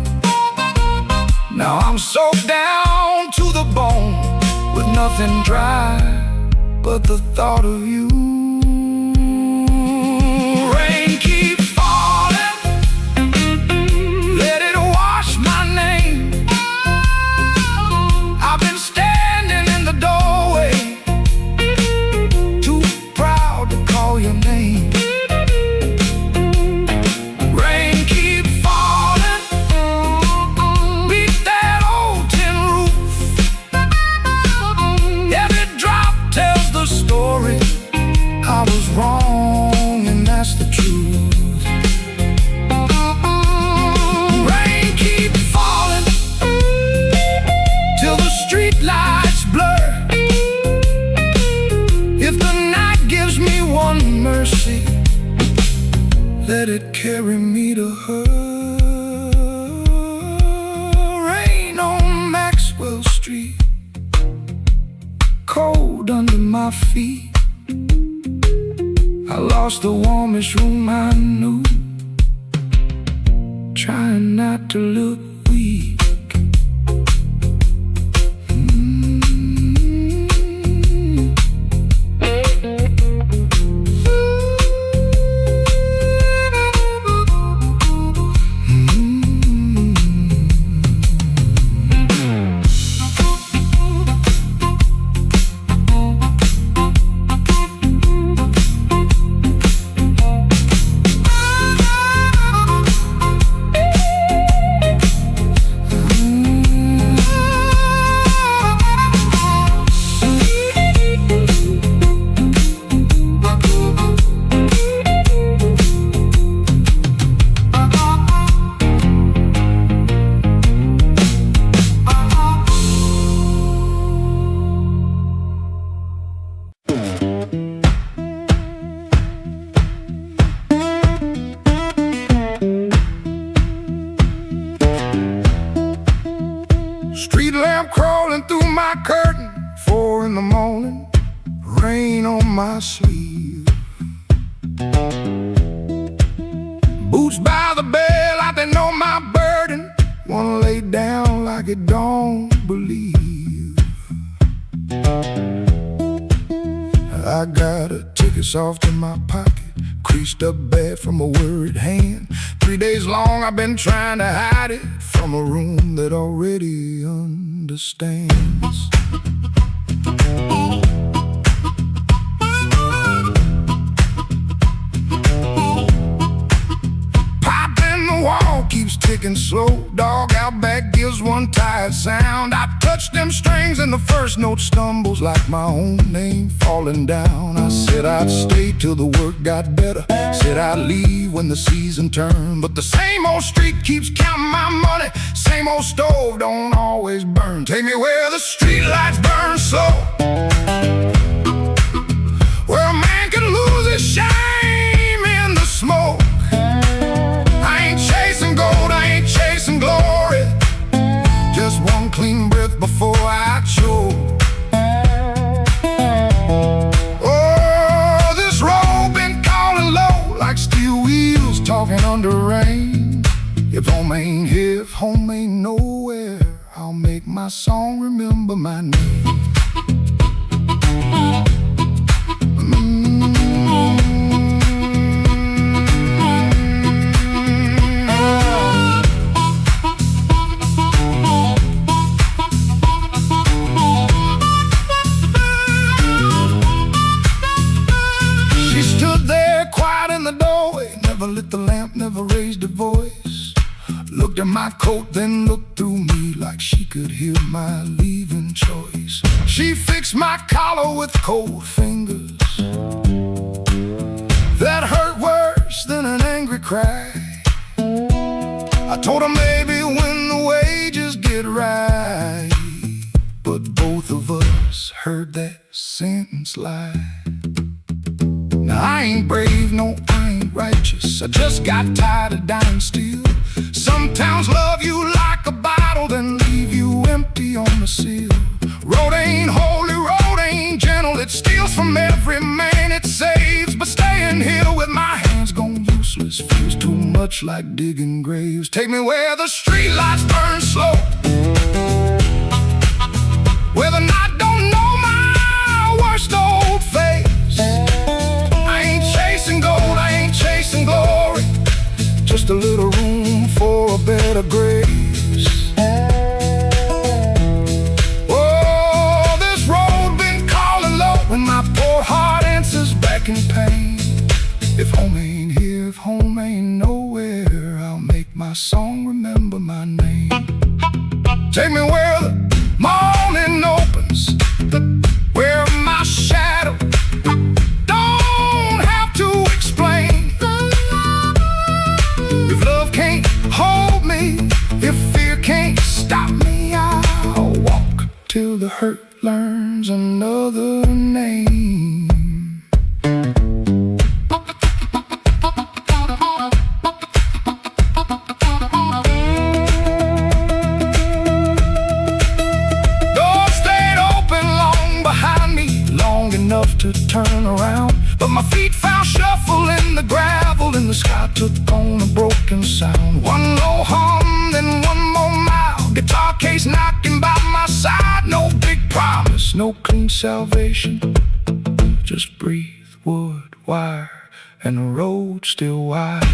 Now I'm soaked down to the bone, with nothing dry but the thought of you. Rain keeps falling, let it wash my name. I've been standing in the doorway, too proud to call your name. Rain keep falling, beat that old tin roof. Every drop tells the story, I was wrong and that's the truth. Rain keep falling till the street lights blur. If the night gives me one mercy, let it carry me to her. Rain on Maxwell Street, cold under my feet. I lost the warmest room I knew, trying not to look weak. Street lamp crawling through my curtain, 4 in the morning, rain on my sleeve. Boots by the bed like they know my burden, wanna lay down like it don't believe. I got a ticket soft in my pocket, creased up bad from a worried hand. 3 days long I've been trying to hide it from a room that already understands. Pipe in the wall keeps ticking slow, dog out back gives one tired sound. I touch them strings and the first note stumbles like my own name falling down. I said I'd stay till the work got better, said I'd leave when the season turned, but the same old street keeps counting my money, same old stove don't always burn. Take me where the street lights burn slow, where a man can lose his shame in the smoke. I ain't chasing gold, I ain't chasing glory, just one clean breath before I choke. Oh, this road been calling low like steel wheels talking under rain. If home ain't here, if home ain't nowhere, I'll make my song remember my name. She stood there quiet in the doorway, never lit the lamp, never raised her voice, looked at my coat, then looked through me like she could hear my leaving choice. She fixed my collar with cold fingers that hurt worse than an angry cry. I told her maybe when the wages get right, but both of us heard that sentence lie. Now I ain't brave, no, I ain't righteous. I just got tired of dying still. Some towns love you like a bottle, then leave you empty on the sill. Road ain't holy, road ain't gentle. It steals from every man it saves. But staying here with my hands gone useless feels too much like digging graves. Take me where the streetlights burn slow, where the night don't know my worst old face. I ain't chasing gold, I ain't chasing glory, just a little room for a better grace. Oh, this road been calling low, and my poor heart answers back in pain. If home ain't here, if home ain't nowhere, I'll make my song remember my name. Take me where the morning opens, where my shadow don't have to explain. If love can't hold me, if fear can't stop me, I'll walk till the hurt learns another name. To turn around, but my feet found shuffle in the gravel, and the sky took on a broken sound. One low hum, then one more mile, guitar case knocking by my side. No big promise, no clean salvation, just breathe, wood, wire, and the road still wide.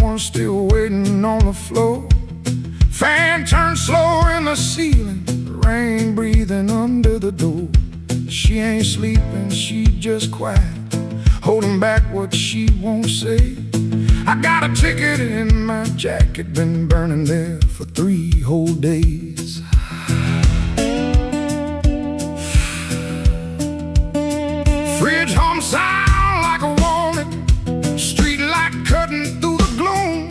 One still waiting on the floor. Fan turned slower in the ceiling, rain breathing under the door. She ain't sleeping, she just quiet, holding back what she won't say. I got a ticket in my jacket, been burning there for 3 whole days. Fridge hum sound like a warning, street light cutting through the gloom.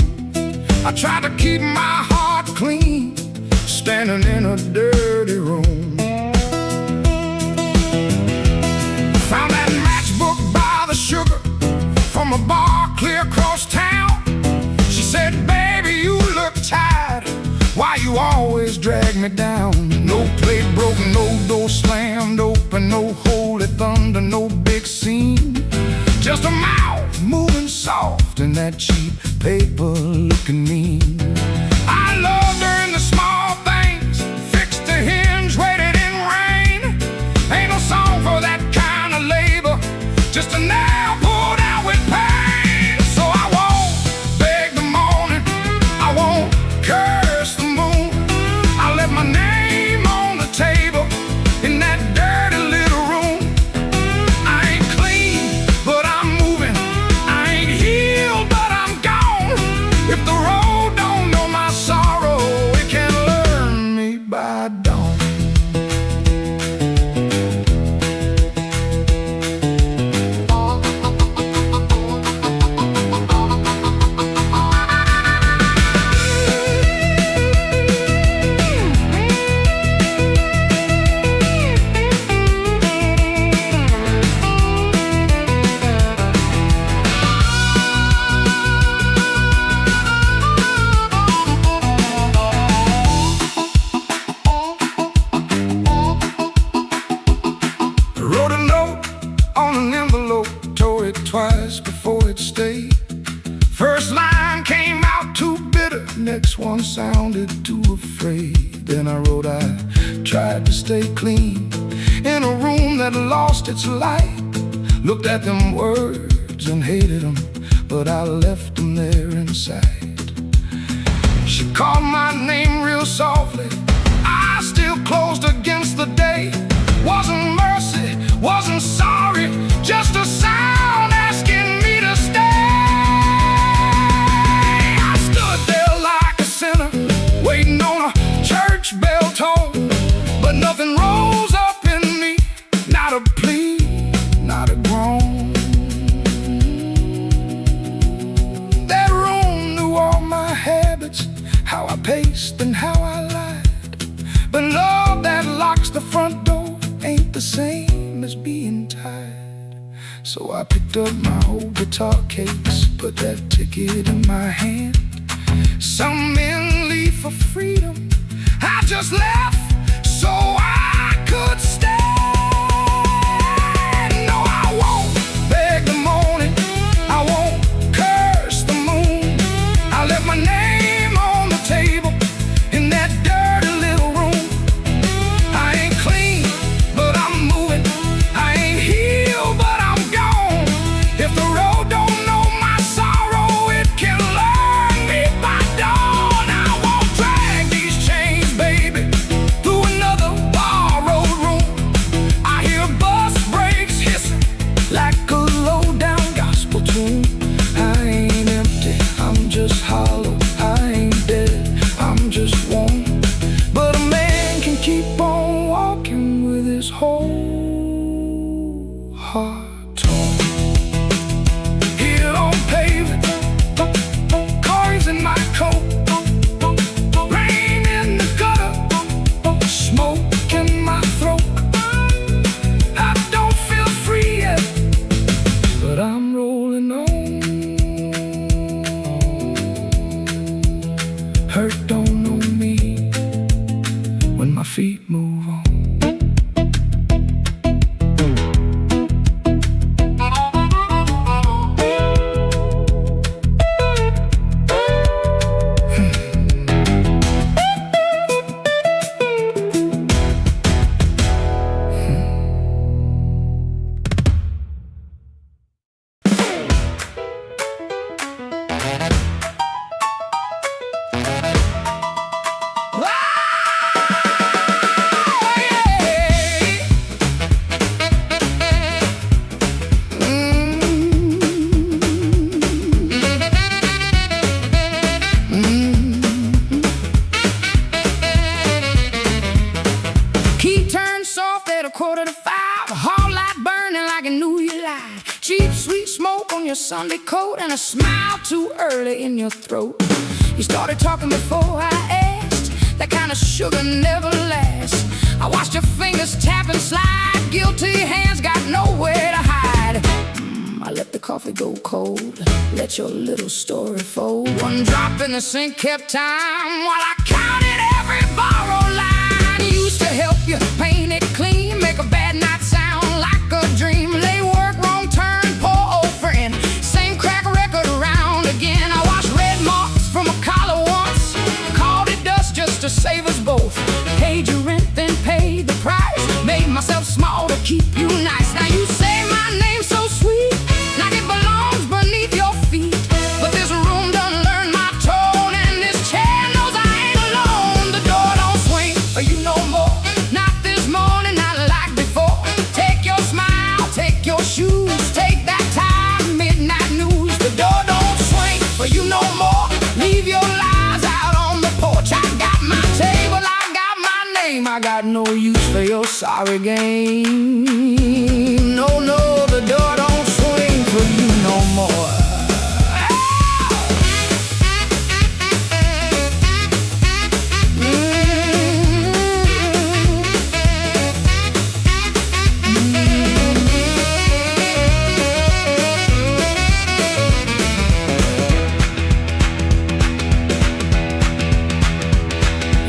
I tried to keep my heart clean, standing in a dirty room. Found that matchbook by the sugar from a bar clear across town. She said, baby, you look tired, why you always drag me down? No plate broken, no door slammed open, no holy thunder, no big scene. Just a mouth moving soft and that cheap paper looking mean. I loved her in the small things, fixed a hinge, waited in rain. Ain't no song for that kind of labor, just a nail pulled out with pain. So I won't beg the morning, I won't curse the moon. I left my name on the table in that dirty little room. I ain't clean, but I'm moving. I ain't healed, but I'm gone. If the road don't know First line came out too bitter, next one sounded too afraid. Then I wrote, I tried to stay clean in a room that lost its light. Looked at them words and hated them, but I left them there inside. She called my name real softly, I still closed against the day. Wasn't mercy, wasn't sorry, just a sound asking me to stay. I stood there like a sinner, waiting on a church bell tone, but nothing rose up in me, not a plea, not a groan. That room knew all my habits, how I paced and how I lied. But love that locks the front door ain't the same as being tied. So I picked up my old guitar case, put that ticket in my hand. Some men leave for freedom, I just left so I could stay. No, I won't beg the morning, I won't curse the moon. I left my name on the table in that dirty little room. I ain't clean, but I'm moving. I ain't healed, but I'm gone. If the road don't know my sorrow, it can learn me by dawn. I won't drag these chains, baby, through another borrowed room. I hear bus brakes hissing like a low-down gospel tune. I ain't empty, I'm just hollow. I ain't dead, I'm just warm. But a man can keep on walking with his whole heart torn. Here on pavement, cars in my coat, rain in the gutter, smoke in my throat. I don't feel free yet, but I'm rolling on. Hurt don't know me when my feet move on. Key turned soft at 4:45, hall light burning like a New Year light. Cheap sweet smoke on your Sunday coat and a smile too early in your throat. You started talking before I asked, that kind of sugar never lasts. I watched your fingers tap and slide, guilty hands got nowhere to hide. I let the coffee go cold, let your little story fold. One drop in the sink kept time while I counted every borrowed line. Used to help you paint it clean, make a bad night sound like a dream. Lay work, wrong turn, poor old friend, same crack record around again. I washed red marks from a collar once, called it dust just to save us both. Paid your rent, then paid the price, made myself small to keep you nice. Now you say my name so sweet, like it belongs beneath your feet. But this room done learned my tone, and this chair knows I ain't alone. The door don't swing for you no more, not this morning, not like before. Take your smile, take your shoes, take that time, midnight news. The door don't swing for you no more, leave your lies out on the porch. I got my table, I got my name, I got no use for your sorry game. No, no, the door don't swing for you no more.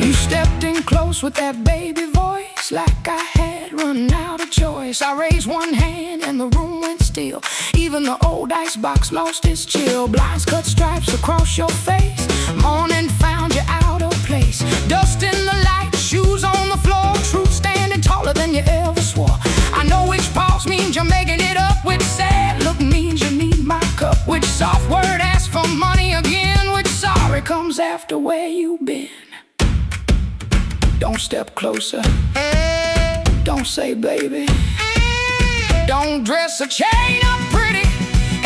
You stepped in close with that baby voice, like I had run out of choice. I raised one hand and the room went still. Even Even the old icebox lost its chill. Blinds cut stripes across your face. Morning found you out of place. Dust in the light, shoes on the floor. Truth standing taller than you ever swore. I know which pause means you're making it up. Which sad look means you need my cup. Which soft word asks for money again. Which sorry comes after where you've been. Don't step closer. Don't say baby. Don't dress a chain up pretty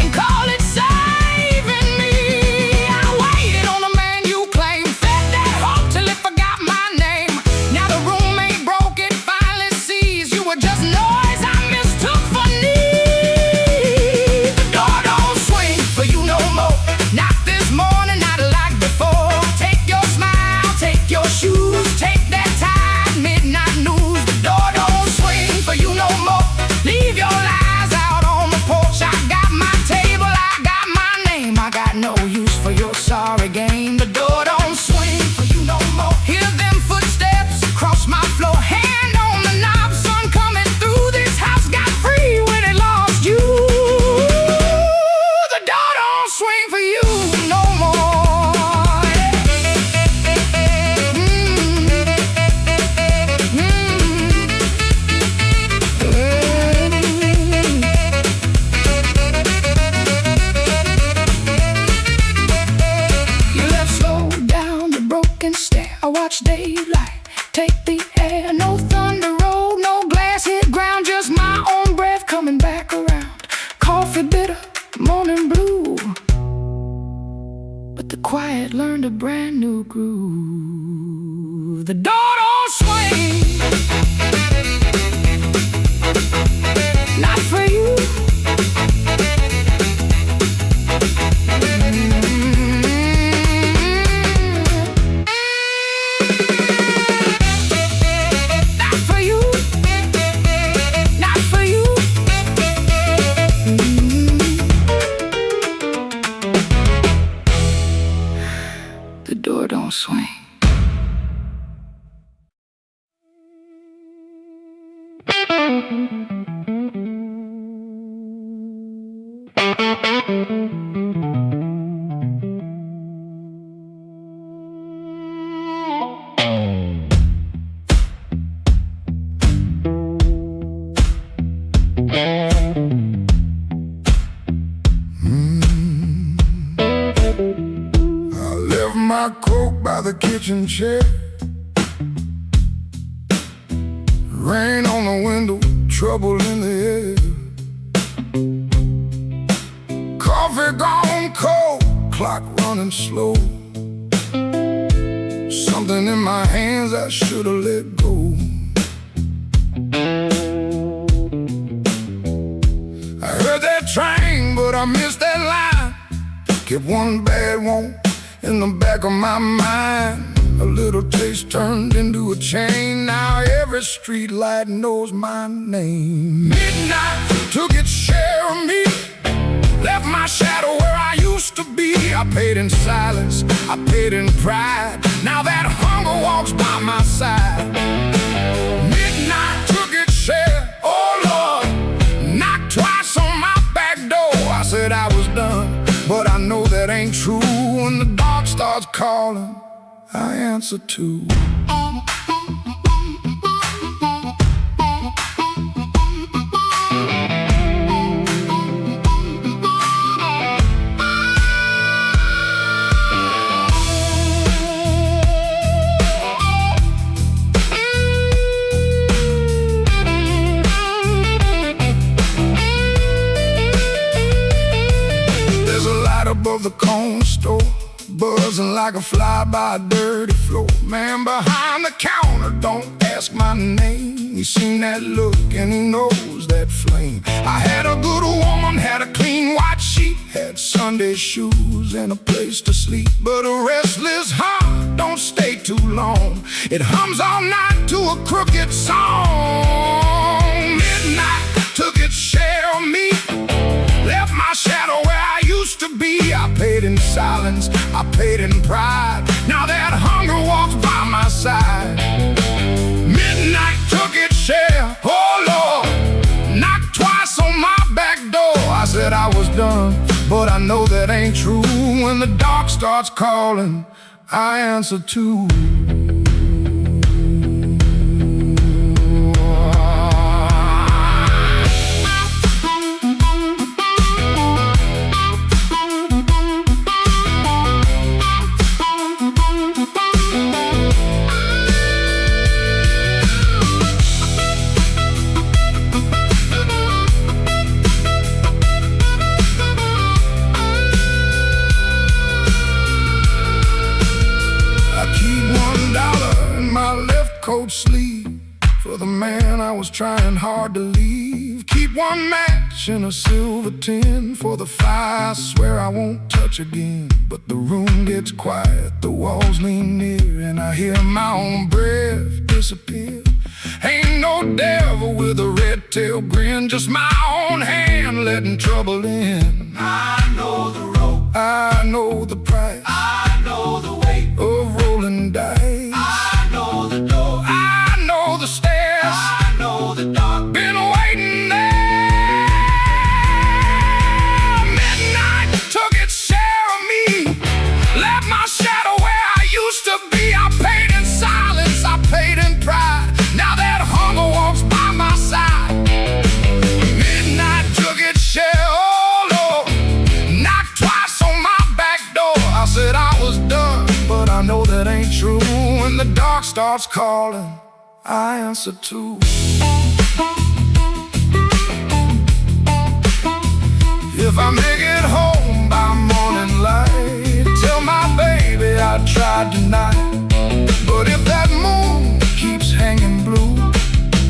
and call it saving me. I waited on the man you claimed, fed that hope till it forgot my name. Now the roommate broke it, finally sees you were just noise I mistook for need. The door don't swing for you no more. Not this morning, not like before. Take your smile, take your shoes, take that tired midnight news. The door don't swing for you no more. Leave your lies out on the porch. I got my table, I got my name. I got no use for your sorry game. The door don't swing for you no more. Hear them footsteps across my floor. Hand on the knob, sun coming through. This house got free when it lost you. The door don't swing for you no more. I watch daylight take the air. No thunder roll, no glass hit ground. Just my own breath coming back around. Coffee bitter, morning blue. But the quiet learned a brand new groove. The door don't swing. Not for you. The door don't swing. My coat by the kitchen chair. Rain on the window, trouble in the air. Coffee gone cold, clock running slow. Something in my hands I should've let go. I heard that train, but I missed that line. Kept one bad one in the back of my mind. A little taste turned into a chain. Now every street light knows my name. Midnight took its share of me. Left my shadow where I used to be. I paid in silence, I paid in pride. Now that hunger walks by my side. Midnight took its share, oh Lord. Knocked twice on my back door. I said I was done, but I know that ain't true. When the dark starts calling, I answer too. Above the corner store, buzzing like a fly by a dirty floor. Man behind the counter don't ask my name. He seen that look and he knows that flame. I had a good woman, had a clean white sheet, had Sunday shoes and a place to sleep. But a restless heart don't stay too long. It hums all night to a crooked song. Midnight took its share of me. Left my shadow where I used to be. I paid in silence, I paid in pride. Now that hunger walks by my side. Midnight took its share, oh Lord. Knocked twice on my back door. I said I was done, but I know that ain't true. When the dark starts calling, I answer too. Coat sleeve for the man I was trying hard to leave. Keep one match in a silver tin for the fire I swear I won't touch again. But the room gets quiet, the walls lean near, and I hear my own breath disappear. Ain't no devil with a red tail grin, just my own hand letting trouble in. I know the road, I know the price, I know the weight of rolling dice. I know the door, I know the stairs, I know the dark. been waiting there. Midnight took its share of me, left my shadow where I used to be. I paid in silence, I paid in pride. Now that hunger walks by my side. Midnight took its share, oh Lord, knocked twice on my back door. I said I was done, but I know that ain't true. When the dark starts calling, I answer too. If I make it home by morning light, tell my baby I tried tonight. But if that moon keeps hanging blue,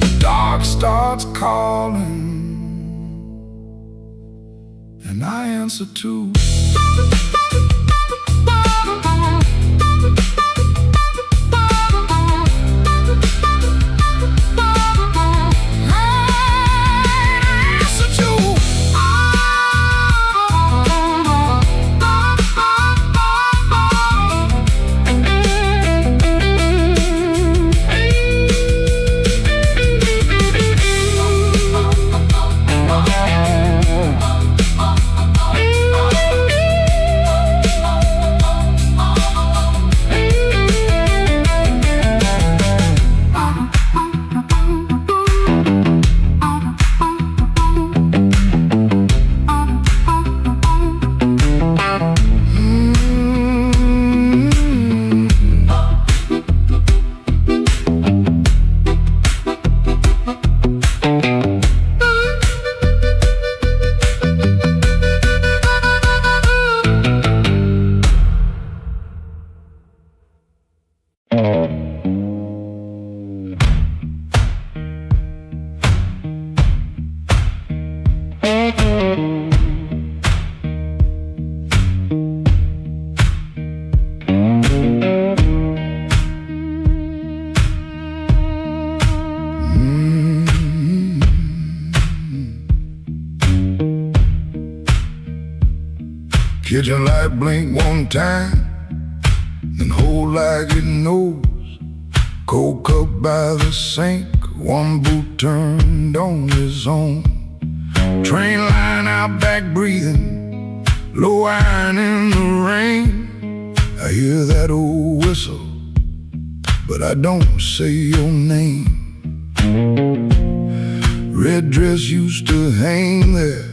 the dark starts calling, and I answer too. Kitchen light blink one time, then hold like it knows. Cold cup by the sink, one boot turned on his own. Train line out back breathing, low iron in the rain. I hear that old whistle, but I don't say your name. Red dress used to hang there,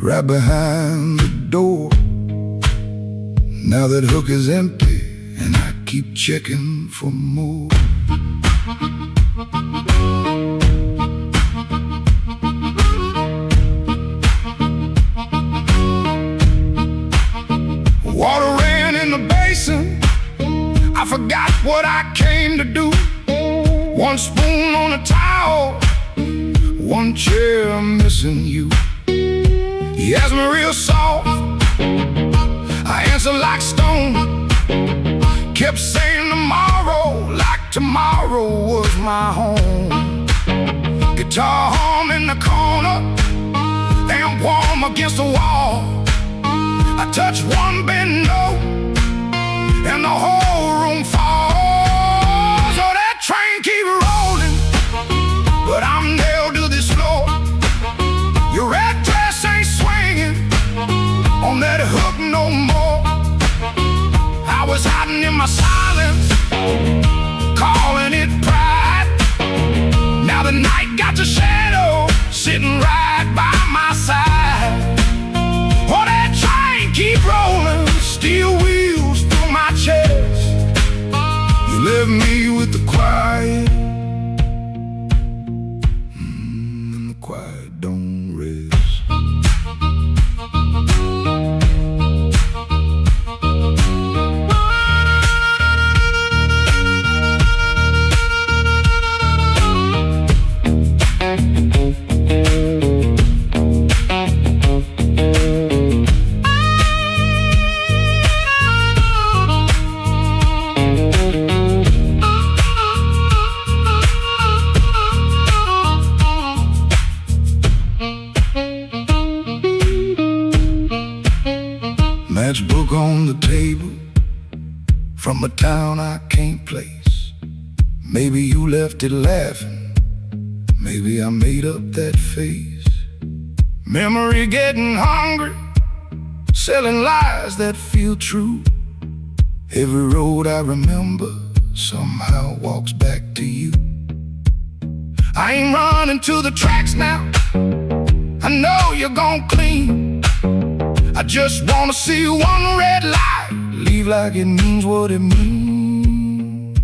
right behind the door. Now that hook is empty, and I keep checking for more. Water ran in the basin, I forgot what I came to do. One spoon on a towel, one chair missing you. He asked me real soft, I answered like stone. Kept saying tomorrow, like tomorrow was my home. Guitar hum in the corner, amp warm against the wall. I touch one bend note, and the whole room falls. So that train keep rolling, but I'm nailed to this floor. Your red dress ain't swinging, was hiding in my silence, calling it pride. Now the night got the shadow sitting right by my side. Oh, that train keep rolling, steel wheels through my chest. You left me with the quiet, and the quiet don't rest. Matchbook on the table from a town I can't place. Maybe you left it laughing, maybe I made up that face. Memory getting hungry, selling lies that feel true. Every road I remember somehow walks back to you. I ain't running to the tracks now, I know you're gon' clean. I just wanna see one red light leave like it means what it means.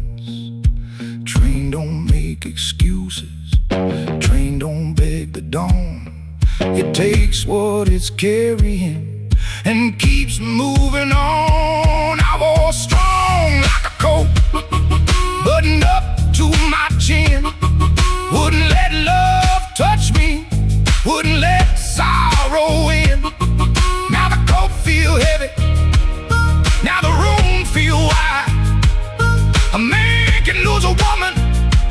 Train don't make excuses, train don't beg the dawn. It takes what it's carrying and keeps moving on. I was strong like a coat, buttoned up to my chin. Wouldn't let love touch me, wouldn't let sorrow in. Now the coat feel heavy, now the room feel wide. A man can lose a woman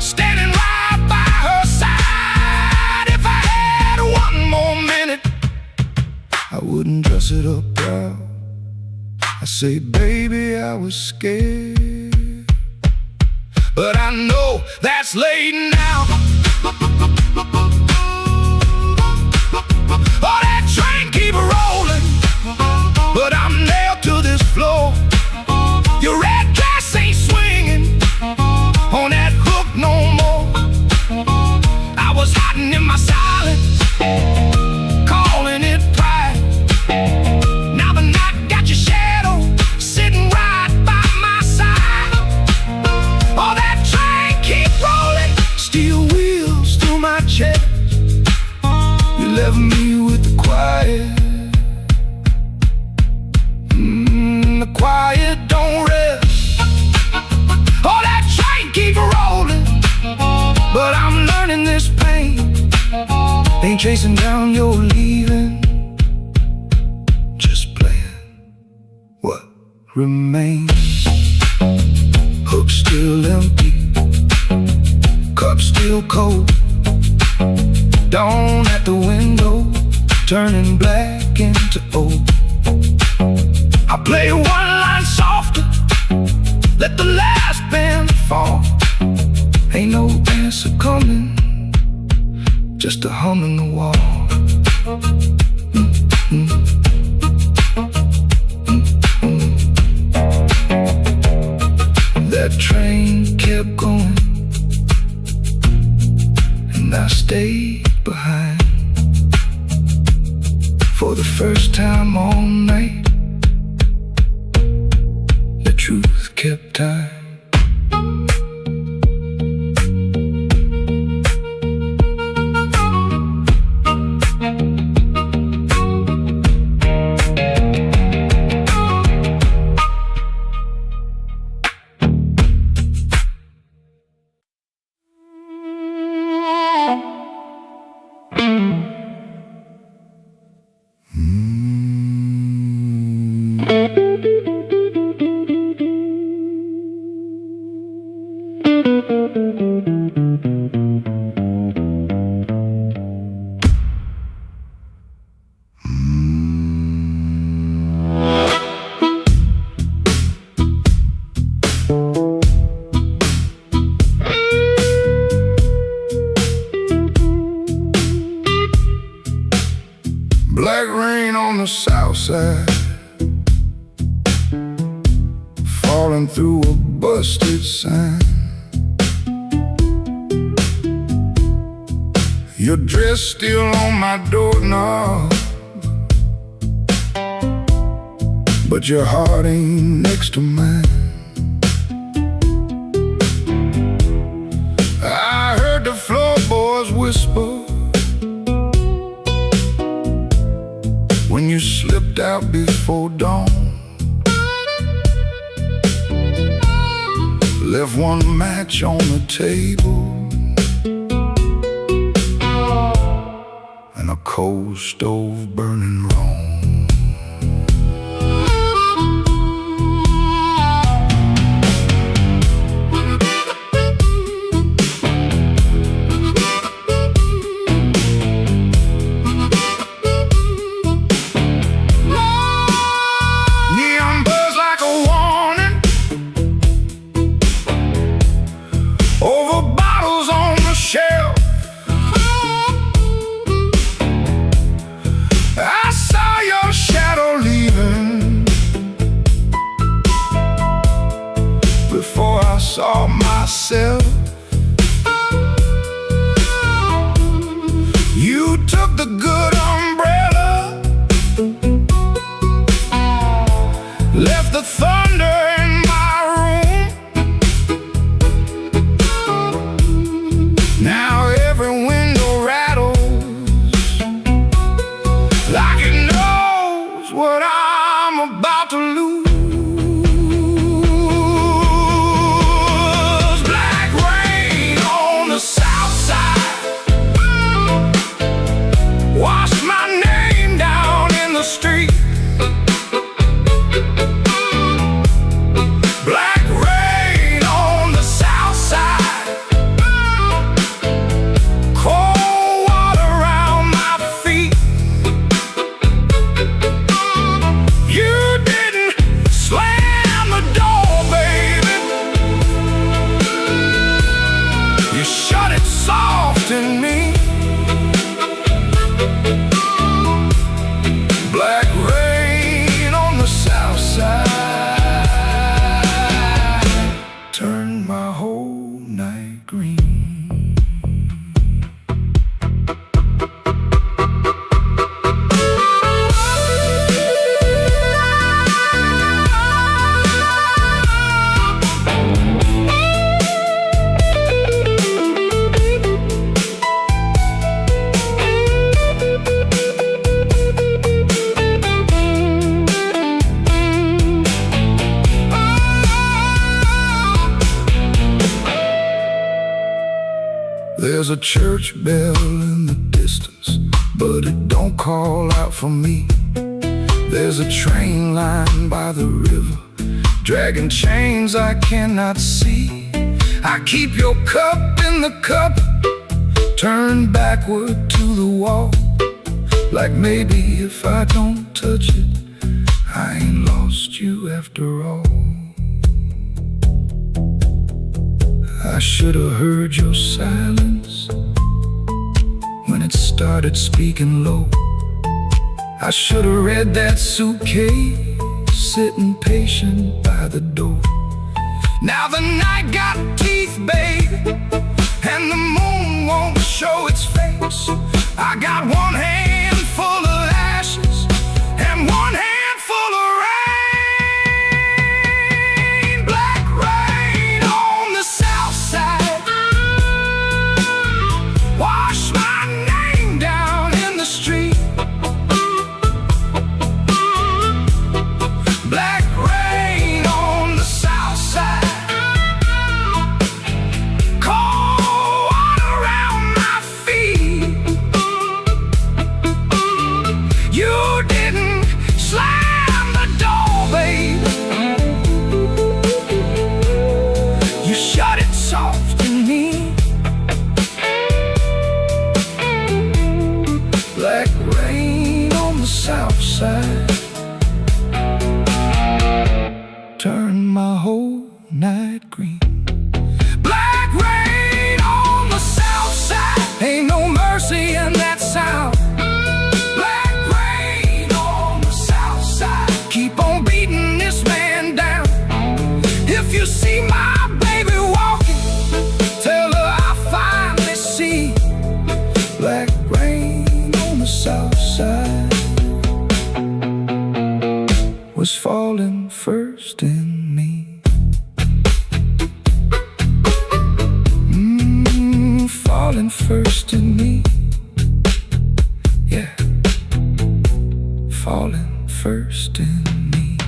standing right by her side. If I had one more minute, I wouldn't dress it up proud. I say, baby, I was scared, but I know that's late now. Oh, that train keep rolling, but I'm nailed to this floor. Your red dress ain't swinging on that hook no more. I was hiding in my silence, calling it pride. Now the night got your shadow sitting right by my side. Oh, that train keep rolling, steel wheels through my chest. You left me with the quiet, the quiet don't rest. Oh, that train keep rolling, but I'm learning this pain ain't chasing down your leaving, just playing what remains. Hook still empty, cup still cold. Dawn at the window, turning black into old. I play one line softer, let the last band fall. Ain't no answer coming, just a hum in the wall. That train kept going, and I stayed behind. For the first time all night, the truth kept time. crawling through a busted sign. Your dress still on my doorknob, but your heart ain't next to mine. I heard the floorboards whisper when you slipped out before dawn. Left one match on the table and a cold stove burning wrong. Saw myself. You took the good umbrella, left the thunder in my room. Now every window rattles like it knows what I'm about to lose. Black rain on the south side turned my whole night green. There's a church bell in the distance, but it don't call out for me. There's a train line by the river, dragging chains I cannot see. I keep your cup in the cup, turned backward to the wall, like maybe if I don't touch it, I ain't lost you after all. I should have heard your silence when it started speaking low. I should have read that suitcase sitting patient by the door. Now the night got teeth, babe, and the moon won't show its face. I got one hand full of ashes and one hand full of rain. Black rain on the south side, wash my name down in the street. Black rain on the south side, cold water around my feet. falling first in me. Falling first in me. Yeah, falling first in me.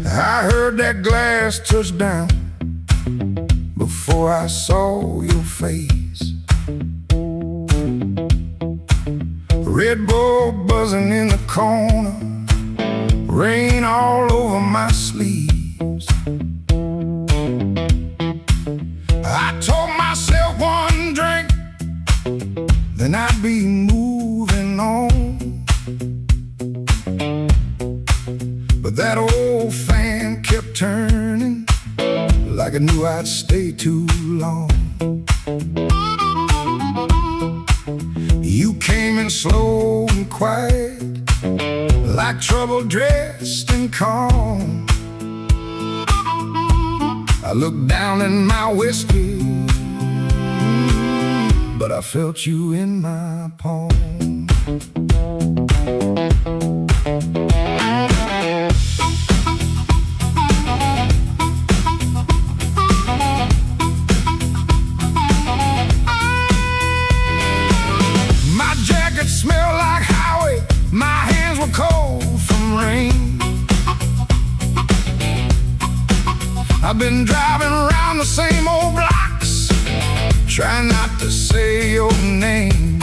I heard that glass touch down before I saw your face. Red Bull buzzing in the corner, rain all over my sleeves. I told myself one drink, then I'd be moving on. But that old fan kept turning, like it knew I'd stay too long. You came in slow and quiet, like trouble dressed in calm. I looked down in my whiskey, but I felt you in my palm. My jacket smelled like highway, my hands were cold from rain. I've been driving around the same old blocks, trying not to say your name.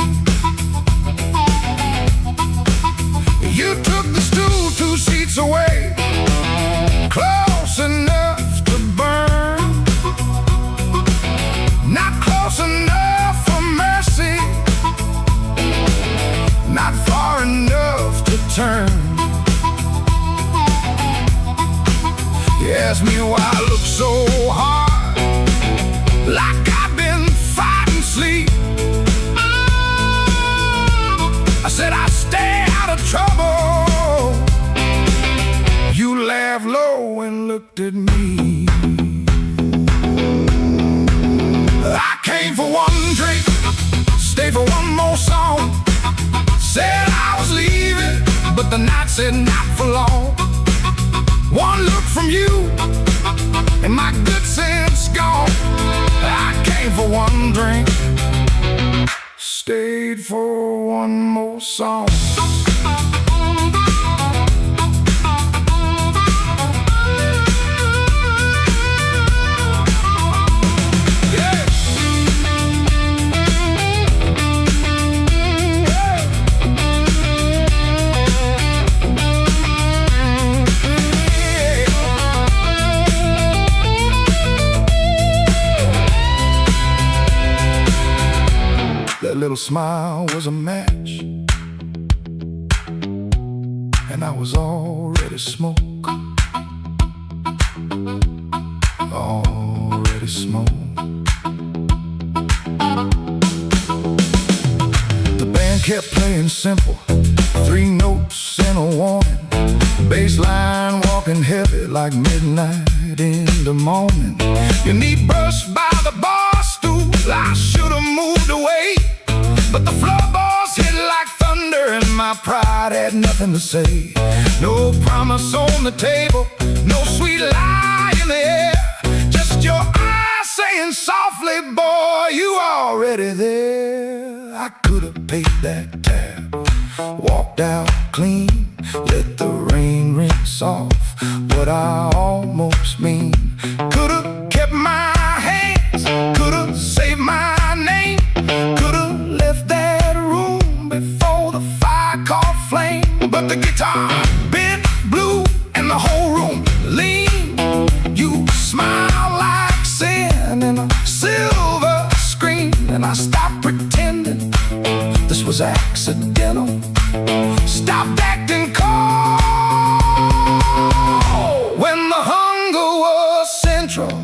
You took the stool 2 seats away, close enough to burn, not close enough for mercy, not far enough to turn. You asked me why I look so hard, like I've been fighting sleep. I said I stay out of trouble. You laughed low and looked at me. I came for one drink, stayed for one more song. Said I was leaving, but the night said not for long. One look from you, and my good sense gone. I came for one drink, stayed for one more song. That little smile was a match, and I was already smoke, already smoke. The band kept playing simple, 3 notes and a warning. Bass line walking heavy like midnight in the morning. Your knee brushed by the bar stool, I should've moved away, but the floorboards hit like thunder, and my pride had nothing to say. No promise on the table, no sweet lie in the air, just your eyes saying softly, boy, you already there. I could've paid that tab, walked out clean, let the rain rinse off what I almost mean. Could've kept my hands, could've saved my name, could've left that room before the fire caught flame. But the guitar bent blue and the whole room leaned. You smiled like dancing in a silver screen, and I stopped pretending this was accidental. Stopped acting cold when the hunger was central.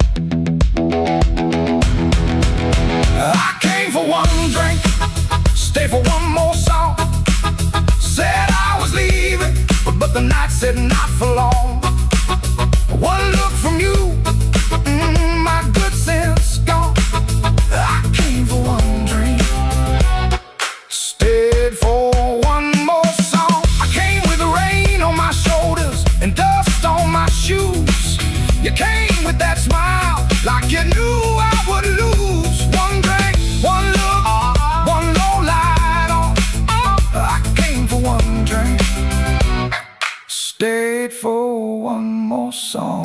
I came for one drink, stay for one more song. Said I was leaving, but the night said not for long. One look from you, my good sense gone. I came for one drink, stayed for one more song. I came with rain on my shoulders and dust on my shoes. You came with that smile, like you knew I would lose. One drink, one look, one low light on. I came for one drink, stayed for one more song.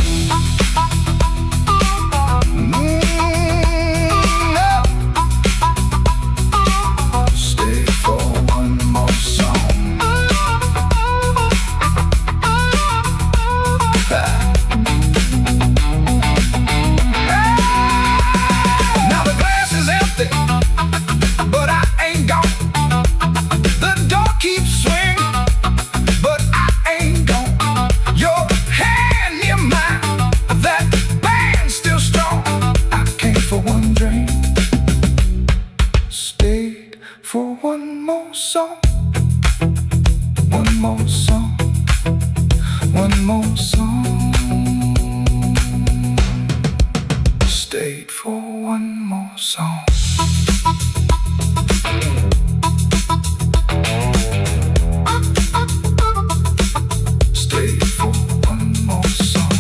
Stayed for one more song. Now the glass is empty, but I ain't gone. The door keeps swinging, but I ain't gone. Your hand near mine, that band's still strong. I came for one drink, stayed for one more song. One more song, one more song. Stayed for one more song. Stayed for one more song.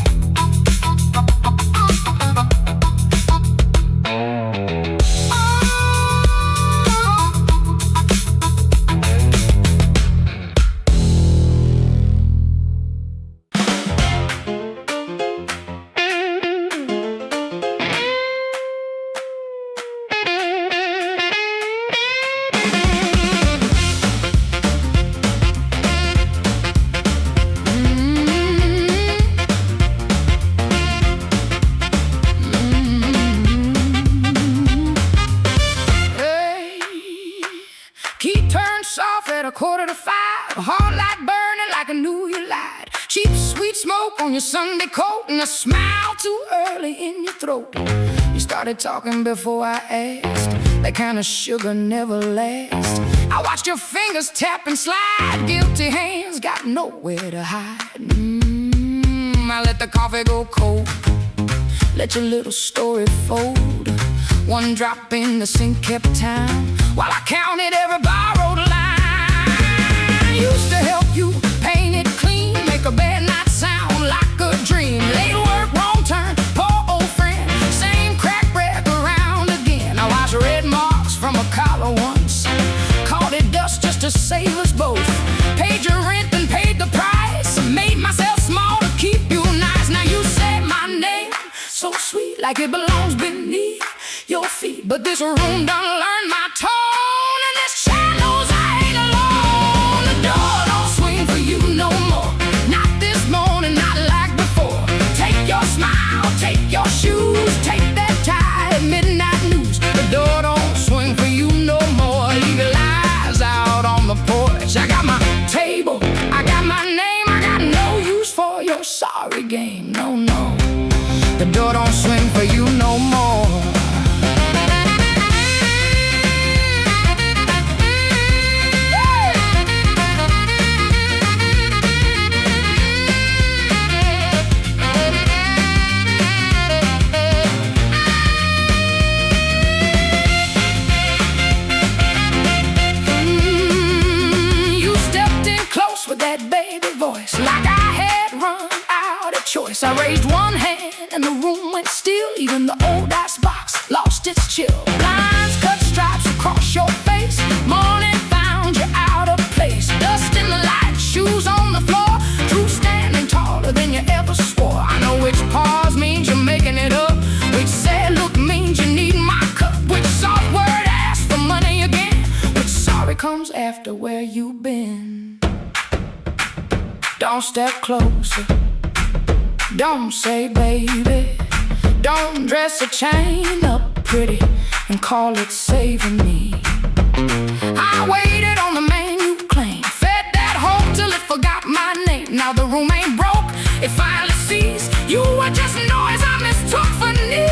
Key turned soft at 4:45. A hard light burning like I knew you lied. Cheap sweet smoke on your Sunday coat, and a smile too early in your throat. You started talking before I asked. That kind of sugar never lasts. I watched your fingers tap and slide. Guilty hands got nowhere to hide. I let the coffee go cold, let your little story fold. One drop in the sink kept time, while I counted every borrowed line. Used to help you paint it clean, make a bad night sound like a dream. Late work, wrong turn, poor old friend, same crack wreck around again. I watched red marks from a collar once, called it dust just to save us both. Paid your rent and paid the price, made myself small to keep you nice. Now you say my name so sweet, like it belongs beneath your feet. But this room done learned my tone, and this chair knows I ain't alone. The door don't swing for you no more, not this morning, not like before. Take your smile, take your shoes, take that tie at midnight news. The door don't swing for you no more. Leave your lies out on the porch. I got my table, I got my name, I got no use for your sorry game. No, no, the door don't swing for you no more. With that baby voice, like I had run out of choice. I raised one hand and the room went still. Even the old icebox lost its chill. Lines cut stripes across your face. Morning found you out of place. Dust in the light, shoes on the floor. Through standing taller than you ever swore. I know which pause means you're making it up, which sad look means you need my cup, which soft word asks for money again, which sorry comes after where you've been. Don't step closer, don't say baby, Don't dress a chain up pretty and call it saving me. I waited on the man you claim, fed that hoe till it forgot my name. Now the room ain't broke, it finally sees you were just noise I mistook for need.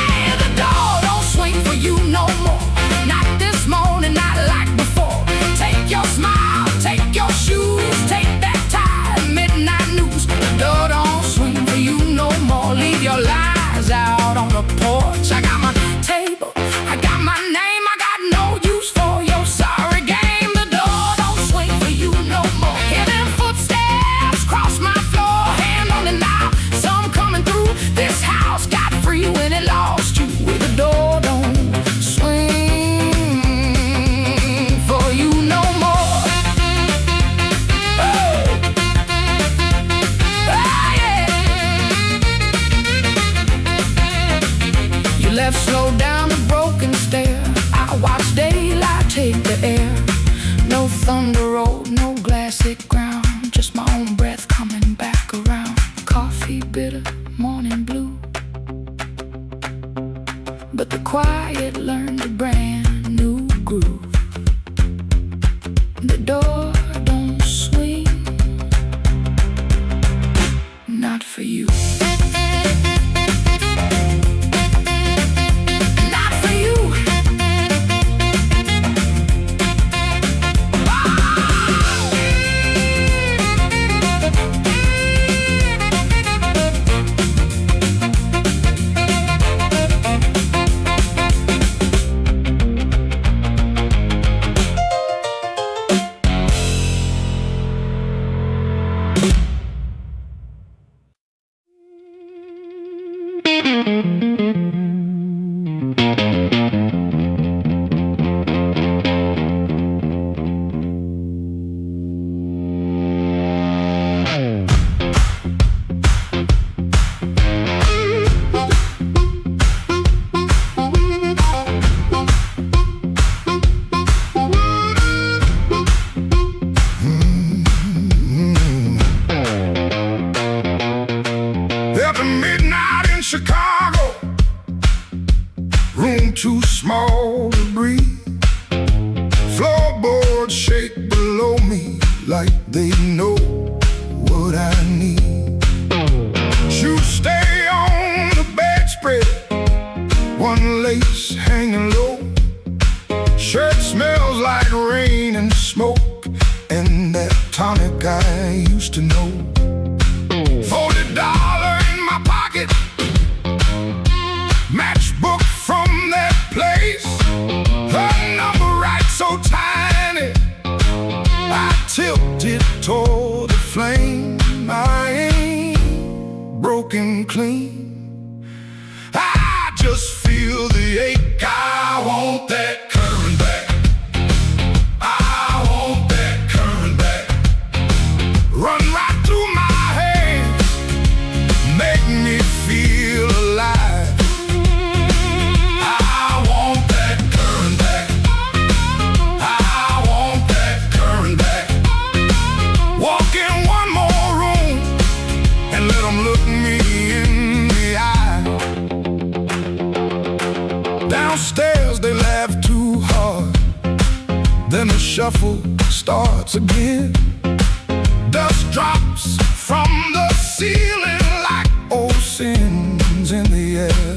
Hey, the door don't swing for you no more, not this morning, not like before. Take your smile, take your shoes, take that tie, midnight news. The door don't swing for you no more. Leave your lies out on the porch. I got my table, I got my name, I got no use for your sorry game. The door don't swing for you no more. Hear them footsteps cross my floor, hand on the knob, some coming through. This house got free when it lost you. The door don't swing for you no more. Oh, yeah. You left slow down a broken stair. I watched daylight take the air. No thunder road, no glassy ground, just my own breath coming back around. Coffee bitter, morning blue, but the quiet learned a brand new groove. The door don't swing, not for you. Not for you. After midnight in Chicago, room too small to breathe. Floorboards shake below me like they know what I need. Shoes stay on the bedspread, one lace hanging low. Shirt smells like rain and smoke, and that tonic I used to know. $40 in my pocket, matchbook from that place. Her number right so tiny, I tilted toward the flame. I ain't broken clean, I just feel the ache. I want that current back, I want that current back. Run right through my hands, make me feel alive. I want that current back, I want that current back. Walk in one more room and let them look me in the eye. Downstairs they laugh too hard, then the shuffle starts again. Dust drops from the ceiling like old sins in the air.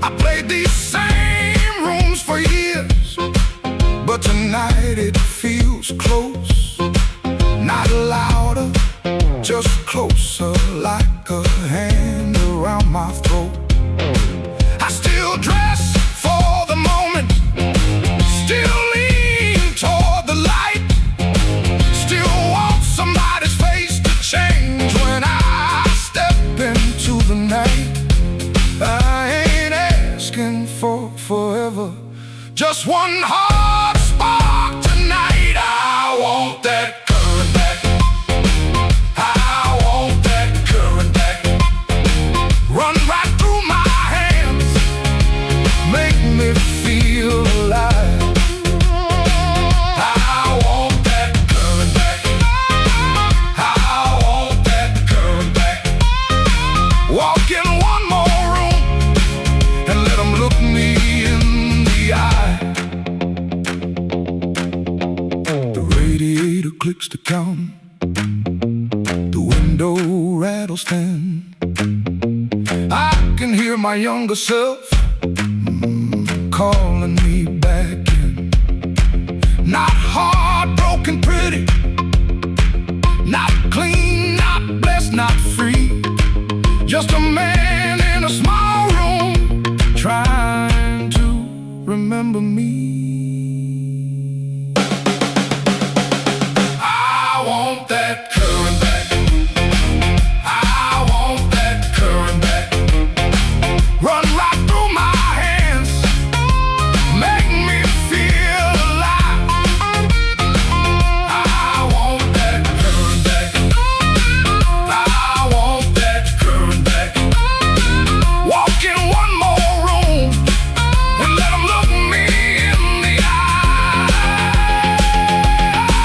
I played these same rooms for years, but tonight it feels close. Not louder, just closer, like a hand around my throat. I still dress for the moment, still lean toward the light, still want somebody's face to change when I step into the night. I ain't asking for forever, just one hard spark tonight. I want that current back, I want that current back. Run right through my hands, make me feel alive. I want that current back, I want that current back. weeks to come. The window rattles thin. I can hear my younger self calling me back in. Not heartbroken pretty, not clean, not blessed, not free. Just a man in a small room trying to remember me. I want that current back. I want that current back. Run right through my hands, make me feel alive. I want that current back. I want that current back. Walk in one more room and let 'em look me in the eye.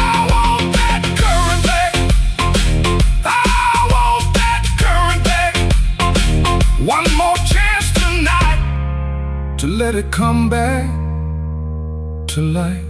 I want that current back. I want that current back. One more chance tonight to let it come back to life.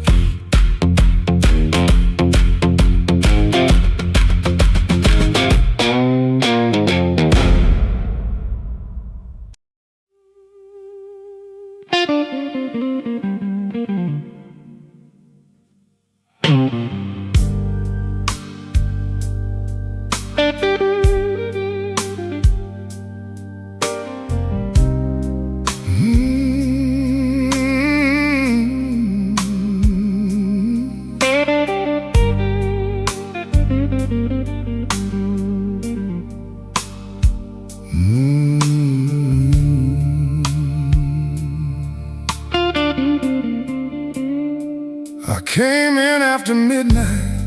I came in after midnight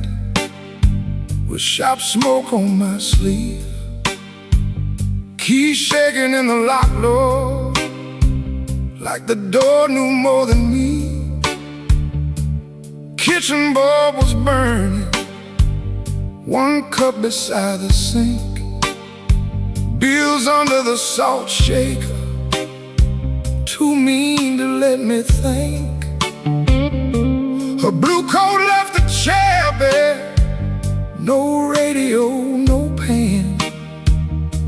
with sharp smoke on my sleeve, keys shaking in the lock, Lord, like the door knew more than me. Kitchen bulb was burning, one cup beside the sink, bills under the salt shaker, too mean to let me think. Her blue coat left the chair bare, no radio, no pan,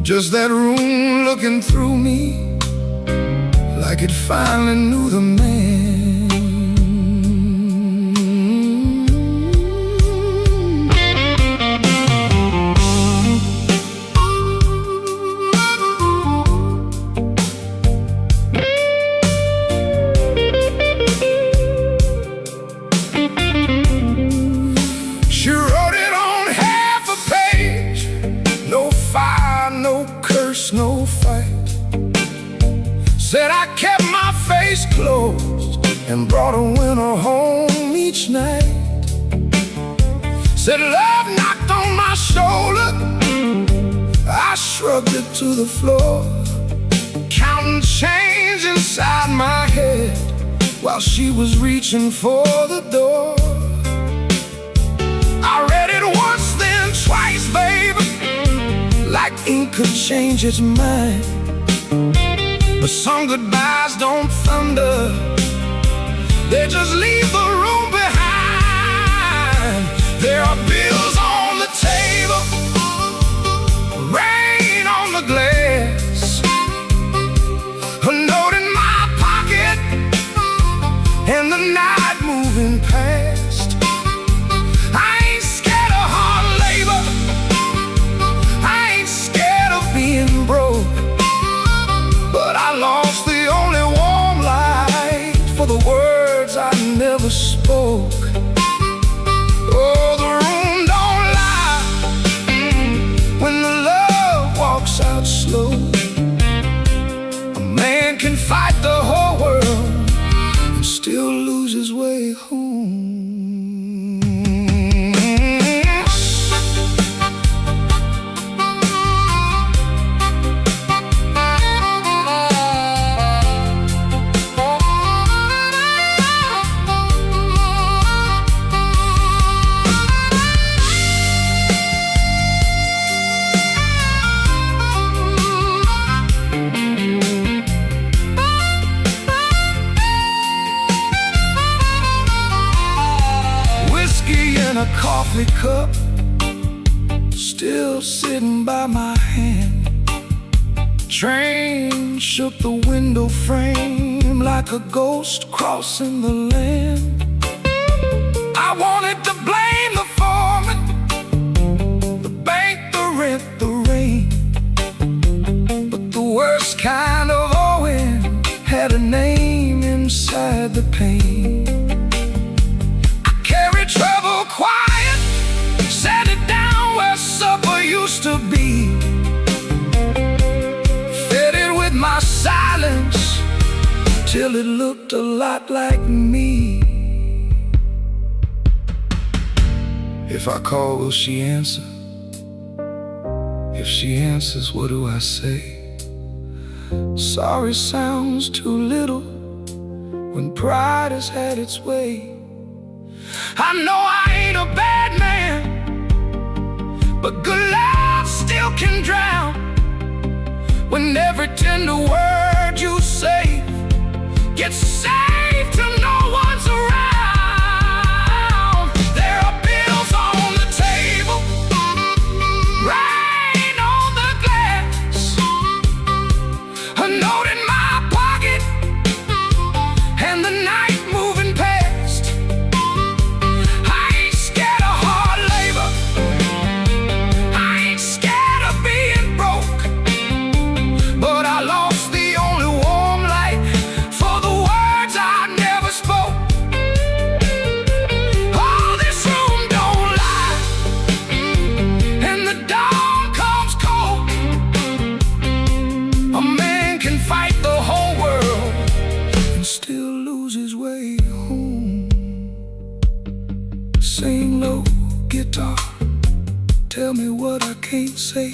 just that room looking through me like it finally knew the man. She wrote it on half a page, no fire, no curse, no fight. Said I kept my face closed and brought a winner home each night. Said love knocked on my shoulder, I shrugged it to the floor, counting change inside my head while she was reaching for the door. I read it once, then twice, baby, like ink could change its mind. But some goodbyes don't thunder, they just leave the room behind. There are bills on the table, rain on the glass, a note in my pocket, and the night moving past. I ain't scared of hard labor, I ain't scared of being broke, but I lost the only warm light for the words I never spoke. Oh, the room don't coffee cup still sitting by my hand. Train shook the window frame like a ghost crossing the land. I wanted to blame the foreman, the bank, the rent, the rain, but the worst kind of owing had a name inside the pain. I carried trouble quiet, set it down where supper used to be, fed it with my silence till it looked a lot like me. If I call, will she answer? If she answers, what do I say? Sorry sounds too little when pride has had its way. I know I ain't a bad man, but good love still can drown when every tender word you say gets saved till no one's around. There are bills on the table, rain on the glass, a note in my pocket, and the night moving past. I ain't scared of hard labor, I ain't scared of being broke, but I lost the only warm light for the words I never spoke. Oh, this room don't lie, and the dawn comes cold. A man can fight the whole world and still lose his way home. Sing low, guitar, tell me what I can't say.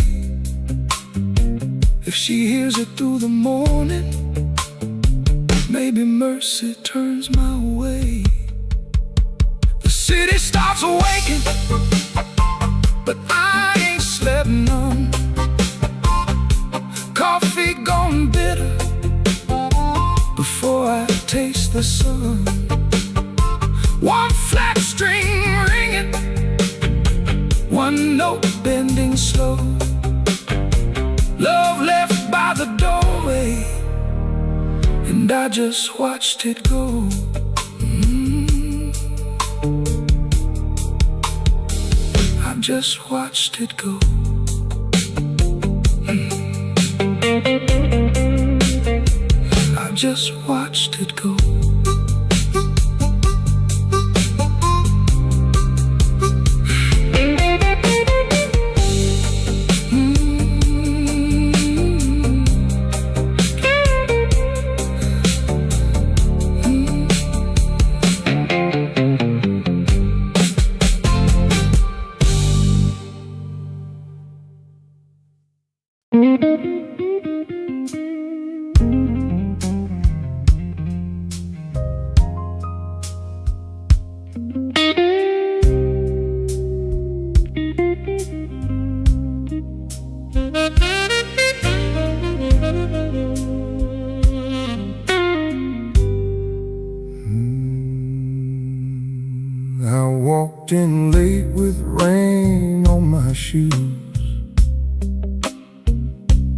If she hears it through the morning, maybe mercy turns my way. The city starts awaking, but I ain't slept none. Coffee gone bitter before I taste the sun. One flat string ringing, one note bending slow. Love left by the doorway, and I just watched it go. I just watched it go. I just watched it go. I walked in late with rain on my shoes,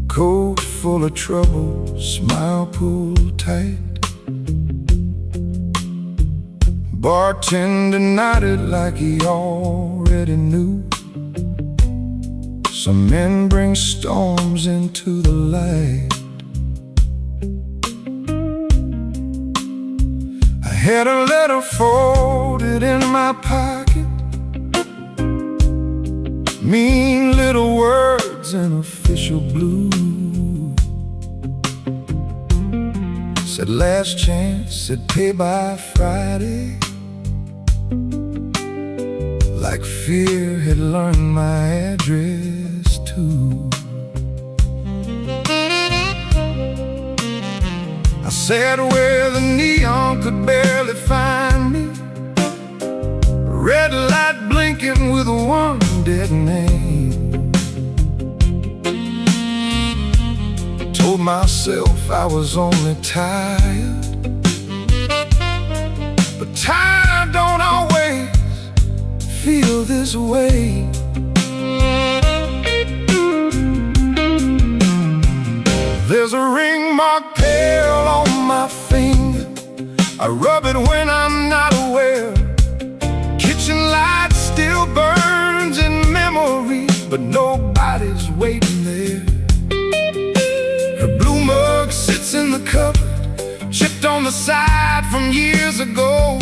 coat full of trouble, smile pulled tight. Bartender nodded like he already knew. Some men bring storms into the light. I had a letter folded in my pocket, mean little words in official blue. Said last chance, said pay by Friday. Like fear had learned my address too. I sat where the neon could barely find me, red light blinking with one dead name. Told myself I was only tired, but tired don't always feel this way. There's a ring marked pale on my finger. I rub it when I'm not aware. Kitchen light still burns in memory, but nobody's waiting there. Her blue mug sits in the cupboard, chipped on the side from years ago.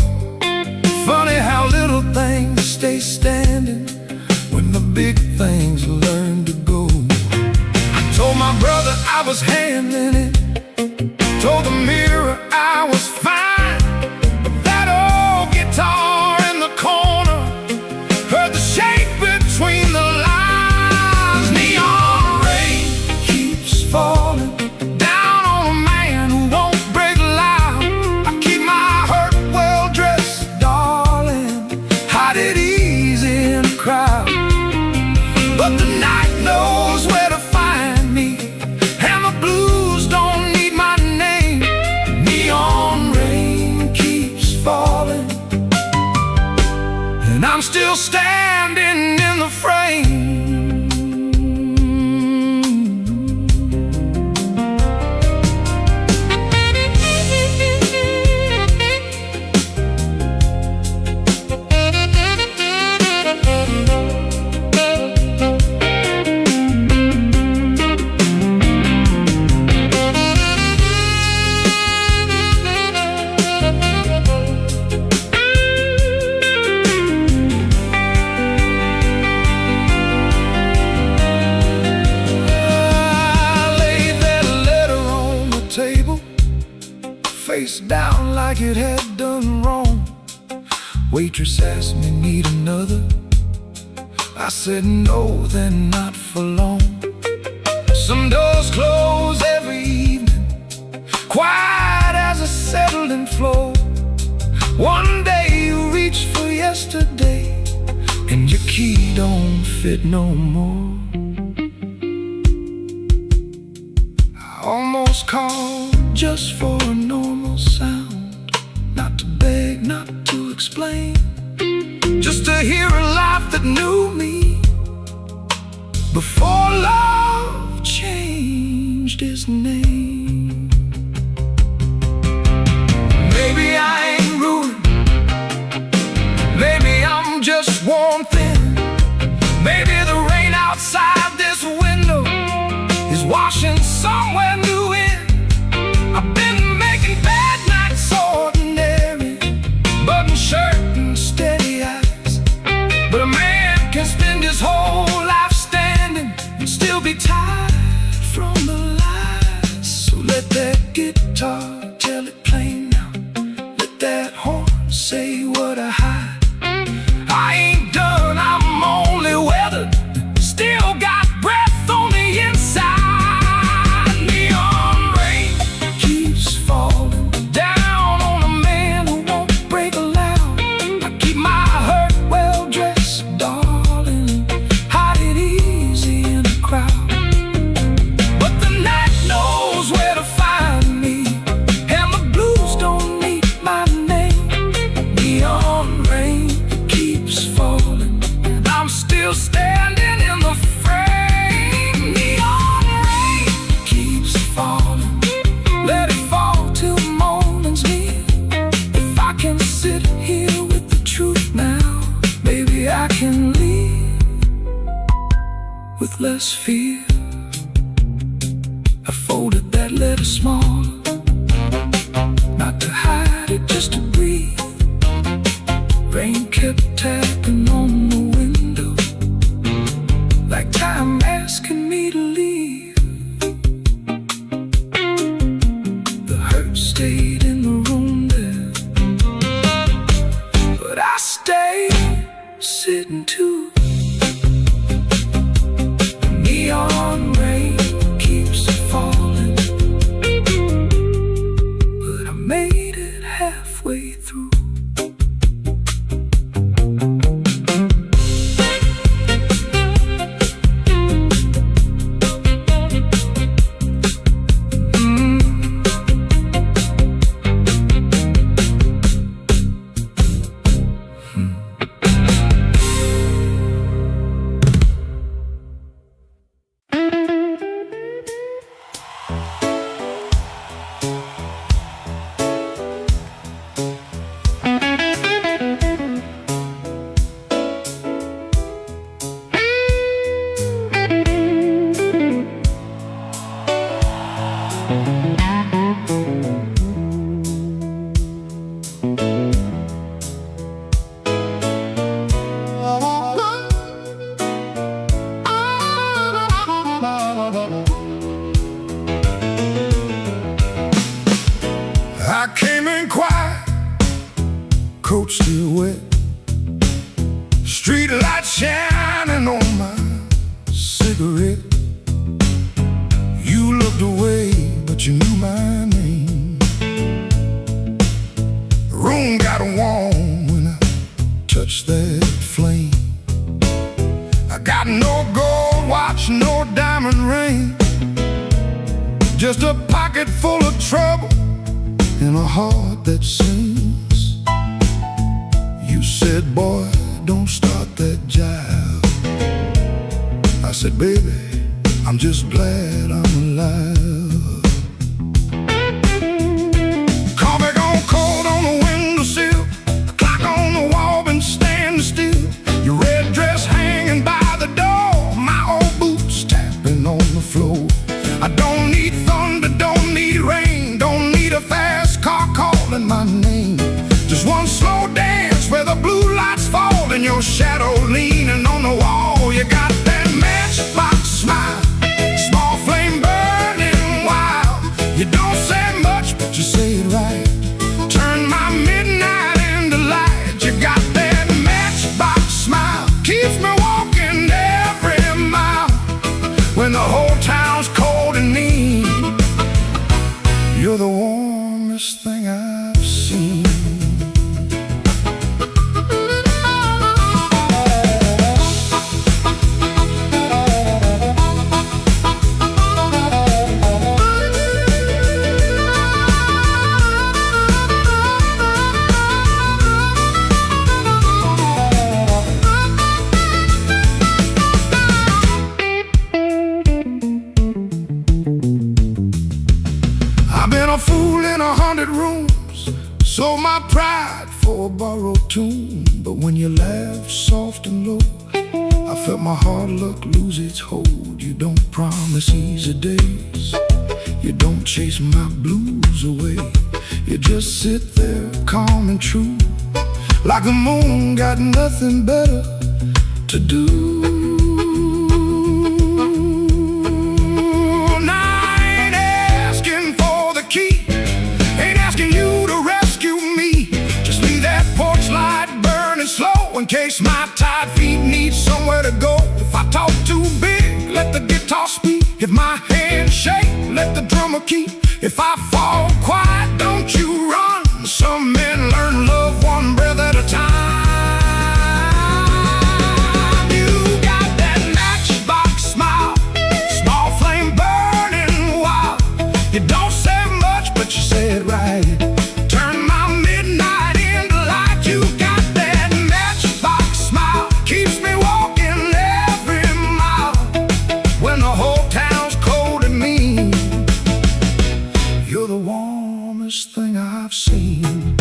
Funny how little things stay standing when the big things learn to go. Told my brother I was handling it, told the mirror I was fine. But that old guitar in the corner heard the shake between the lines. Neon rain keeps falling down on a man who won't break loud. I keep my hurt well dressed, darling, hide it easy in a crowd. But the night knows where to find me, and the blues don't need my name. Neon rain keeps falling, and I'm still standing in the frame. Face down like it had done wrong. Waitress asked me, need another? I said no, then not for long. Some doors close every evening, quiet as a settling floor. One day you reach for yesterday, and your key don't fit no more. I almost called just for a normal sound, not to beg, not to explain, just to hear a laugh that knew me before love changed its name. Maybe I ain't ruined, maybe I'm just worn thin. Maybe the rain outside this window is washing somewhere new in. I've been making bad nights ordinary, button shirt and steady eyes. But a man can spend his whole life standing and still be tired from the lies. So let that guitar tell it plain now, let that horn say what I hide. I ain't done, I'm only weathered, still got breath on the inside. Standing in the frame. Neon rain keeps falling, let it fall till morning's near. If I can sit here with the truth now, maybe I can leave with less fear. I folded that letter smaller, not to hide it, just to breathe. Rain kept tapping on the window, like time asking me to leave. The hurt stayed in the room there, but I stayed sitting too. The neon rain keeps falling, but I made it halfway through. coat still wet, street lights shining on my cigarette. You looked away, but you knew my name. The room got warm when I touched that flame. I got no gold watch, no diamond ring, just a pocket full of trouble and a heart that sings. You said, boy, don't start that jive. I said, baby, I'm just glad I'm alive. Coffee gone cold on the windowsill, the clock on the wall been standing still. Your red dress hanging by the door, my old boots tapping on the floor. I don't need thunder, don't need rain, don't need a fast car calling my name. Just one slow dance where the blue lights fall and your shadow leaning on the wall. You got that matchbox smile, small flame burning wild. You don't say much, but you say it right. Turn my midnight into light. You got that matchbox smile, keeps me walking every mile when the whole town's cold and mean. You're the warmest thing I've seen. I've been a fool in 100 rooms, sold my pride for a borrowed tune. But when you laugh soft and low, I felt my hard luck lose its hold. You don't promise easy days, you don't chase my blues away. You just sit there calm and true, like the moon got nothing better to do. In case my tired feet need somewhere to go. If I talk too big, let the guitar speak. If my hands shake, let the drummer keep. If I fall quiet, don't you run. Some men learn love one breath at a time. You got that matchbox smile, small flame burning wild. You don't say much, but you say it right. Turn my midnight into light. You got that matchbox smile, keeps me walking every mile when the whole town's cold and mean. You're the warmest thing I've seen.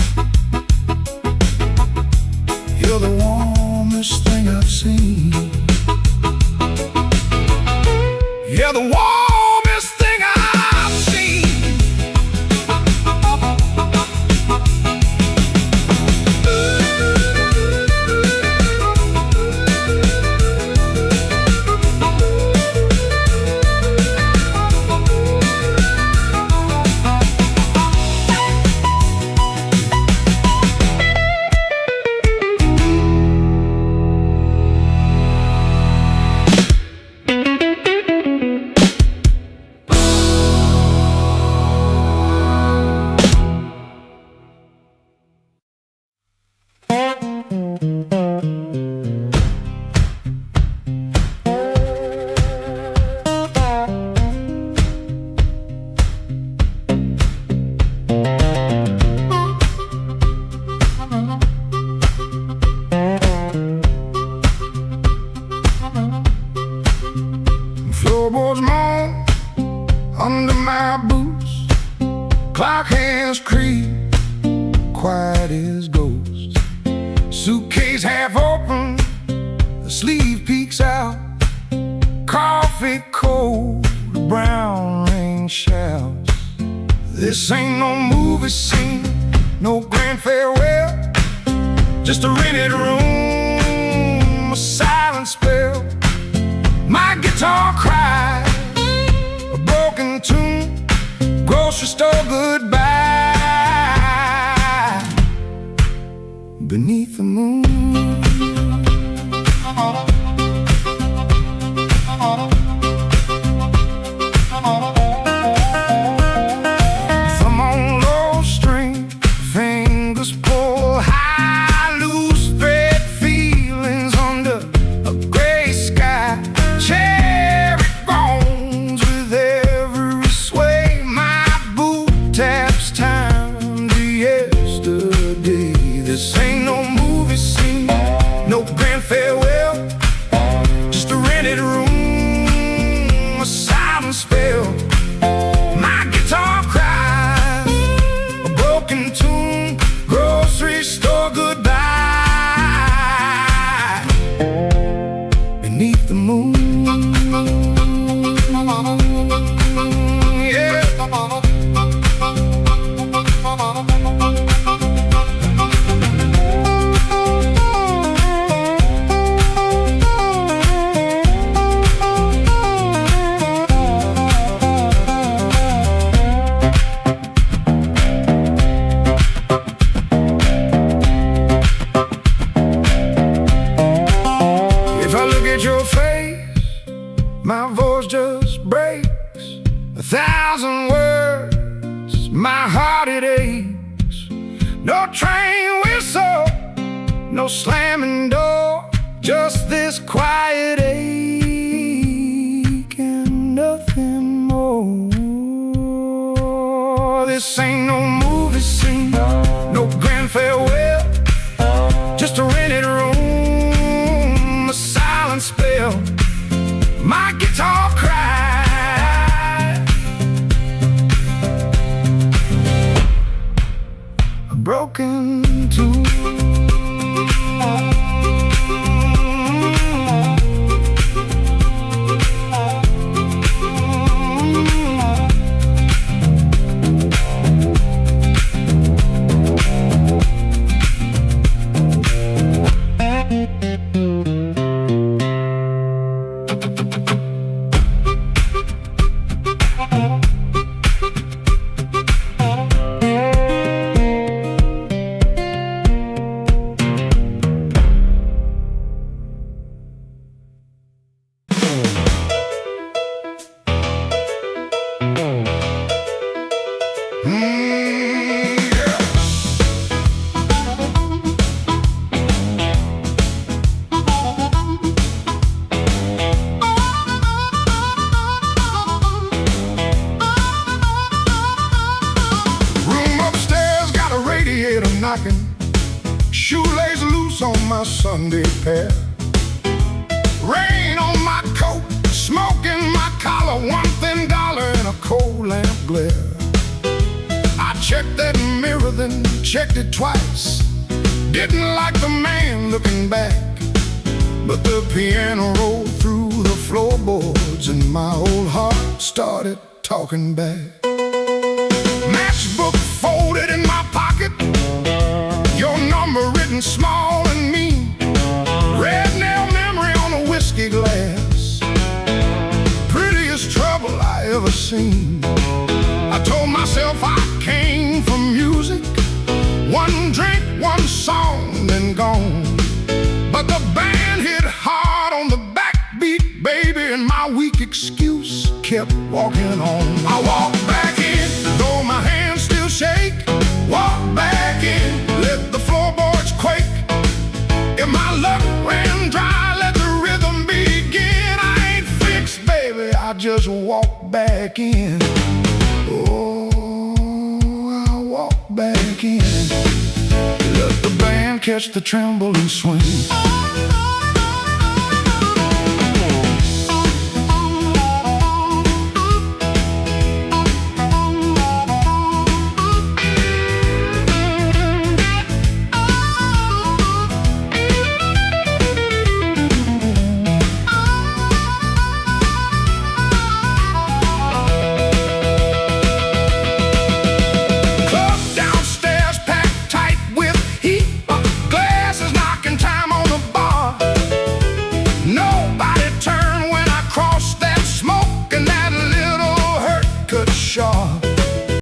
You're the warmest thing I've seen. You're the warmest thing I've seen. Floorboards moan under my boots, clock hands creep, quiet as ghosts. Suitcase half open, the sleeve peeks out. Coffee cold, the brown rain shouts. This ain't no movie scene, no grand farewell, just a rented room, a silent spell. My guitar cries, a broken tune, grocery store goodbye. beneath the moon. Thumb on low string, fingers pull high, loose thread feelings under a gray sky. Cherry bones with every sway, my boot taps time to yesterday. This ain't no movie scene, no grand farewell, just a rented room, a silent spell. My guitar cries, a broken tune, grocery store goodbye. Beneath the moon, yeah. If I look at your face, my voice just breaks. 1,000 words, my heart it aches. No train whistle, no slamming door, just this quiet ache and nothing more. This ain't no movie scene, no grand farewell, just a rented room, a silent spell. My guitar cries, a broken tune. Room upstairs got a radiator knocking, shoelace loose on my Sunday pair. Rain on my coat, smoke in my collar, one thin dollar in a cold lamp glare. I checked that mirror, then checked it twice. Didn't like the man looking back, but the piano rolled through the floorboards and my old heart started talking back. Matchbook folded in my pocket, your number written small and mean. Red nail memory on a whiskey glass, prettiest trouble I ever seen. I told myself I came from music, one drink, one song, then gone. But the band hit hard on the backbeat, baby, and my weak excuse kept walking on. I walked back in, though my hands still shake. Walk back in, let the floorboards quake. If my luck ran dry, let the rhythm begin. I ain't fixed, baby, I just walk back in. Oh, I walk back in, let the band catch the tremble and swing.